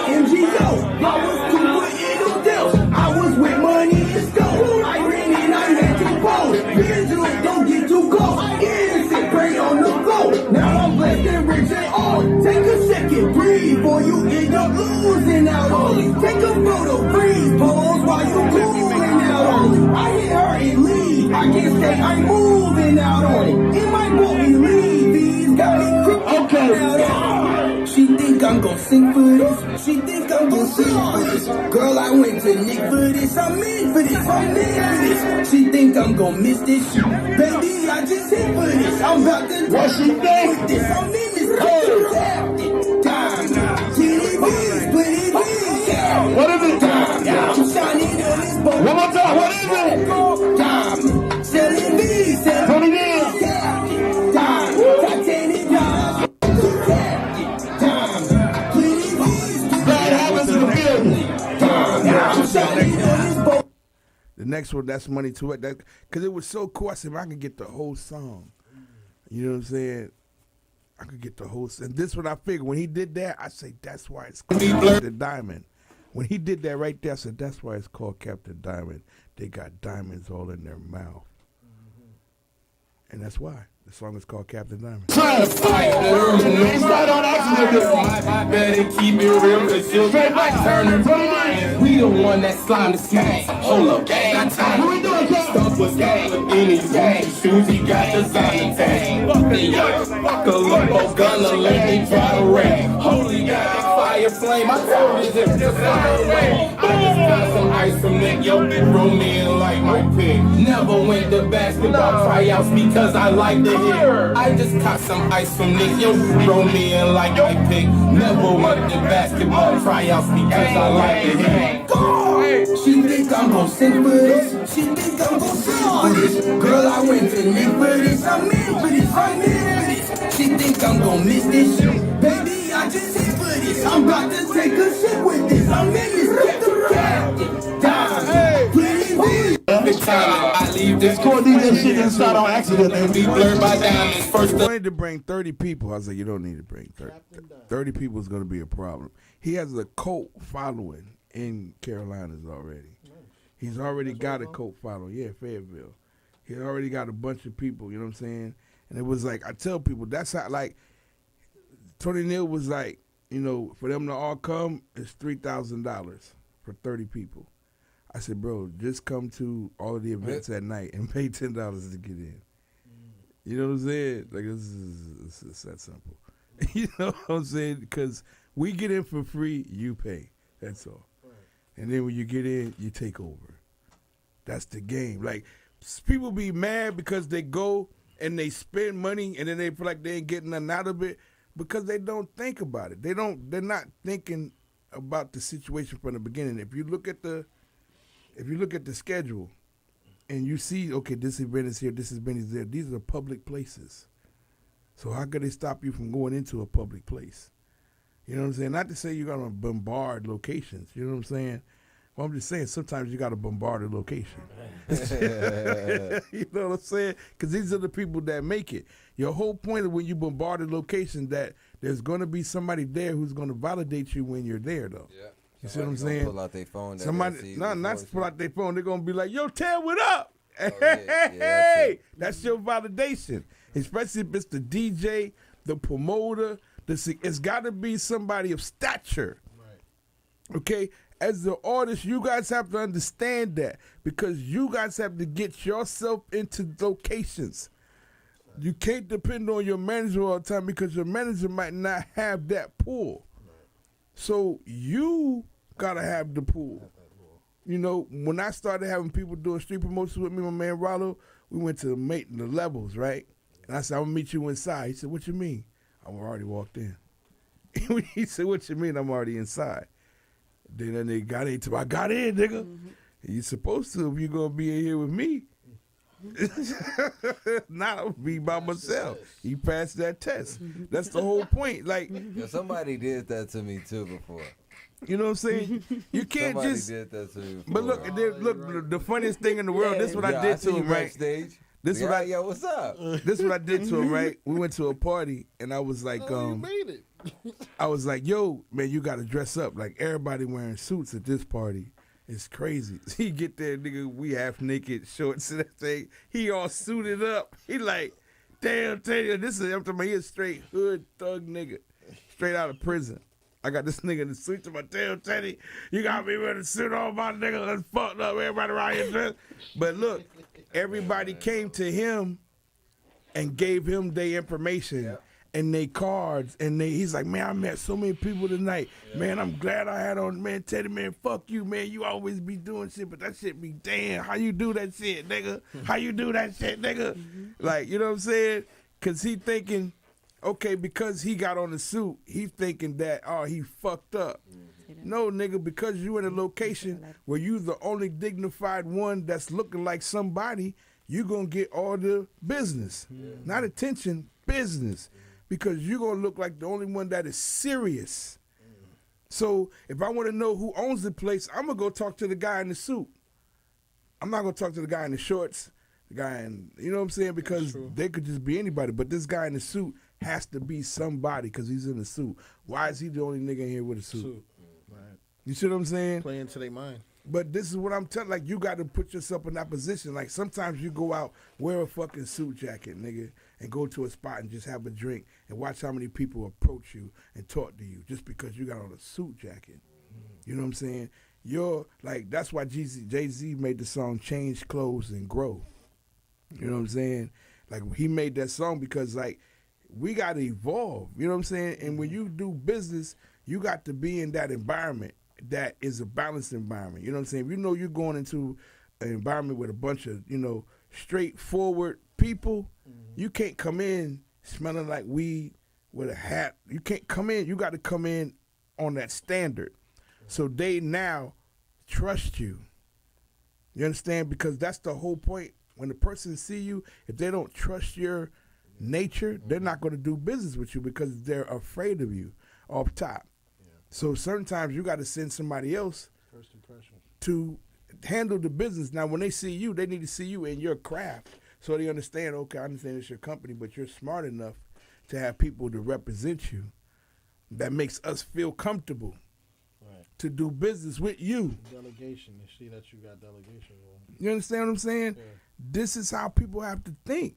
MGO. I was cool with Eagle Deals. I was with money to go. I ran and I had to pose. Visuals don't get too close. Innocent, pray on the floor. Now I'm blessed and rich and all. Take a second, breathe, boy, you end up losing out on it. Take a photo, freeze, pose while you cooling out on it. I hit her and leave. I can't say I'm moving out on it. In my book, we leave. These got me crooked out on it. She think I'm gon' sing for this. She think I'm gon' sing for this. Girl, I went to Nick for this. I'm in for this. I'm in for this. She think I'm gon' miss this shit. Baby, I just hit for this. I'm about to what she think with this. I'm in this. Time. What is it? I'm shining on this boat. One more time. What is it? Time. Selling bees. Selling bees. Time. Titanic. The next one, that's Money to It. That, because it was so cool. I said, I can get the whole song. You know what I'm saying? I could get the whole song. And this one I figured. When he did that, I say, that's why it's called Captain Diamond. When he did that right there, I said, that's why it's called Captain Diamond. They got diamonds all in their mouth. And that's why. The song is called Captain Diamond. Trying to fight it's not on accident. I better keep it real, cause you'll straight like Turner Brian. We the one that slime the gang. Hold up, gang, got time. What we doing, gang? Stuff was gang, in his gang. Shoes, he got designer tag. Fuck the young, fuck a lumbo gunner, let me try to rap. Holy God, fire flame, I told you this just fire away. I just got some ice from Nick, yo, big room like my pig. Never went to basketball tryouts because I like the I just caught some ice from Nick, yo, throw me in like my pick. Never went to basketball tryouts because I like it. She think I'm gon' sing for this. She think I'm gon' sing for this. Girl, I went to Nick for this. I'm in for this. I'm in for this. She think I'm gon' miss this shit. Baby, I just hit for this. I'm about to take a shit with this. I'm in this. Get the captain. Down. Pretty bitch. I leave this core DJ shit inside on accident and be blurred by diamonds. First, I wanted to bring 30 people. I was like, you don't need to bring 30. 30 people is going to be a problem. He has a cult following in Carolinas already. He's already got a cult following. Yeah, Fayetteville. He already got a bunch of people, you know what I'm saying? And it was like, I tell people, that's how, like, Tony Neal was like, you know, for them to all come, it's $3,000 for 30 people. I said, bro, just come to all of the events at night and pay $10 to get in. You know what I'm saying? Like, it's that simple. You know what I'm saying? Because we get in for free, you pay. That's all. And then when you get in, you take over. That's the game. Like, people be mad because they go and they spend money and then they feel like they ain't getting nothing out of it because they don't think about it. They're not thinking about the situation from the beginning. If you look at the schedule and you see, okay, this event is here, this event is there, these are public places. So how could they stop you from going into a public place? You know what I'm saying? Not to say you're gonna bombard locations, you know what I'm saying? Well, I'm just saying sometimes you gotta bombard a location. You know what I'm saying? Because these are the people that make it. Your whole point of when you bombard a location that there's gonna be somebody there who's gonna validate you when you're there, though. Yeah. You see what I'm saying? Pull out their phone. Somebody, not pull out their phone. They're gonna be like, "Yo, Ted, what up?" Oh, yeah, that's your validation. Especially if it's the DJ, the promoter. It's got to be somebody of stature. Right. Okay. As the artist, you guys have to understand that because you guys have to get yourself into locations. You can't depend on your manager all the time because your manager might not have that pull. So you gotta have the pull. You know, when I started having people doing street promotions with me, my man Rollo, we went to the levels, right? And I said, I'm gonna meet you inside. He said, what you mean? I already walked in. He said, what you mean? I'm already inside. Then they got into I got in, nigga. Mm-hmm. You supposed to if you're gonna be in here with me. Not I'll be by myself. He passed that test. That's the whole point. Like somebody did that to me too before. You know what I'm saying? You can't somebody just. Did that to me before. But look, the funniest thing in the world. This is what I did to him, right? Backstage. This what yo, what's up? This is what I did to him, right? We went to a party and I was like, you made it. I was like, yo, man, you gotta dress up. Like everybody wearing suits at this party. It's crazy. He get there, nigga, we half naked, shorts and that thing. He all suited up. He like, damn, tell you, this is after me, he a straight hood thug nigga. Straight out of prison. I got this nigga in the suit to my tail, Teddy. You got me with a suit on, my nigga. That's fucked up. Everybody around here dressed. But look, everybody came to him and gave him their information and their cards. And he's like, man, I met so many people tonight. Man, I'm glad I had on, man, Teddy, man, fuck you, man. You always be doing shit, but that shit be damn. How you do that shit, nigga? How you do that shit, nigga? Like, you know what I'm saying? Because he thinking, okay, because he got on the suit, he thinking that, oh, he fucked up. No, nigga, because you in a location where you the only dignified one that's looking like somebody, you going to get all the business. Not attention, business. Because you going to look like the only one that is serious. So if I want to know who owns the place, I'm going to go talk to the guy in the suit. I'm not going to talk to the guy in the shorts, the guy in, you know what I'm saying? Because they could just be anybody. But this guy in the suit has to be somebody because he's in the suit. Why is he the only nigga in here with a suit? Right. You see what I'm saying? Playing to their mind. But this is what I'm telling. Like, you got to put yourself in that position. Like, sometimes you go out, wear a fucking suit jacket, nigga, and go to a spot and just have a drink and watch how many people approach you and talk to you just because you got on a suit jacket. You know what I'm saying? You're, like, that's why Jay-Z made the song Change Clothes and Grow. You know what I'm saying? Like, he made that song because, like, we got to evolve. You know what I'm saying? And when you do business, you got to be in that environment that is a balanced environment. You know what I'm saying? If you know you're going into an environment with a bunch of, you know, straightforward people, you can't come in smelling like weed with a hat. You can't come in. You got to come in on that standard. So they now trust you. You understand? Because that's the whole point. When the person see you, if they don't trust your nature, they're not going to do business with you because they're afraid of you off top. So sometimes you got to send somebody else First impression to handle the business. Now, when they see you, they need to see you in your craft so they understand, okay, I understand it's your company, but you're smart enough to have people to represent you. That makes us feel comfortable to do business with you. Delegation. They see that you got delegation. You understand what I'm saying? Yeah. This is how people have to think.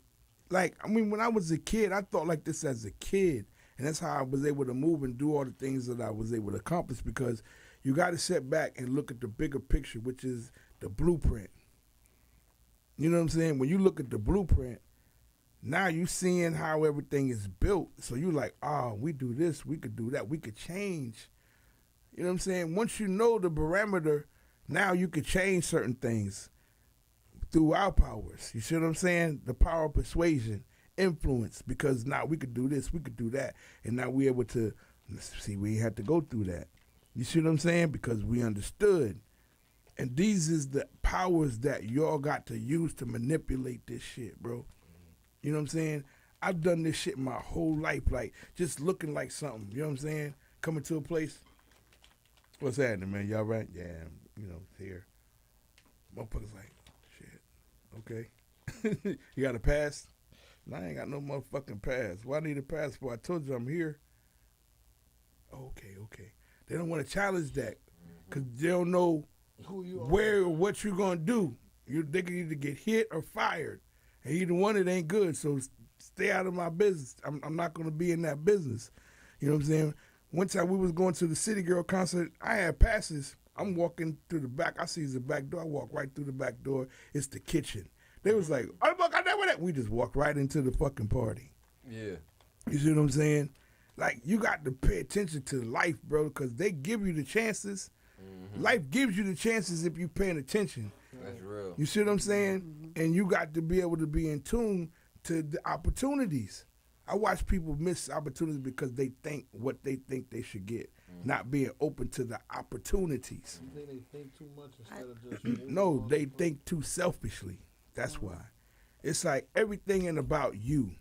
Like, I mean, when I was a kid, I thought like this as a kid. And that's how I was able to move and do all the things that I was able to accomplish because you got to sit back and look at the bigger picture, which is the blueprint. You know what I'm saying? When you look at the blueprint, now you seeing how everything is built. So you like, oh, we do this, we could do that, we could change. You know what I'm saying? Once you know the parameter, now you could change certain things. through our powers. You see what I'm saying? The power of persuasion, influence, because now we could do this, we could do that, and now we're able to see we had to go through that. You see what I'm saying? Because we understood. And these is the powers that y'all got to use to manipulate this shit, bro. You know what I'm saying? I've done this shit my whole life, like just looking like something. You know what I'm saying? Coming to a place. What's happening, man? Y'all right? Yeah, here. Motherfuckers like, shit. Okay. You got a pass? No, I ain't got no motherfucking pass. Why I need a pass for? I told you I'm here. Okay. They don't want to challenge that because they don't know where or what you're going to do. They can either get hit or fired. And either one, it ain't good. So stay out of my business. I'm not going to be in that business. You know what I'm saying? One time we was going to the City Girl concert. I had passes. I'm walking through the back. I see the back door. I walk right through the back door. It's the kitchen. They was like, oh, look, I know that. We just walked right into the fucking party. Yeah. You see what I'm saying? Like, you got to pay attention to life, bro, because they give you the chances. Mm-hmm. Life gives you the chances if you're paying attention. That's real. You see what I'm saying? Mm-hmm. And you got to be able to be in tune to the opportunities. I watch people miss opportunities because they think what they think they should get, not being open to the opportunities. You think they think too much instead of just... No, they think too selfishly. That's why. It's like everything ain't about you.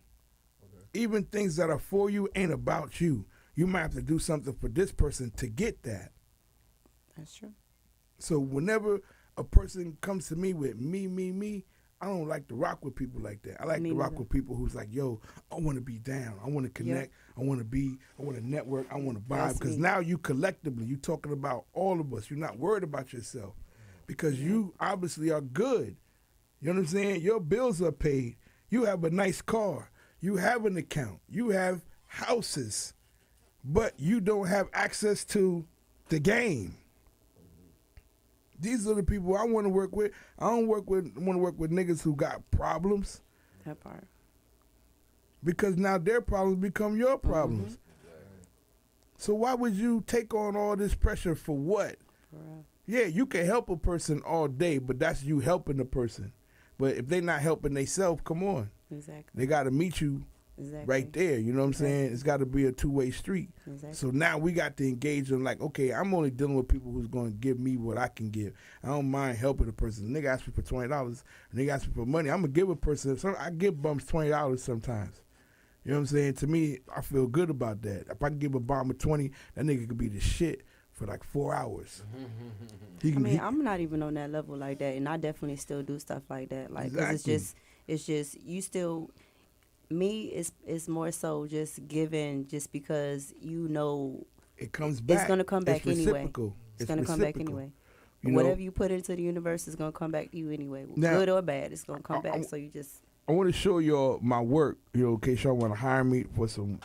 Even things that are for you ain't about you. You might have to do something for this person to get that. That's true. So whenever a person comes to me with me, I don't like to rock with people like that. I like to rock with people who's like, yo, I want to be down. I want to connect. Yep. I want to network. I want to vibe. Because now you collectively, you talking about all of us. You're not worried about yourself because you obviously are good. You know what I'm saying? Your bills are paid. You have a nice car. You have an account. You have houses. But you don't have access to the game. These are the people I want to work with. I don't want to work with niggas who got problems. That part. Because now their problems become your problems. Mm-hmm. So why would you take on all this pressure for what? Yeah, you can help a person all day, but that's you helping the person. But if they're not helping themselves, come on. Exactly. They got to meet you right there. You know what I'm saying? It's got to be a two-way street. Exactly. So now we got to engage them like, okay, I'm only dealing with people who's going to give me what I can give. I don't mind helping a person. A nigga ask me for $20, and nigga ask me for money. I'm going to give a person. I give bums $20 sometimes. You know what I'm saying? To me, I feel good about that. If I can give a bum a 20, that nigga could be the shit for like 4 hours. I'm not even on that level like that, and I definitely still do stuff like that. Like, exactly. 'cause it's just you still. Me, it's more so just giving, just because it comes back. It's gonna come back anyway. It's gonna come back anyway. Whatever you put into the universe is gonna come back to you anyway, now, good or bad. It's gonna come back. So you just. I want to show y'all my work. In case y'all want to hire me for some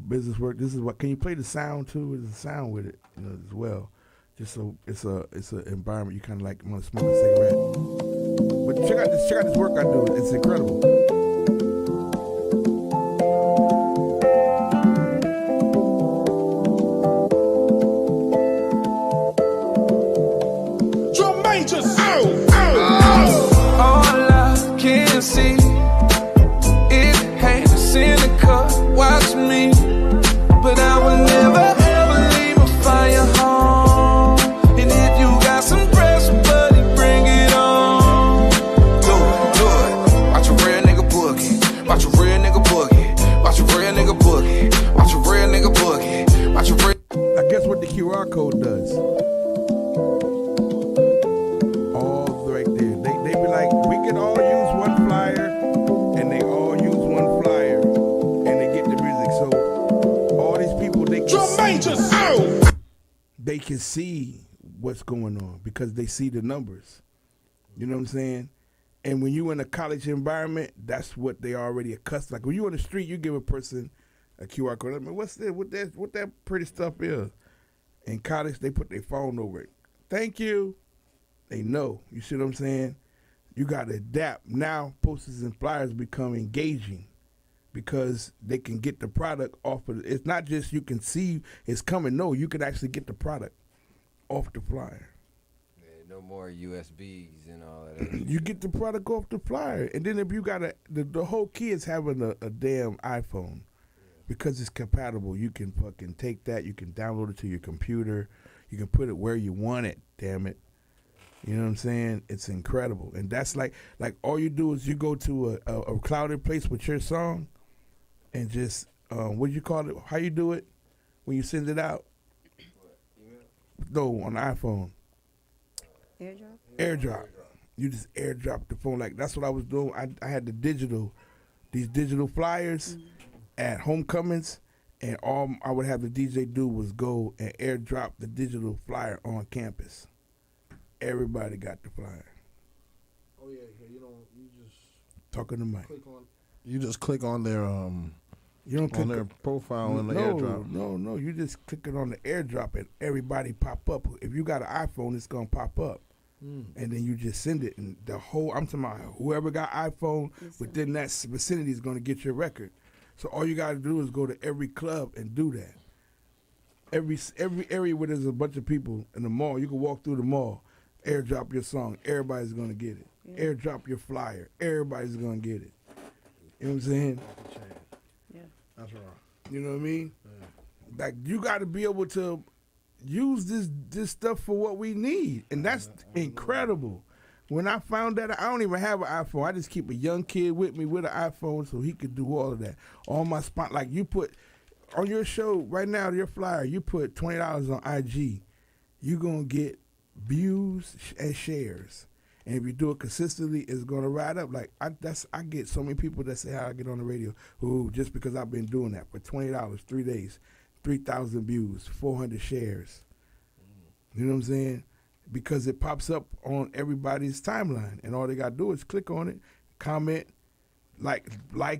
business work. This is what. Can you play the sound too? There's a sound with it, as well. Just so it's an environment you kind of like want to smoke a cigarette. But check out this work I do. It's incredible. Drum majors. All I can see is hate cynical. Watch me, but I will never ever leave a fire home. And if you got some pressure, buddy, bring it on. Do it. Watch a real nigga boogie. Watch a real nigga boogie. Watch a real nigga boogie. Watch a real nigga boogie. Watch a real. I guess what the QR code does. All right there. They be like, we can all use one flyer, and they all use one flyer, and they get the music. So all these people, they can see what's going on because they see the numbers. You know what I'm saying? And when you in a college environment, that's what they already accustomed. Like when you on the street, you give a person a QR code. I mean, what's that? What that pretty stuff is? In college, they put their phone over it. Thank you. They know. You see what I'm saying? You got to adapt. Now, posters and flyers become engaging because they can get the product off of it. It's not just you can see it's coming. No, you can actually get the product off the flyer. Yeah, no no more USBs and all that. You get the product off the flyer, and then if you got the whole kid's having a damn iPhone, because it's compatible. You can fucking take that. You can download it to your computer. You can put it where you want it. Damn it. You know what I'm saying? It's incredible. And that's like all you do is you go to a clouded place with your song and just, what do you call it? How you do it when you send it out? No, on the iPhone. Airdrop? Airdrop. You just airdrop the phone. Like, that's what I was doing. I had these digital flyers at homecomings, and all I would have the DJ do was go and airdrop the digital flyer on campus. Everybody got the flyer. Oh yeah, you just talking to Mike. You just click on their you don't click on their profile in the airdrop. No, you just click it on the airdrop and everybody pop up. If you got an iPhone, it's gonna pop up. And then you just send it, and I'm talking about whoever got iPhone within that vicinity is gonna get your record. So all you gotta do is go to every club and do that. Every area where there's a bunch of people in the mall, you can walk through the mall, airdrop your song, everybody's gonna get it. Yeah. Airdrop your flyer, everybody's gonna get it. You know what I'm saying? Yeah, that's right. You know what I mean? Yeah. Like, you gotta be able to use this stuff for what we need, and that's incredible. When I found that, I don't even have an iPhone. I just keep a young kid with me with an iPhone so he could do all of that. All my spot, like you put on your show right now, your flyer, you put $20 on IG, you're gonna get views and shares. And if you do it consistently, it's gonna ride up. Like I get so many people that say how I get on the radio who just because I've been doing that for $20, 3 days, 3,000 views, 400 shares. You know what I'm saying? Because it pops up on everybody's timeline, and all they gotta do is click on it, comment, like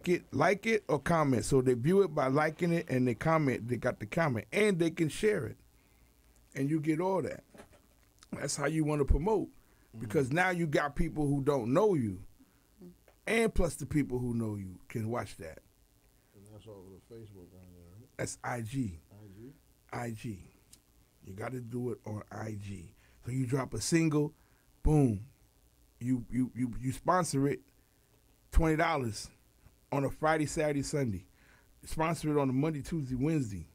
it or comment. So they view it by liking it, and they comment. They got the comment, and they can share it, and you get all that. That's how you want to promote, because now you got people who don't know you, and plus the people who know you can watch that. And that's all over the Facebook on there, right? That's IG. IG. You got to do it on IG. So you drop a single, boom. You sponsor it, $20 on a Friday, Saturday, Sunday. Sponsor it on a Monday, Tuesday, Wednesday,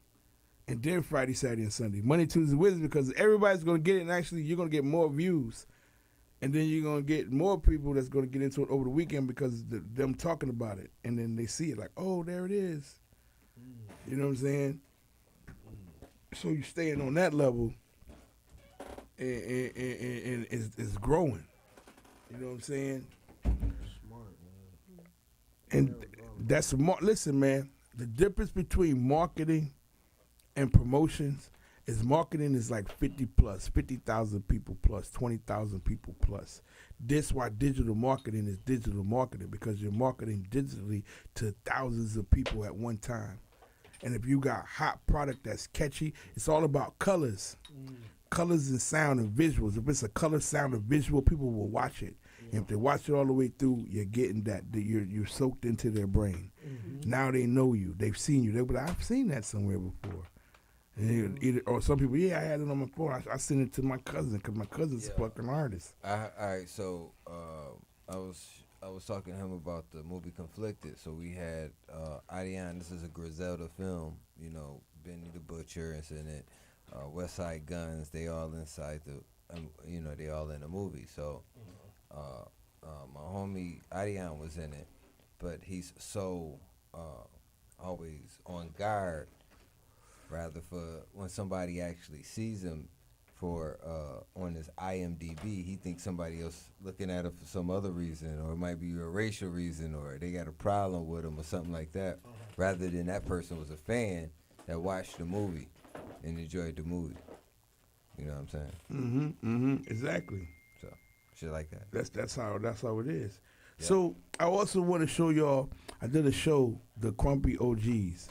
and then Friday, Saturday, and Sunday. Monday, Tuesday, Wednesday, because everybody's going to get it, and actually you're going to get more views, and then you're going to get more people that's going to get into it over the weekend because them talking about it, and then they see it like, oh, there it is. You know what I'm saying? So you're staying on that level, and it's growing. You know what I'm saying? Smart, man. And that's listen, man. The difference between marketing and promotions is marketing is like 50 plus, 50,000 people plus, 20,000 people plus. This why digital marketing is digital marketing, because you're marketing digitally to thousands of people at one time. And if you got hot product that's catchy, it's all about colors. Colors and sound and visuals. If it's a color, sound, and visual, people will watch it. And if they watch it all the way through, you're getting that you're soaked into their brain. Now they know you. They've seen you. But I've seen that somewhere before. And or some people, I had it on my phone. I sent it to my cousin because my cousin's a fucking artist. All right, so I was talking to him about the movie Conflicted. So we had Adion. This is a Griselda film. You know, Benny the Butcher is in it. West Side Guns. They all inside they all in the movie. So my homie Adion was in it, but he's so always on guard, rather for when somebody actually sees him for on his IMDb, he thinks somebody else looking at him for some other reason, or it might be a racial reason, or they got a problem with him or something like that, rather than that person was a fan that watched the movie and enjoyed the movie. You know what I'm saying? Exactly. So shit like that. That's how it is. Yeah. So I also want to show y'all. I did a show, The Crumpy OGs.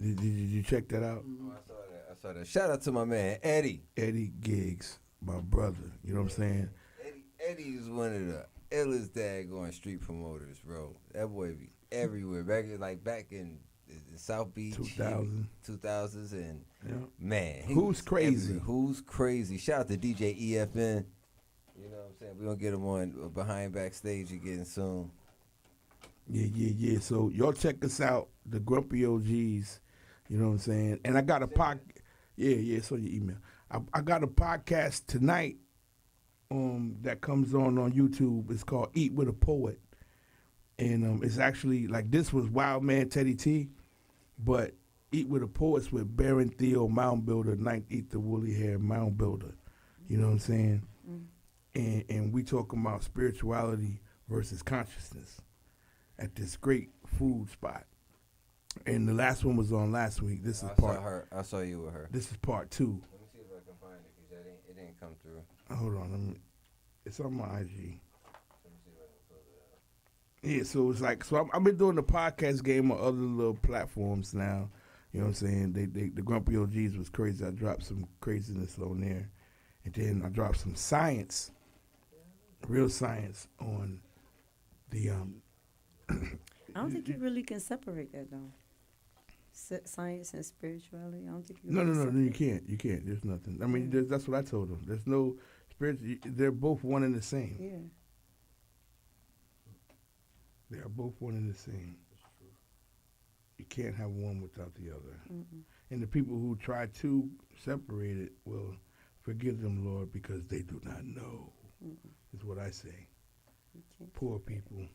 Did you check that out? Oh, I saw that. Shout out to my man Eddie. Eddie Giggs, my brother. You know what I'm saying? Eddie is one of the illest daggone street promoters, bro. That boy be everywhere. Back in South Beach, 2000s, and man, who's crazy? Who's crazy? Shout out to DJ EFN. You know what I'm saying? We're going to get him on Behind Backstage again soon. Yeah. So y'all check us out, the Grumpy OGs. You know what I'm saying? And I got a podcast. Yeah, it's on your email. I got a podcast tonight that comes on YouTube. It's called Eat with a Poet. And it's actually, like, this was Wildman, Teddy T, but Eat with a Poet's with Baron Theo, Mound Builder, Ninth Ether, Woolly Hair, Mound Builder. You know what I'm saying? And we talking about spirituality versus consciousness at this great food spot. And the last one was on last week. This is I saw you with her. This is part 2. Let me see if I can find it because it didn't come through. Hold on, it's on my IG. Yeah, so it's like, I've been doing the podcast game on other little platforms now. You know what I'm saying? The Grumpy OGs was crazy. I dropped some craziness on there. And then I dropped some science, real science on the I don't think you really can separate that though. Science and spirituality. I don't think you. No, you can't. You can't. There's nothing. I mean, that's what I told them. There's no spirit. They're both one and the same. Yeah. They are both one and the same. You can't have one without the other. Mm-mm. And the people who try to separate it will forgive them, Lord, because they do not know. Is what I say. Poor people.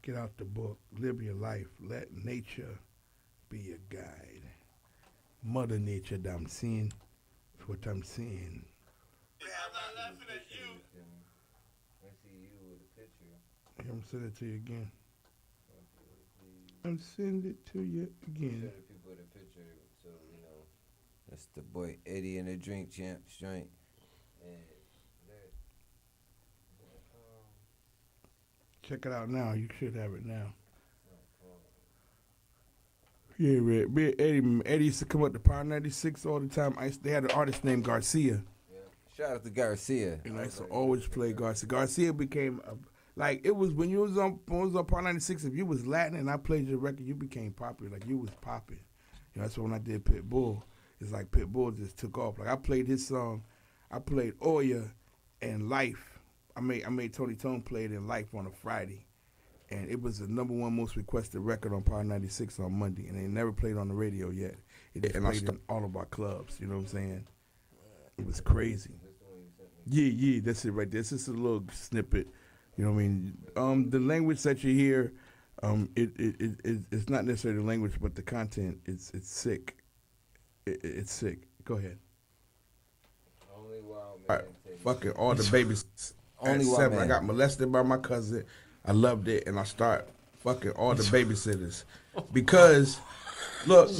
Get out the book. Live your life. Let nature be your guide. Mother Nature that I'm seeing is what I'm seeing. Yeah, I'm not laughing at you. I see you with a picture. I'm sending it to you again. I'm sending it to you again. Send people the picture so you know. That's the boy Eddie and the Drink Champs joint. And check it out now. You should have it now. Yeah, Red. Eddie used to come up to Power 96 all the time. They had an artist named Garcia. Yeah. Shout out to Garcia. And I used to always play Garcia. Garcia became like, it was when you was on Power 96. If you was Latin and I played your record, you became popular. Like, you was popping. You know, that's when I did Pitbull. It's like Pitbull just took off. Like, I played his song. I played Oya and Life. I made Tony Tone play it in Life on a Friday. And it was the #1 most requested record on Power 96 on Monday. And they never played on the radio yet. It just played in all of our clubs. You know what I'm saying? It was crazy. Yeah, that's it right there. This is a little snippet. You know what I mean? The language that you hear, it's not necessarily the language, but the content, it's sick. It's sick. Go ahead. Only Wild Man. All right, fucking all the babies. Only Wild 7, Man. I got molested by my cousin. I loved it, and I start fucking all the babysitters because, look,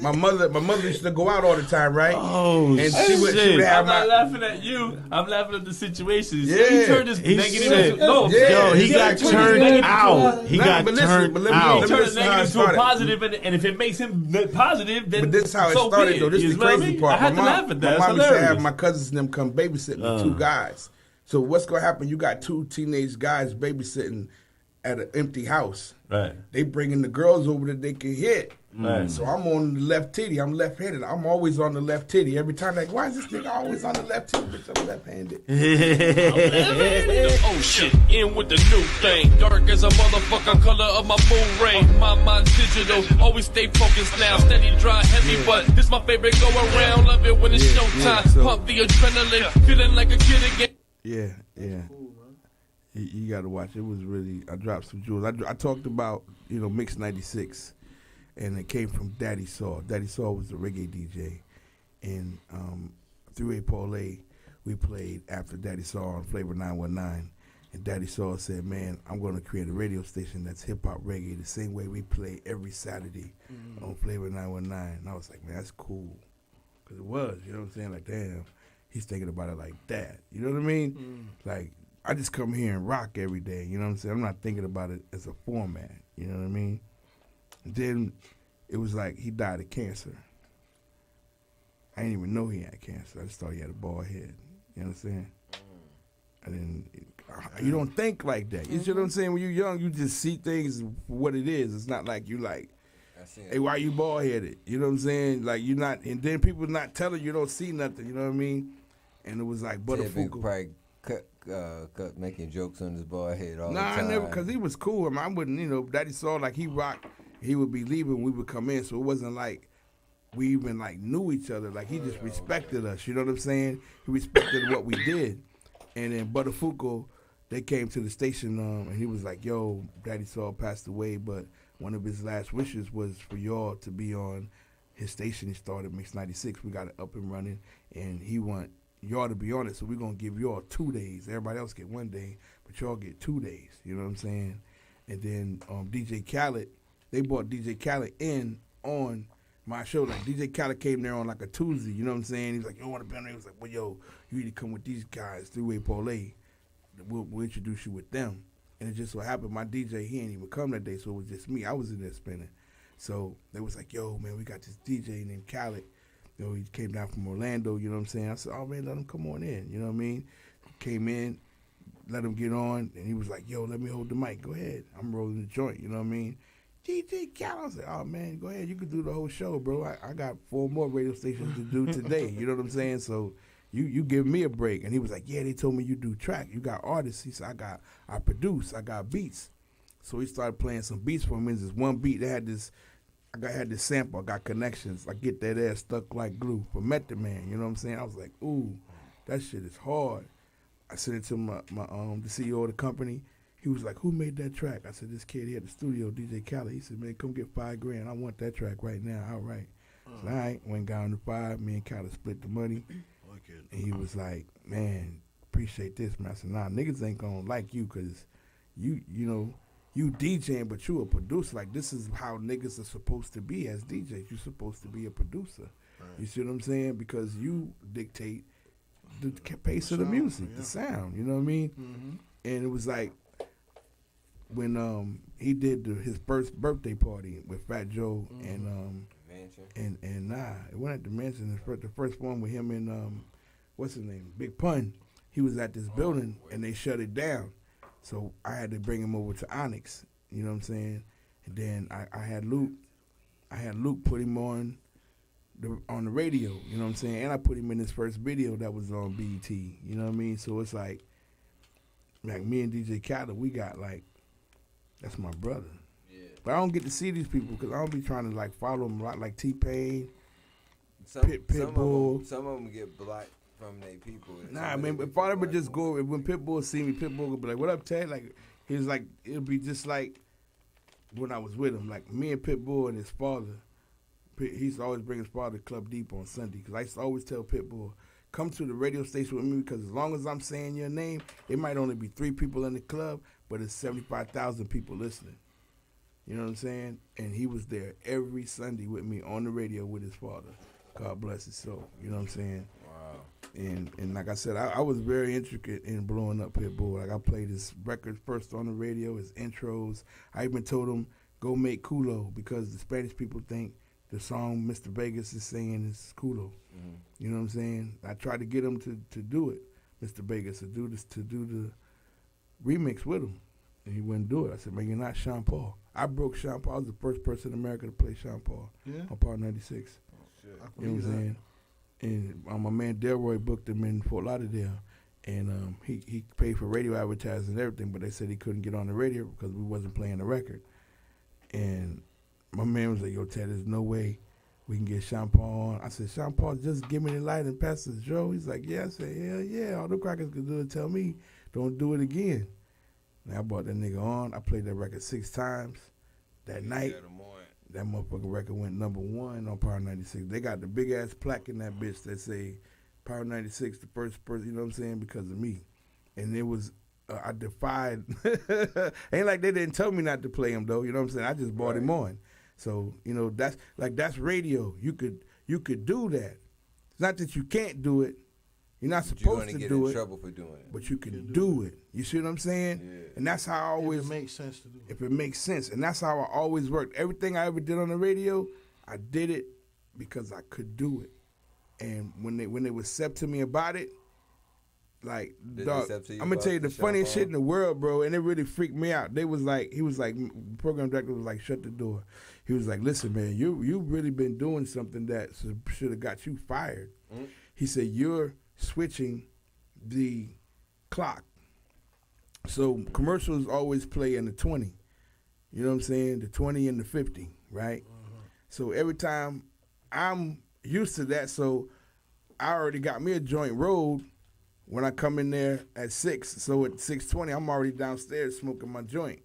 my mother used to go out all the time, right? Oh, and shit. she would have I'm not laughing at you. I'm laughing at the situation. Yeah. He turned this negative into Yo, he got turned out. He got turned out. He turned this negative to a positive, and if it makes him positive, then but this is how it so started, be it. though. This You is the know what I crazy mean? part. I had to laugh at My that. mom used to Hilarious. have my cousins and them come babysit with 2 guys. So what's going to happen? You got 2 teenage guys babysitting at an empty house. Right. They bringing the girls over that they can hit. Right. So I'm on the left titty. I'm left-handed. I'm always on the left titty. Every time, like, why is this nigga always on the left titty? Bitch, I'm left-handed. Oh shit, in with the new thing. Dark as a motherfucker, color of my moon ring. My mind's digital, always stay focused now. Steady, dry, heavy, but this my favorite go around. Love it when it's showtime. so- Pump the adrenaline, feeling like a kid again. Yeah. You got to watch. It was really, I dropped some jewels. I talked about, Mix 96, and it came from Daddy Saw. Daddy Saw was the reggae DJ. And 3-Way Parlay, we played after Daddy Saw on Flavor 919. And Daddy Saw said, man, I'm going to create a radio station that's hip-hop reggae the same way we play every Saturday on Flavor 919. And I was like, man, that's cool. Because it was, you know what I'm saying? Like, damn, he's thinking about it like that. You know what I mean? Like, I just come here and rock every day, you know what I'm saying? I'm not thinking about it as a format, you know what I mean? And then it was like he died of cancer. I didn't even know he had cancer. I just thought he had a bald head, you know what I'm saying? And then you don't think like that. You see what I'm saying? When you're young, you just see things for what it is. It's not like you like, hey, why you bald headed? You know what I'm saying? Like you're not, and then people not telling you don't see nothing. You know what I mean? And it was like Butterfugal. Probably making jokes on his bald head all the Nah, time. I never, because he was cool. I wouldn't, Daddy saw like he rocked, he would be leaving, we would come in, so it wasn't like we even like knew each other. Like he just respected us, you know what I'm saying? He respected what we did. And then Butterfuko, they came to the station and he was like, yo, Daddy Saul passed away, but one of his last wishes was for y'all to be on his station. He started Mix 96. We got it up and running, and he want y'all to be on it, so we're going to give y'all 2 days. Everybody else get 1 day, but y'all get 2 days, you know what I'm saying? And then DJ Khaled, they brought DJ Khaled in on my show. Like, DJ Khaled came there on like a Tuesday, you know what I'm saying? He was like, you want to be on there? He was like, well, yo, you need to come with these guys, Three-Way Parlay. We'll introduce you with them. And it just so happened my DJ, he ain't even come that day, so it was just me. I was in there spinning. So they was like, yo, man, we got this DJ named Khaled. You know, he came down from Orlando, you know what I'm saying? I said, oh, man, let him come on in, you know what I mean? Came in, let him get on, and he was like, yo, let me hold the mic. Go ahead. I'm rolling the joint, you know what I mean? DJ Khaled. I said, oh, man, go ahead. You can do the whole show, bro. I got 4 more radio stations to do today, you know what I'm saying? So you give me a break. And he was like, yeah, they told me you do track. You got artists. He said, I produce. I got beats. So he started playing some beats for me. There's one beat that had this, had this sample. I got connections. I get that ass stuck like glue for Method Man. You know what I'm saying? I was like, ooh, that shit is hard. I sent it to the CEO of the company. He was like, who made that track? I said, this kid here at the studio, DJ Khaled. He said, man, come get $5 grand. I want that track right now. All right. So all right, went down to 5. Me and Khaled split the money. And he was like, man, appreciate this, man. I said, nah, niggas ain't gonna like you because you know, you DJing, but you a producer. Like, this is how niggas are supposed to be as DJs. You're supposed to be a producer. Right. You see what I'm saying? Because you dictate the pace of the music, the sound. You know what I mean? Mm-hmm. And it was like when he did his first birthday party with Fat Joe and it went at the mansion. The first one with him and what's his name, Big Pun. He was at this building and they shut it down. So I had to bring him over to Onyx, you know what I'm saying? And then I had Luke put him on the radio, you know what I'm saying? And I put him in his first video that was on BET, you know what I mean? So it's like me and DJ Khaled, we got like, that's my brother. Yeah. But I don't get to see these people because I don't be trying to like follow them a lot, like T-Pain, Pitbull. Some of them get blocked from their people. Nah, man, if I ever just go, when Pitbull see me, Pitbull will be like, what up, Ted? Like, he was like, it'll be just like when I was with him. Like, me and Pitbull and his father, he used to always bring his father to Club Deep on Sunday. Because I used to always tell Pitbull, come to the radio station with me because as long as I'm saying your name, it might only be 3 people in the club, but it's 75,000 people listening. You know what I'm saying? And he was there every Sunday with me on the radio with his father. God bless his soul. You know what I'm saying? Wow. And like I said, I was very intricate in blowing up Pitbull. Like, I played his records first on the radio, his intros. I even told him, go make Culo, because the Spanish people think the song Mr. Vegas is singing is Culo. Mm-hmm. You know what I'm saying? I tried to get him to do it, Mr. Vegas, to do the remix with him. And he wouldn't do it. I said, man, you're not Sean Paul. I broke Sean Paul. I was the first person in America to play Sean Paul on Power 96. You know what I'm saying? And my man Delroy booked him in Fort Lauderdale, and he paid for radio advertising and everything, but they said he couldn't get on the radio because we wasn't playing the record. And my man was like, yo, Ted, there's no way we can get Sean Paul on. I said, Sean Paul, just give me the light and pass the Joe. He's like, yeah. I said, hell yeah, all the crackers could do it. Tell me, don't do it again. And I brought that nigga on. I played that record 6 times that night. That motherfucking record went #1 on Power 96. They got the big ass plaque in that bitch that say Power 96, the first person, you know what I'm saying, because of me. And it was, I defied, ain't like they didn't tell me not to play him though, you know what I'm saying? I just brought him on. So, you know, that's radio. You could do that. It's not that you can't do it. You're not supposed to do it. You're going to get in trouble for doing it. But you can do it. You see what I'm saying? Yeah. And that's how I always... If it makes sense to do it. If it makes sense. And that's how I always worked. Everything I ever did on the radio, I did it because I could do it. And when they would step to me about it, like, dog, I'm going to tell you the funniest shit in the world, bro, and it really freaked me out. He was like, the program director was like, shut the door. He was like, listen, man, you've really been doing something that should have got you fired. Mm-hmm. He said, you're switching the clock So commercials always play in the 20. You know what I'm saying? The 20 and the 50, right? So every time I'm used to that, so I already got me a joint rolled when I come in there at 6. So at 6:20, I'm already downstairs smoking my joint.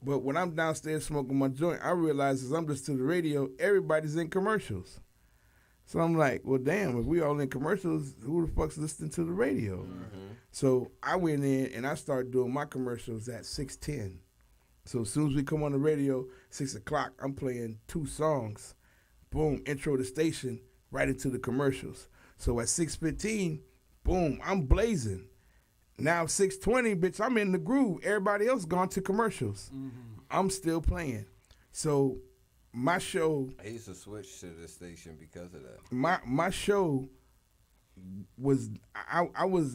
But when I'm downstairs smoking my joint, I realize as I'm listening to the radio, everybody's in commercials. So I'm like, well, damn, if we all in commercials, who the fuck's listening to the radio? So I went in and I started doing my commercials at 6:10. So as soon as we come on the radio, 6 o'clock, I'm playing 2 songs. Boom, intro the station, right into the commercials. So at 6:15, boom, I'm blazing. Now 6:20, bitch, I'm in the groove. Everybody else gone to commercials. I'm still playing. So my show. I used to switch to the station because of that. My show was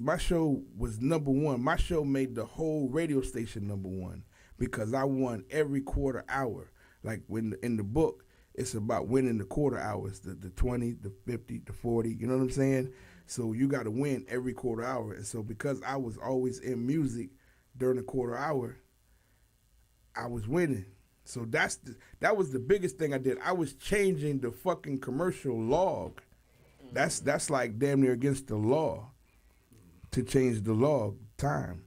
my show was #1. My show made the whole radio station #1 because I won every quarter hour. Like when in the book, it's about winning the quarter hours, the 20, the 50, the 40. You know what I'm saying? So you got to win every quarter hour. And so because I was always in music during the quarter hour, I was winning. So that was the biggest thing I did. I was changing the fucking commercial log. That's like damn near against the law to change the log time.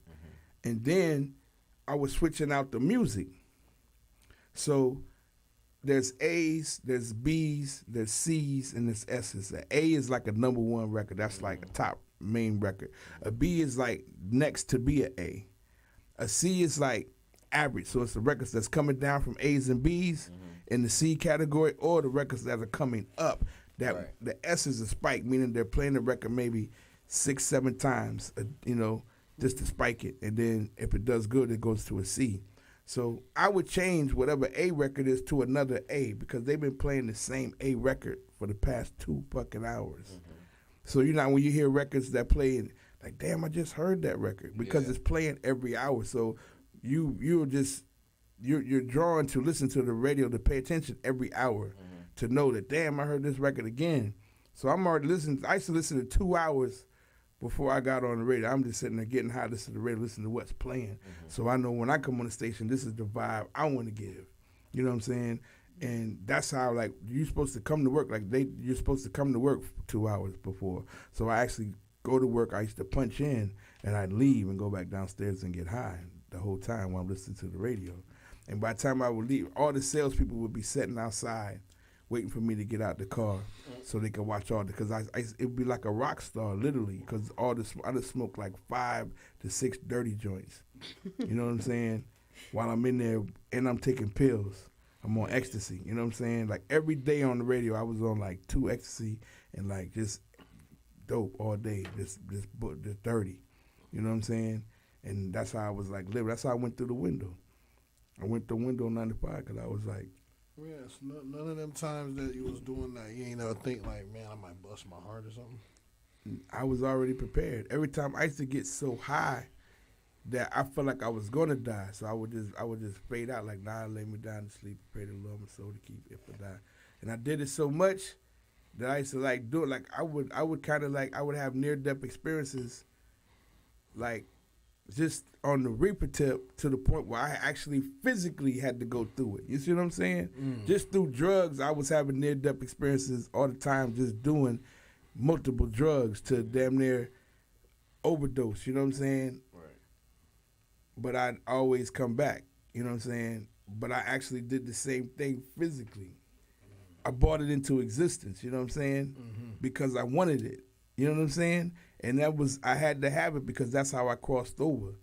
And then I was switching out the music. So there's A's, there's B's, there's C's, and there's S's. A A is like a #1 record. That's like a top main record. A B is like next to be an A. A C is like average. So it's the records that's coming down from A's and B's in the C category, or the records that are coming up. That the S is a spike, meaning they're playing the record maybe 6-7 times, just to spike it. And then if it does good, it goes to a C. So I would change whatever A record is to another A because they've been playing the same A record for the past 2 fucking hours. So when you hear records that play, like, damn, I just heard that record because it's playing every hour. So you're drawn to listen to the radio, to pay attention every hour, to know that, damn, I heard this record again. So I'm already listening. I used to listen to 2 hours before I got on the radio. I'm just sitting there getting high, listening to the radio, listening to what's playing. So I know when I come on the station, this is the vibe I want to give. You know what I'm saying? And that's how, like, you're supposed to come to work. You're supposed to come to work for 2 hours before. So I actually go to work. I used to punch in, and I'd leave and go back downstairs and get high the whole time while I'm listening to the radio. And by the time I would leave, all the salespeople would be sitting outside waiting for me to get out the car so they could watch all because it would be like a rock star, literally, because I just smoked like 5 to 6 dirty joints. You know what I'm saying? While I'm in there and I'm taking pills. I'm on ecstasy. You know what I'm saying? Like every day on the radio, I was on like 2 ecstasy and like just dope all day, just 30. You know what I'm saying? And that's how I was like living. That's how I went through the window. I went through window 95 because I was like, yes, none of them times that you was doing that, you ain't never think like, man, I might bust my heart or something. I was already prepared. Every time I used to get so high that I felt like I was gonna die, so I would just fade out like, nah, lay me down to sleep, pray to the Lord my soul to keep if I die. And I did it so much that I used to like do it. Like I would kind of like I would have near-death experiences, like just on the reaper tip to the point where I actually physically had to go through it. You see what I'm saying? Just through drugs, I was having near-death experiences all the time, just doing multiple drugs to damn near overdose. You know what I'm saying? Right. But I'd always come back. You know what I'm saying? But I actually did the same thing physically. I brought it into existence. You know what I'm saying? Because I wanted it. You know what I'm saying? And I had to have it because that's how I crossed over.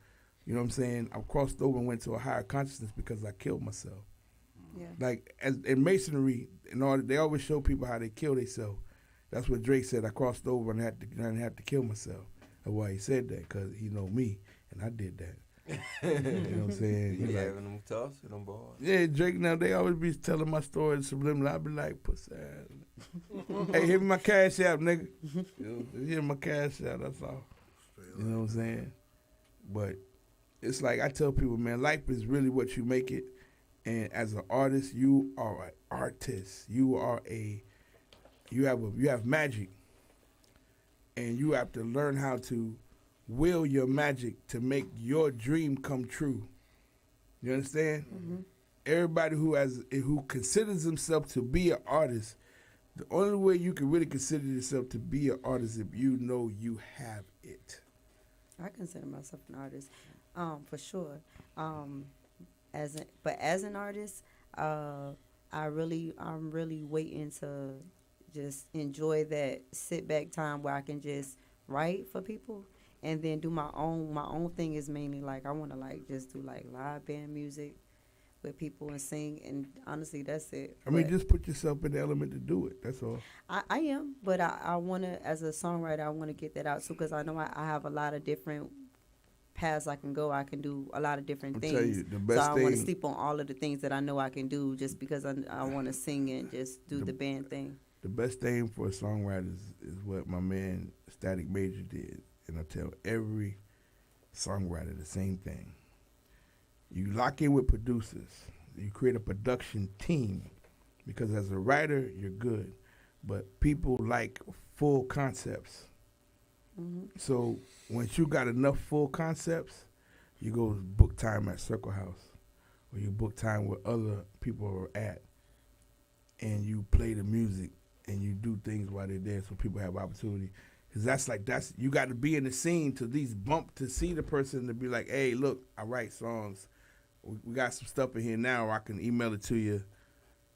You know what I'm saying? I crossed over and went to a higher consciousness because I killed myself. Yeah. Like in masonry, they always show people how they kill themselves. That's what Drake said. I crossed over and I didn't have to kill myself. That's why he said that, because he know me, and I did that. You know what I'm saying? You having them toss or them balls? Yeah, Drake, now they always be telling my story subliminal. I be like, pussy ass. Hey, hit me my cash out, nigga. Hit my cash out, that's all. You know what I'm saying? But it's like I tell people, man, life is really what you make it. And as an artist, you are an artist. You have magic. And you have to learn how to will your magic to make your dream come true. You understand? Mm-hmm. Everybody who considers himself to be an artist, the only way you can really consider yourself to be an artist is if you know you have it. I consider myself an artist, for sure. As an artist, I'm really waiting to just enjoy that sit back time where I can just write for people and then do my own thing. Is mainly like I want to like just do like live band music with people and sing, and honestly that's it. I mean, just put yourself in the element to do it, that's all. I am, but I want to, as a songwriter, I want to get that out too, because I know I have a lot of different paths I can go. I can do a lot of different things. Tell you, the best so I want to thing- sleep on all of the things that I know I can do just because I want to sing and just do the band thing. The best thing for a songwriter is what my man Static Major did. And I tell every songwriter the same thing. You lock in with producers. You create a production team. Because as a writer, you're good. But people like full concepts. Mm-hmm. So once you got enough full concepts, you go book time at Circle House. Or you book time where other people are at. And you play the music. And you do things while they're there so people have opportunity. Because that's you got to be in the scene to at least bump to see the person to be like, hey, look, I write songs. We got some stuff in here now. I can email it to you.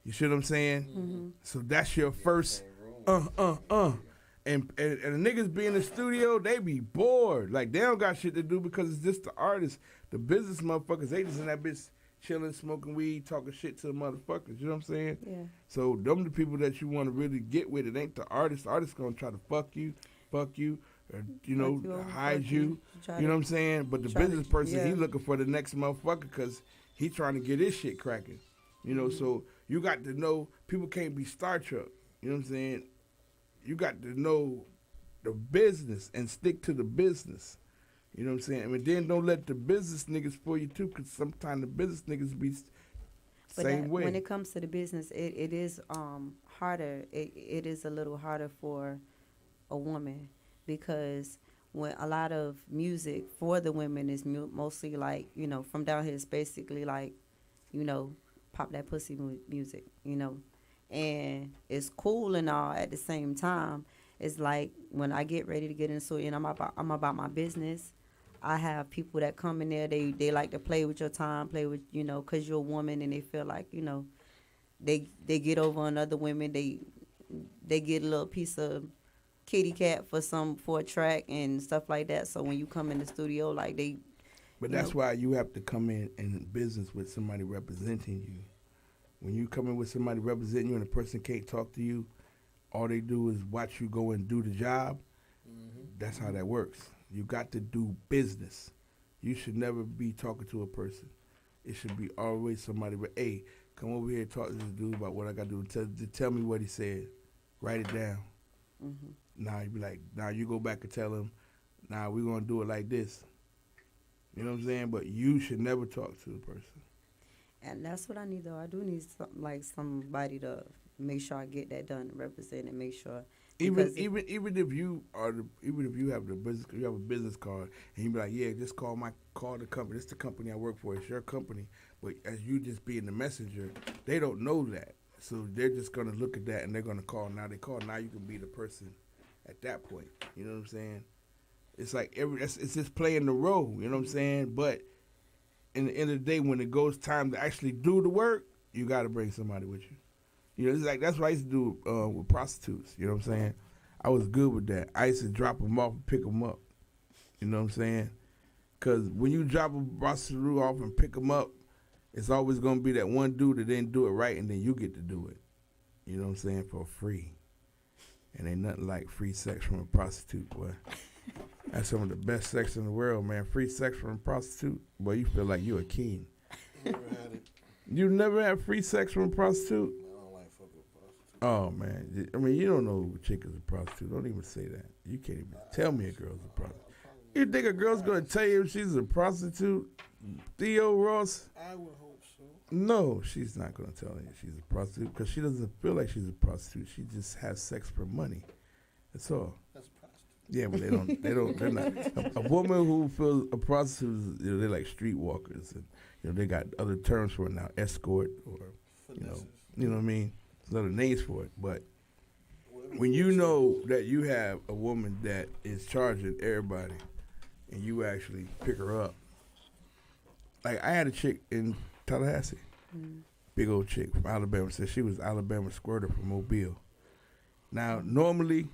You see what I'm saying? Mm-hmm. So that's your first And the niggas be in the studio, they be bored. Like, they don't got shit to do because it's just the artists. The business motherfuckers, they just in that bitch chilling, smoking weed, talking shit to the motherfuckers. You know what I'm saying? Yeah. So them the people that you want to really get with. It ain't the artist. The artist going to try to fuck you, or, hide you. You know what I'm saying? But the business person, he looking for the next motherfucker because he trying to get his shit cracking. You know, so you got to know, people can't be Star Trek. You know what I'm saying? You got to know the business and stick to the business. You know what I'm saying? I mean, then don't let the business niggas fool you too, because sometimes the business niggas be same way. When it comes to the business, it is harder. It is a little harder for a woman because when a lot of music for the women is mostly like, from down here, it's basically like, pop that pussy music, and it's cool and all. At the same time, it's like when I get ready to get into it and I'm about my business, I have people that come in there, they like to play with your time, play with, because you're a woman, and they feel like, they get over on other women, they get a little piece of kitty cat for a track and stuff like that. So when you come in the studio, like But that's why you have to come in business with somebody representing you. When you come in with somebody representing you and the person can't talk to you, all they do is watch you go and do the job. That's how that works. You got to do business. You should never be talking to a person. It should be always somebody, hey, come over here and talk to this dude about what I got to do. Tell me what he said. Write it down. Mm-hmm. Now you be like, now you go back and tell him, now we're going to do it like this. You know what I'm saying? But you should never talk to the person. And that's what I need, though. I do need somebody to make sure I get that done, represent and make sure. Even if you have a business card and you be like, yeah, just call the company. It's the company I work for. It's your company. But as you just being the messenger, they don't know that. So they're just gonna look at that and they're gonna call. Now they call. Now you can be the person at that point. You know what I'm saying? It's like it's just playing the role. You know what I'm saying? But in the end of the day, when it goes time to actually do the work, you got to bring somebody with you. You know, it's like that's what I used to do with prostitutes. You know what I'm saying? I was good with that. I used to drop them off and pick them up. You know what I'm saying? Because when you drop a prostitute off and pick them up, it's always going to be that one dude that didn't do it right, and then you get to do it. You know what I'm saying? For free. And ain't nothing like free sex from a prostitute, boy. That's some of the best sex in the world, man. Free sex from a prostitute. Boy, you feel like you're a king. Never had it. You never had free sex from a prostitute? I don't like fucking prostitutes. Oh, man. I mean, you don't know a chick is a prostitute. Don't even say that. You can't even tell me a girl's a prostitute. You think a girl's going to tell you if she's a prostitute? Theo Ross? I would hope so. No, she's not going to tell you she's a prostitute because she doesn't feel like she's a prostitute. She just has sex for money. That's all. That's prostitute. Yeah, but they don't. They're not. A woman who feels a prostitute, they're like streetwalkers, and they got other terms for it now, escort, or you know what I mean. There's other names for it, but when you know that you have a woman that is charging everybody, and you actually pick her up. Like I had a chick in Tallahassee, big old chick from Alabama. Said she was Alabama squirter from Mobile. Now normally.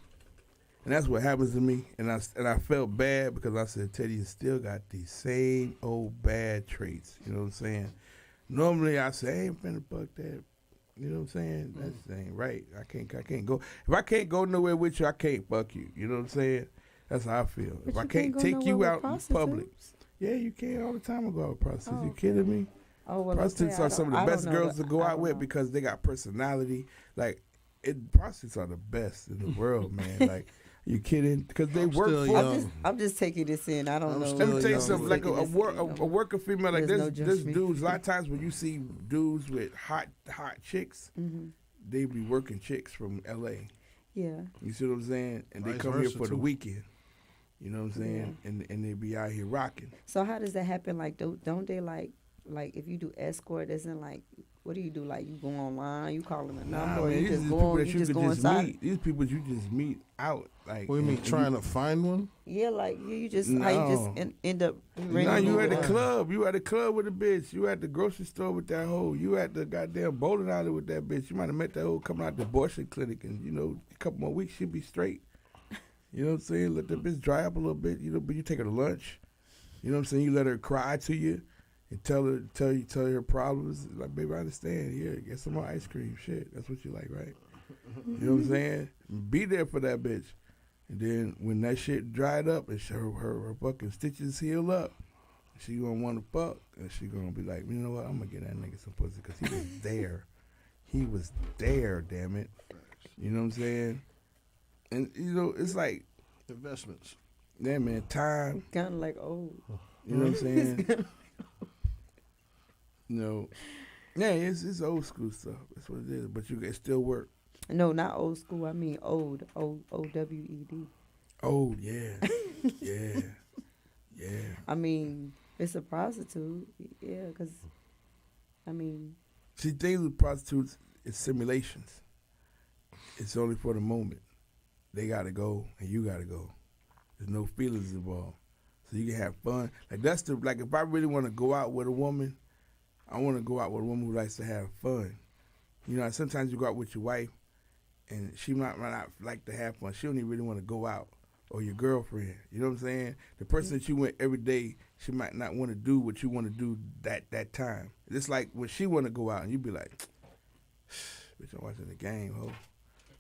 And that's what happens to me. And I felt bad because I said, Teddy, you still got these same old bad traits. You know what I'm saying? Normally I say, I ain't finna fuck that. You know what I'm saying? That ain't right. I can't go. If I can't go nowhere with you, I can't fuck you. You know what I'm saying? That's how I feel. But if I can't take you out in public. Yeah, you can all the time. I go out with prostitutes. You kidding me? Oh, well, prostitutes are some of the best girls to go out with because they got personality. Like, prostitutes are the best in the world, man. Like, you kidding? Because they work for I'm just taking this in. I don't know. Let me tell you something. Like a worker female, like this dudes. A lot of times when you see dudes with hot chicks, they be working chicks from L.A. Yeah. You see what I'm saying? And they come here for the weekend. You know what I'm saying? Yeah. And they be out here rocking. So how does that happen? Like, don't they like if you do escort, isn't like, what do you do? Like, you go online, you call them a number, or you just go inside? These people you just meet out. Like, what do you mean, trying to find one? Yeah, like you just how you just end up. Nah, you at the club. You at the club with a bitch. You at the grocery store with that hoe. You at the goddamn bowling alley with that bitch. You might have met that hoe coming out the abortion clinic, and a couple more weeks she'll be straight. You know what I'm saying? Let that bitch dry up a little bit. But you take her to lunch. You know what I'm saying? You let her cry to you. And tell her problems. Like, baby, I understand. Here, get some more ice cream. Shit, that's what you like, right? You know what I'm saying? Be there for that bitch. And then when that shit dried up and her fucking stitches heal up, she gonna want to fuck, and she gonna be like, you know what? I'm gonna get that nigga some pussy because he was there. He was there, damn it. You know what I'm saying? And it's like investments. Yeah, man, time. Kind of like old. You know what I'm saying? Yeah, it's old school stuff. That's what it is. But it still work. No, not old school. I mean old. OWED. Old, yeah, yeah. I mean, it's a prostitute. Yeah, because, I mean. See, things with prostitutes, it's simulations. It's only for the moment. They gotta go, and you gotta go. There's no feelings involved, so you can have fun. Like if I really want to go out with a woman. I want to go out with a woman who likes to have fun. Sometimes you go out with your wife, and she might not like to have fun. She don't even really want to go out, or your girlfriend. You know what I'm saying? The person that you with every day, she might not want to do what you want to do that time. It's like when she want to go out, and you be like, bitch, I'm watching the game, ho.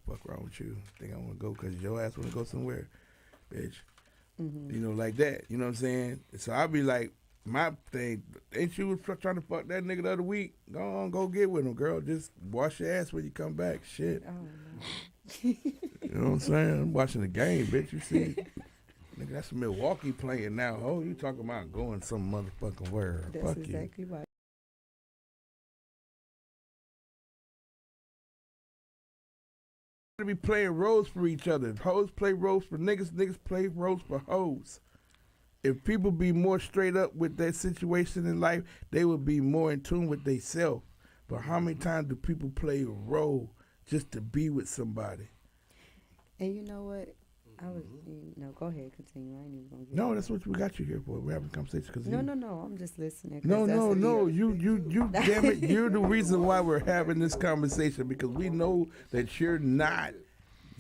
Fuck wrong with you? Think I want to go because your ass want to go somewhere, bitch. Mm-hmm. Like that. You know what I'm saying? So I'll be like, my thing, ain't you trying to fuck that nigga the other week? Go on, go get with him, girl. Just wash your ass when you come back. Shit. Oh, no. You know what I'm saying? I'm watching the game, bitch. You see? Nigga, that's Milwaukee playing now. Oh, you talking about going some motherfucking where? That's fuck exactly right. To be playing roles for each other. Hoes play roles for niggas. Niggas play roles for hoes. If people be more straight up with their situation in life, they would be more in tune with themselves. But how many times do people play a role just to be with somebody? And you know what? Go ahead, continue. I ain't even gonna get No, that's what we got you here for. We're having a conversation. No, I'm just listening. No. You damn it. You're the reason why we're having this conversation, because we know that you're not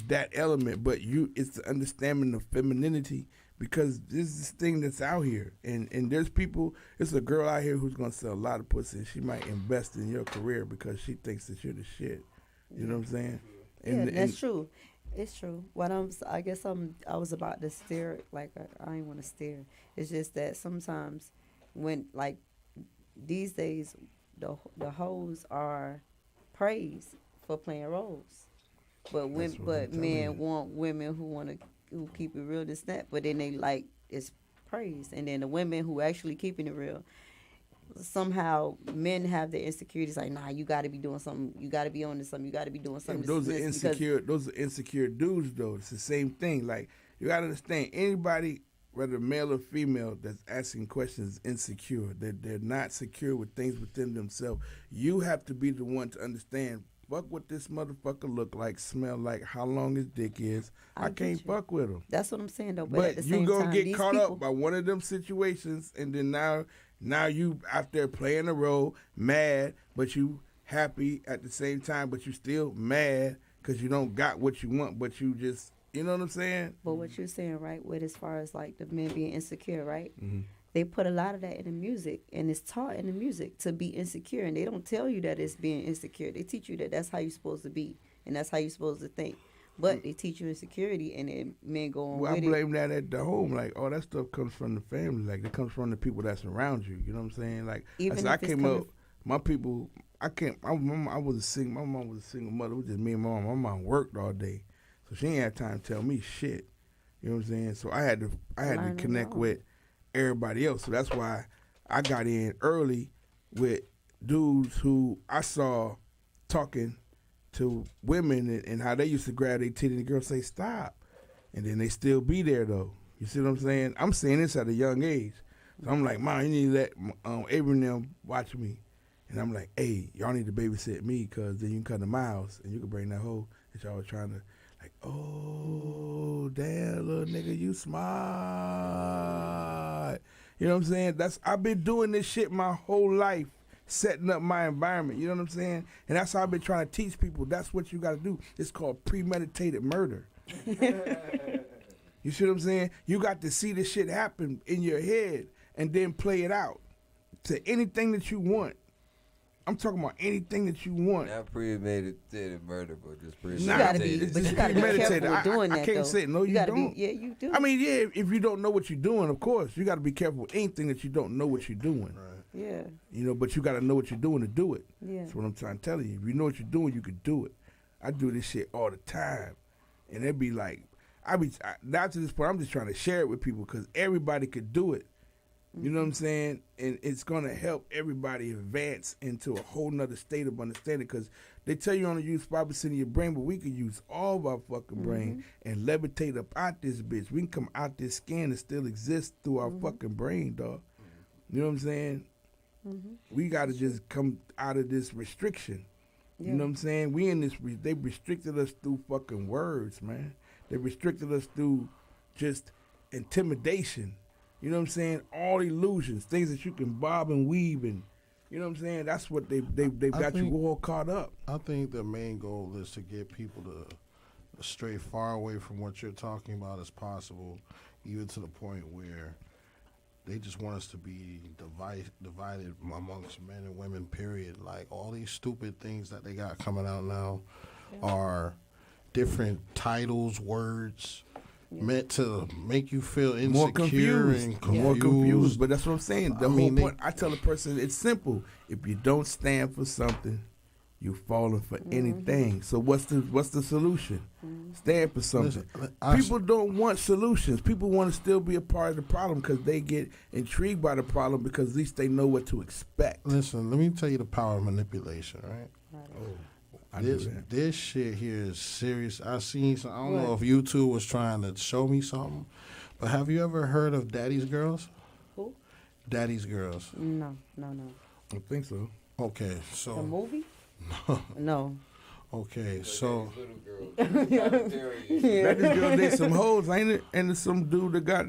that element, but it's the understanding of femininity. Because this is this thing that's out here, and there's people. It's a girl out here who's gonna sell a lot of pussy, and she might invest in your career because she thinks that you're the shit. You know what I'm saying? That's true. It's true. I was about to stare. Like I ain't want to stare. It's just that sometimes, when like these days, the hoes are praised for playing roles, but men want women who keep it real, this, that, but then they like it's praised. And then the women who actually keeping it real, somehow men have their insecurities like, nah, you got to be doing something, you got to be on to something, you got to be doing something. Those are insecure dudes though. It's the same thing. Like You gotta understand, anybody, whether male or female, that's asking questions is insecure. They're not secure with things within themselves. You have to be the one to understand, fuck what this motherfucker look like, smell like, how long his dick is. I can't fuck with him. That's what I'm saying, though. But at the you same gonna time, get these caught people, up by one of them situations, and then now you out there playing a role, mad, but you happy at the same time, but you still mad because you don't got what you want, but you just, you know what I'm saying? But what you're saying, right, with as far as like the men being insecure, right? Mm-hmm. They put a lot of that in the music, and it's taught in the music to be insecure, and they don't tell you that it's being insecure. They teach you that that's how you're supposed to be, and that's how you're supposed to think. But they teach you insecurity, and then men go on Well, with I it. blame that at the home. Like, all that stuff comes from the family. Like, it comes from the people that's around you. You know what I'm saying? Like, Even I if it's came coming up, my people, I was a single, my mom was a single mother. It was just me and my mom. My mom worked all day, so she ain't had time to tell me shit. You know what I'm saying? So I had to connect with everybody else. So that's why I got in early with dudes who I saw talking to women and how they used to grab their titty and the girl say stop, and then they still be there though. You see what I'm saying? I'm saying this at a young age, so I'm like, Mom, you need to let Avery and them watch me, and I'm like, hey, y'all need to babysit me, cause then you can come to my house and you can bring that hoe that y'all was trying to, like, oh damn, little nigga, you smart. You know what I'm saying? I've been doing this shit my whole life, setting up my environment, you know what I'm saying? And that's how I've been trying to teach people. That's what you got to do. It's called premeditated murder. You see what I'm saying? You got to see this shit happen in your head and then play it out to anything that you want. I'm talking about anything that you want. Not premeditated murder, but just premeditated. You gotta be careful with doing that, I can't though. say it. No, you don't. Yeah, you do. I mean, yeah, if you don't know what you're doing, of course, you got to be careful with anything that you don't know what you're doing. Yeah. You know, but you got to know what you're doing to do it. Yeah. That's what I'm trying to tell you. If you know what you're doing, you can do it. I do this shit all the time. And it'd be like, now to this point, I'm just trying to share it with people because everybody could do it. You know what I'm saying? And it's going to help everybody advance into a whole nother state of understanding because they tell you only use 5% of your brain, but we can use all of our fucking brain and levitate up out this bitch. We can come out this skin and still exist through our fucking brain, dog. You know what I'm saying? We got to just come out of this restriction. You know what I'm saying? We in this, they restricted us through fucking words, man. They restricted us through just intimidation. You know what I'm saying? All illusions, things that you can bob and weave and, you know what I'm saying? That's what they've got you all caught up. I think the main goal is to get people to stray far away from what you're talking about as possible, even to the point where they just want us to be divided amongst men and women, period. Like, all these stupid things that they got coming out now are different titles, words, meant to make you feel insecure More confused. and confused. More confused. But that's what I'm saying. The whole point, I tell a person, it's simple. If you don't stand for something, you're falling for anything. So what's the solution? Stand for something. People don't want solutions. People want to still be a part of the problem because they get intrigued by the problem because at least they know what to expect. Listen, let me tell you the power of manipulation, right? This shit here is serious. I seen some, I don't know if YouTube was trying to show me something, but have you ever heard of Daddy's Girls? Who? Daddy's Girls. No. I think so. Okay, so The movie? No. No. Okay, so Daddy's Girl did some hoes, ain't it? And there's some dude that got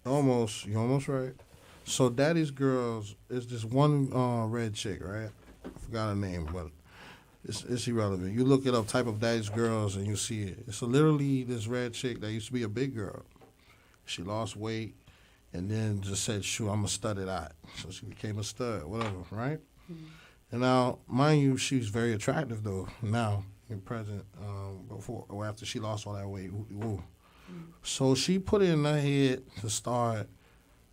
you're almost right. So Daddy's Girls is this one red chick, right? I forgot her name, but it's irrelevant. You look it up, type of Daddy's Girls, and you see it. It's literally this red chick that used to be a big girl. She lost weight, and then just said, shoot, I'm a studded out. So she became a stud, whatever, right? And now, mind you, she's very attractive, though, now, in present, before or after she lost all that weight. Ooh. So she put it in her head to start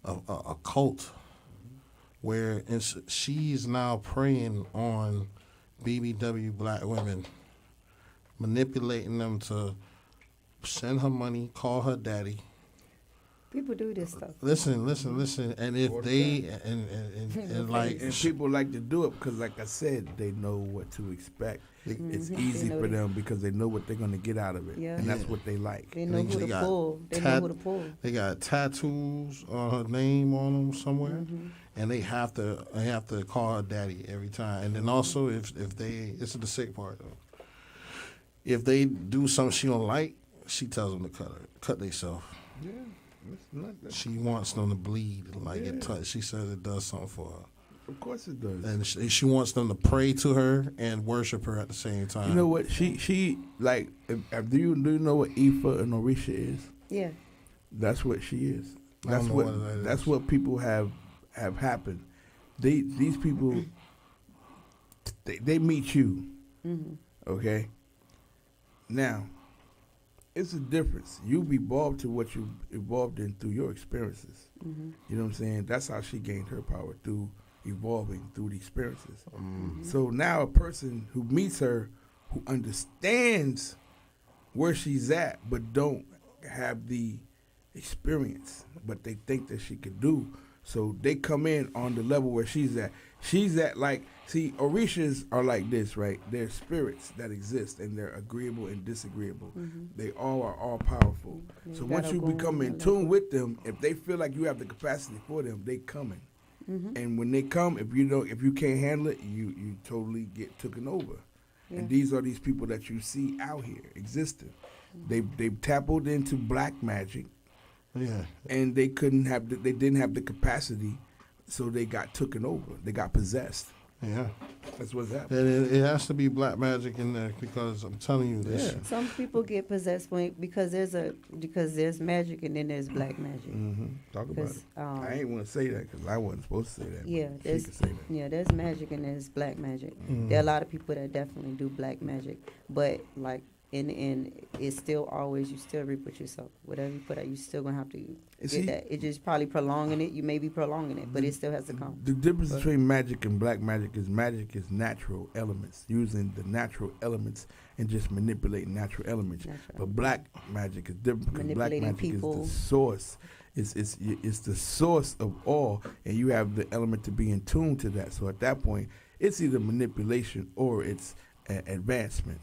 a cult where she's now preying on BBW black women, manipulating them to send her money, call her daddy, People do this stuff. Listen. And if they and like and people like to do it because, like I said, they know what to expect. It's easy for them because they know what they're going to get out of it, and that's what they like. They know who to pull. They know who to pull. They got tattoos on her name on them somewhere, and they have to call her daddy every time. And then also, if they, this is the sick part though, if they do something she don't like, she tells them to cut themselves. Yeah. She wants them to bleed, like it touch. She says it does something for her. Of course it does. And she wants them to pray to her and worship her at the same time. You know what? She like. Do you know what Aoife and Orisha is? Yeah. That's what she is. That's what that's what people have happened. These people they meet you. Okay. Now, it's a difference. You've evolved to what you evolved in through your experiences. You know what I'm saying? That's how she gained her power, through evolving through the experiences. So now a person who meets her, who understands where she's at, but don't have the experience, but they think that she could do. So they come in on the level where she's at. She's at like, see, Orishas are like this, right? They're spirits that exist, and they're agreeable and disagreeable. They all are all powerful. So once you become in tune with them, if they feel like you have the capacity for them, they coming. And when they come, if you can't handle it, you totally get taken over. And these are these people that you see out here existing. They've tappled into black magic. Yeah. And they didn't have the capacity, so they got taken over. They got possessed. Yeah. That's what's happening. And it has to be black magic in there, because I'm telling you this. Yeah. Some people get possessed because there's magic and then there's black magic. Talk about it. I ain't want to say that because I wasn't supposed to say that. Yeah, there's magic and there's black magic. There are a lot of people that definitely do black magic, but like in the end, it's still always, you still reap what you sow. Whatever you put out, you still gonna have to get that. It's just probably prolonging it. You may be prolonging it, but it still has to come. The difference between magic and black magic is natural elements, using the natural elements and just manipulating natural elements. But black magic is different because black magic is the source. It's the source of all, and you have the element to be in tune to that. So at that point, it's either manipulation or it's advancement.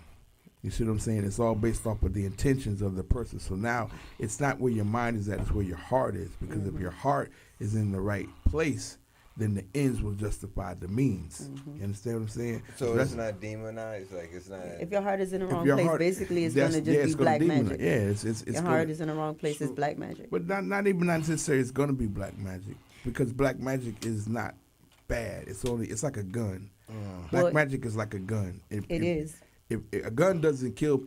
You see what I'm saying? It's all based off of the intentions of the person. So now it's not where your mind is at, it's where your heart is. Because if your heart is in the right place, then the ends will justify the means. You understand what I'm saying? So it's not demonized? Like it's not. If your heart is in the wrong place, basically it's going to just be black magic. Yeah, it's your heart is in the wrong place, it's black magic. But not even necessarily it's going to be black magic. Because black magic is not bad. It's like a gun. Black magic is like a gun. It is. If a gun doesn't kill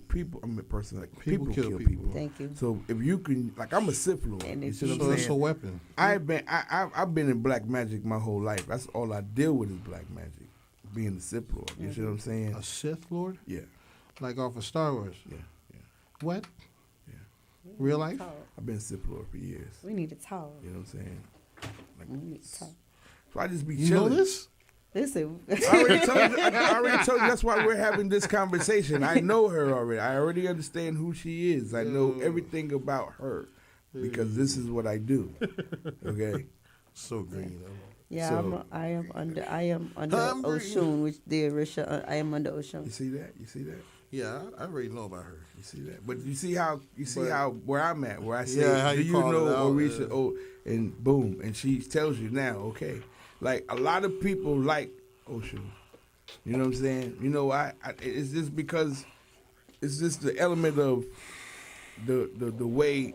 people, I mean, personally, like, people kill people. Thank you. So if you can, like, I'm a Sith Lord. You see what I'm saying? It's a weapon. I've been in black magic my whole life. That's all I deal with is black magic, being a Sith Lord. You see what I'm saying? A Sith Lord? Yeah. Like off of Star Wars? Yeah. What? Yeah. Real life? I've been a Sith Lord for years. We need to talk. You know what I'm saying? Like, we need to talk. So I just be chilling. You know this? Listen, I already told you that's why we're having this conversation. I know her already. I already understand who she is. I know everything about her because this is what I do. Okay, so green. Yeah, so, I am under Oshun, which the Orisha. I am under Oshun. You see that? Yeah, I already know about her. You see that? But you see how where I'm at, where I say, how do you know Orisha? Oh, and boom, and she tells you now, okay. Like, a lot of people like Oshun. You know what I'm saying? You know, it's just because it's just the element of the way,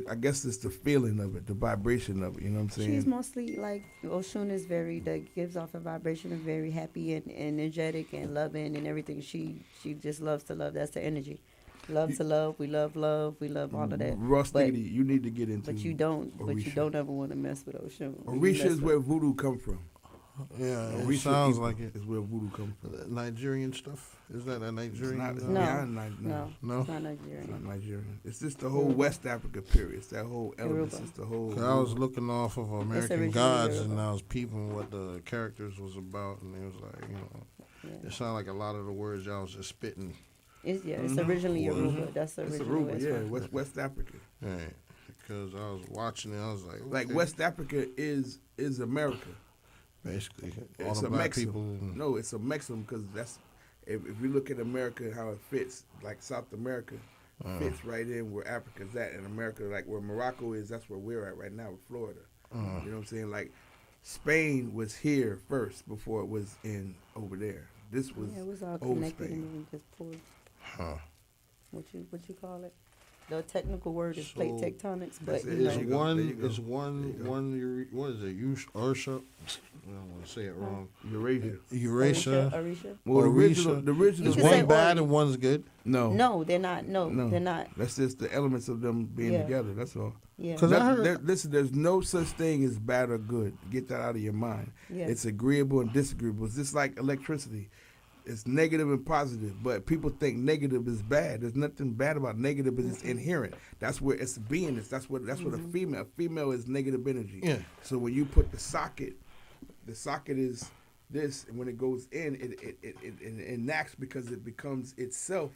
I guess it's the feeling of it, the vibration of it, you know what I'm saying? She's mostly like, Oshun is that gives off a vibration of very happy and energetic and loving and everything. She just loves to love. That's the energy. Love to love, we love all of that. Rusty, you need to get into But you don't ever want to mess with Oshun. Orisha is where voodoo come from. Yeah, Orisha sounds like it. Is where voodoo come from. Nigerian stuff? Is that a Nigerian? No, no, it's not Nigerian. It's not Nigerian. It's just the whole West Africa period. It's that whole element. It's the whole. I was looking off of American Gods and I was peeping what the characters was about, and it was like, it sounded like a lot of the words y'all was just spitting. It's originally Yoruba. That's the original. It's Aruba, West Africa. Right. because I was watching it. I was like, Like West Africa is America. Basically, all It's the a black maximum. people. No, it's a maximum because that's if you look at America how it fits, like South America fits right in where Africa's at, and America like where Morocco is, that's where we're at right now with Florida. You know what I'm saying? Like Spain was here first before it was in over there. This was it was all old connected Spain. and then just pulled. What you call it? The technical word is plate So, tectonics, but that's it. you There know, you go. One There you go. is one. What is it? Ursha. I don't want to say it wrong. Eurasia. Eurasia. Orisha. Well, the original Is You one say bad Ori. and one's good? No. No, they're not. No, they're not. That's just the elements of them being Yeah. together. That's all. Yeah. 'Cause I heard- listen, there's no such thing as bad or good. Get that out of your mind. Yeah. It's agreeable and disagreeable. It's just like electricity. It's negative and positive, but people think negative is bad. There's nothing bad about negative, but it's inherent. That's where it's beingness. That's what a female is negative energy. Yeah. So when you put the socket is this, and when it goes in, it enacts because it becomes itself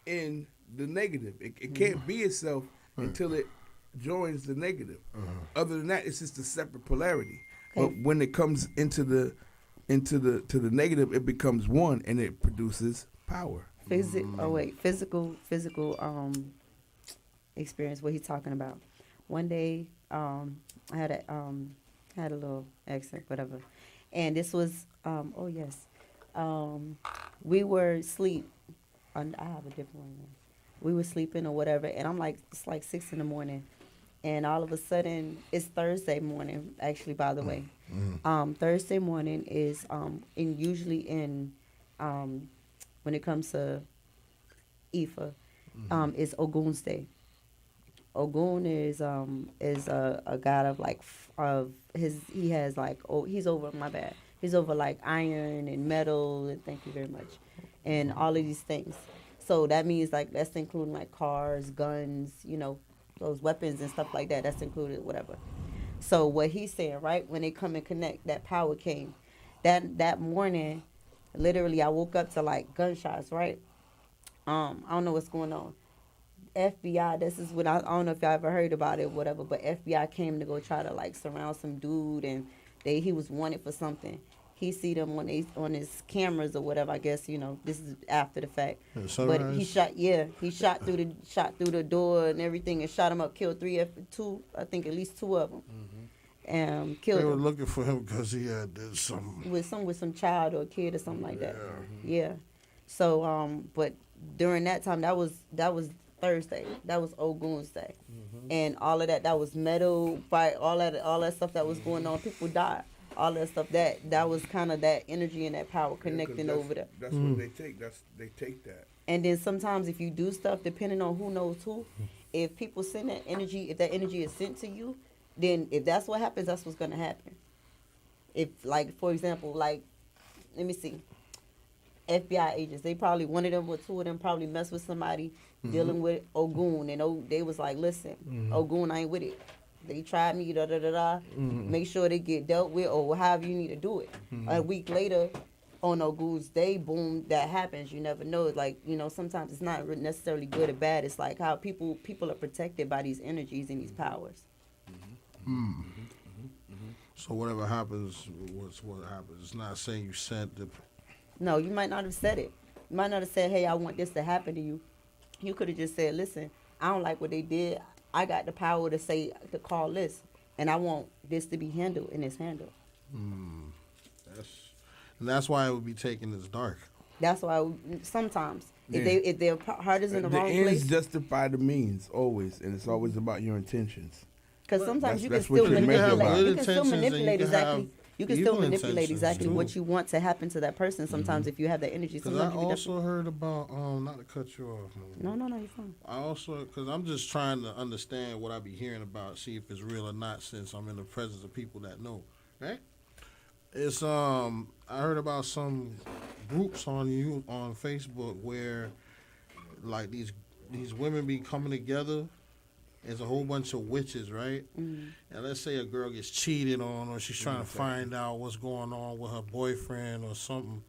in the negative. It can't be itself until it joins the negative. Other than that, it's just a separate polarity. Okay. But when it comes into the negative, it becomes one, and it produces power. Physical experience. What he's talking about. One day, I had a little accent, whatever, and this was we were asleep. I have a different one. We were sleeping or whatever, and I'm like, it's like 6 a.m, and all of a sudden, it's Thursday morning. Actually, by the way, Thursday morning is usually when it comes to Ifa, is Ogun's day. Ogun is a god of like he's over he's over like iron and metal, and thank you very much, and all of these things. So that means like that's including like cars, guns, those weapons and stuff like that. That's included, whatever. So what he's saying, right, when they come and connect, that power came. That morning, literally, I woke up to like gunshots, right? I don't know what's going on. FBI, this is what I don't know if y'all ever heard about it, whatever, but FBI came to go try to like surround some dude, and he was wanted for something. He see them on his cameras or whatever. I guess this is after the fact. But he shot through the door and everything, and shot him up. Killed I think at least 2 of them. Killed. They were him. looking for him because he had some with some child or kid or something like that. Yeah. So but during that time, that was Thursday. That was Ogun's day, and all of that was metal fight. All that stuff that was going on. People died. All that stuff, that was kind of that energy and that power connecting over there. That's what they take. They take that. And then sometimes if you do stuff, depending on who knows who, if people send that energy, if that energy is sent to you, then if that's what happens, that's what's going to happen. If, like, for example, like, let me see, FBI agents, they probably, one of them or 2 of them probably messed with somebody dealing with Ogun, and they was like, listen, Ogun, I ain't with it. They tried me, make sure they get dealt with, or however you need to do it. A week later, on Ogun's day, boom, that happens. You never know. It's like, sometimes it's not necessarily good or bad. It's like how people are protected by these energies and these powers. So whatever happens, what happens. It's not saying you sent the. No, you might not have said it. You might not have said, hey, I want this to happen to you. You could have just said, listen, I don't like what they did. I got the power to call this, and I want this to be handled, and it's handled. That's why it would be taken as dark. That's why sometimes if their heart is in the wrong ends place, justify the means always, and it's always about your intentions. Because sometimes you can that's what still you're measured by. manipulate. You can still manipulate exactly. You can still evil manipulate intentions, exactly too. what you want to happen to that person. Sometimes if you have that energy, Because sometimes I you can also heard about not to cut you off. No, you're fine. I also, because I'm just trying to understand what I be hearing about, see if it's real or not, since I'm in the presence of people that know, right? It's I heard about some groups on Facebook where like these women be coming together. There's a whole bunch of witches, right? And let's say a girl gets cheated on, or she's trying to find out what's going on with her boyfriend or something.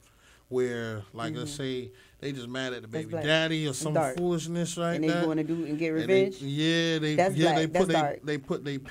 where, like, let's say they just mad at the baby daddy or some foolishness, right? And they want to do and get revenge. They That's black. they That's dark. They put their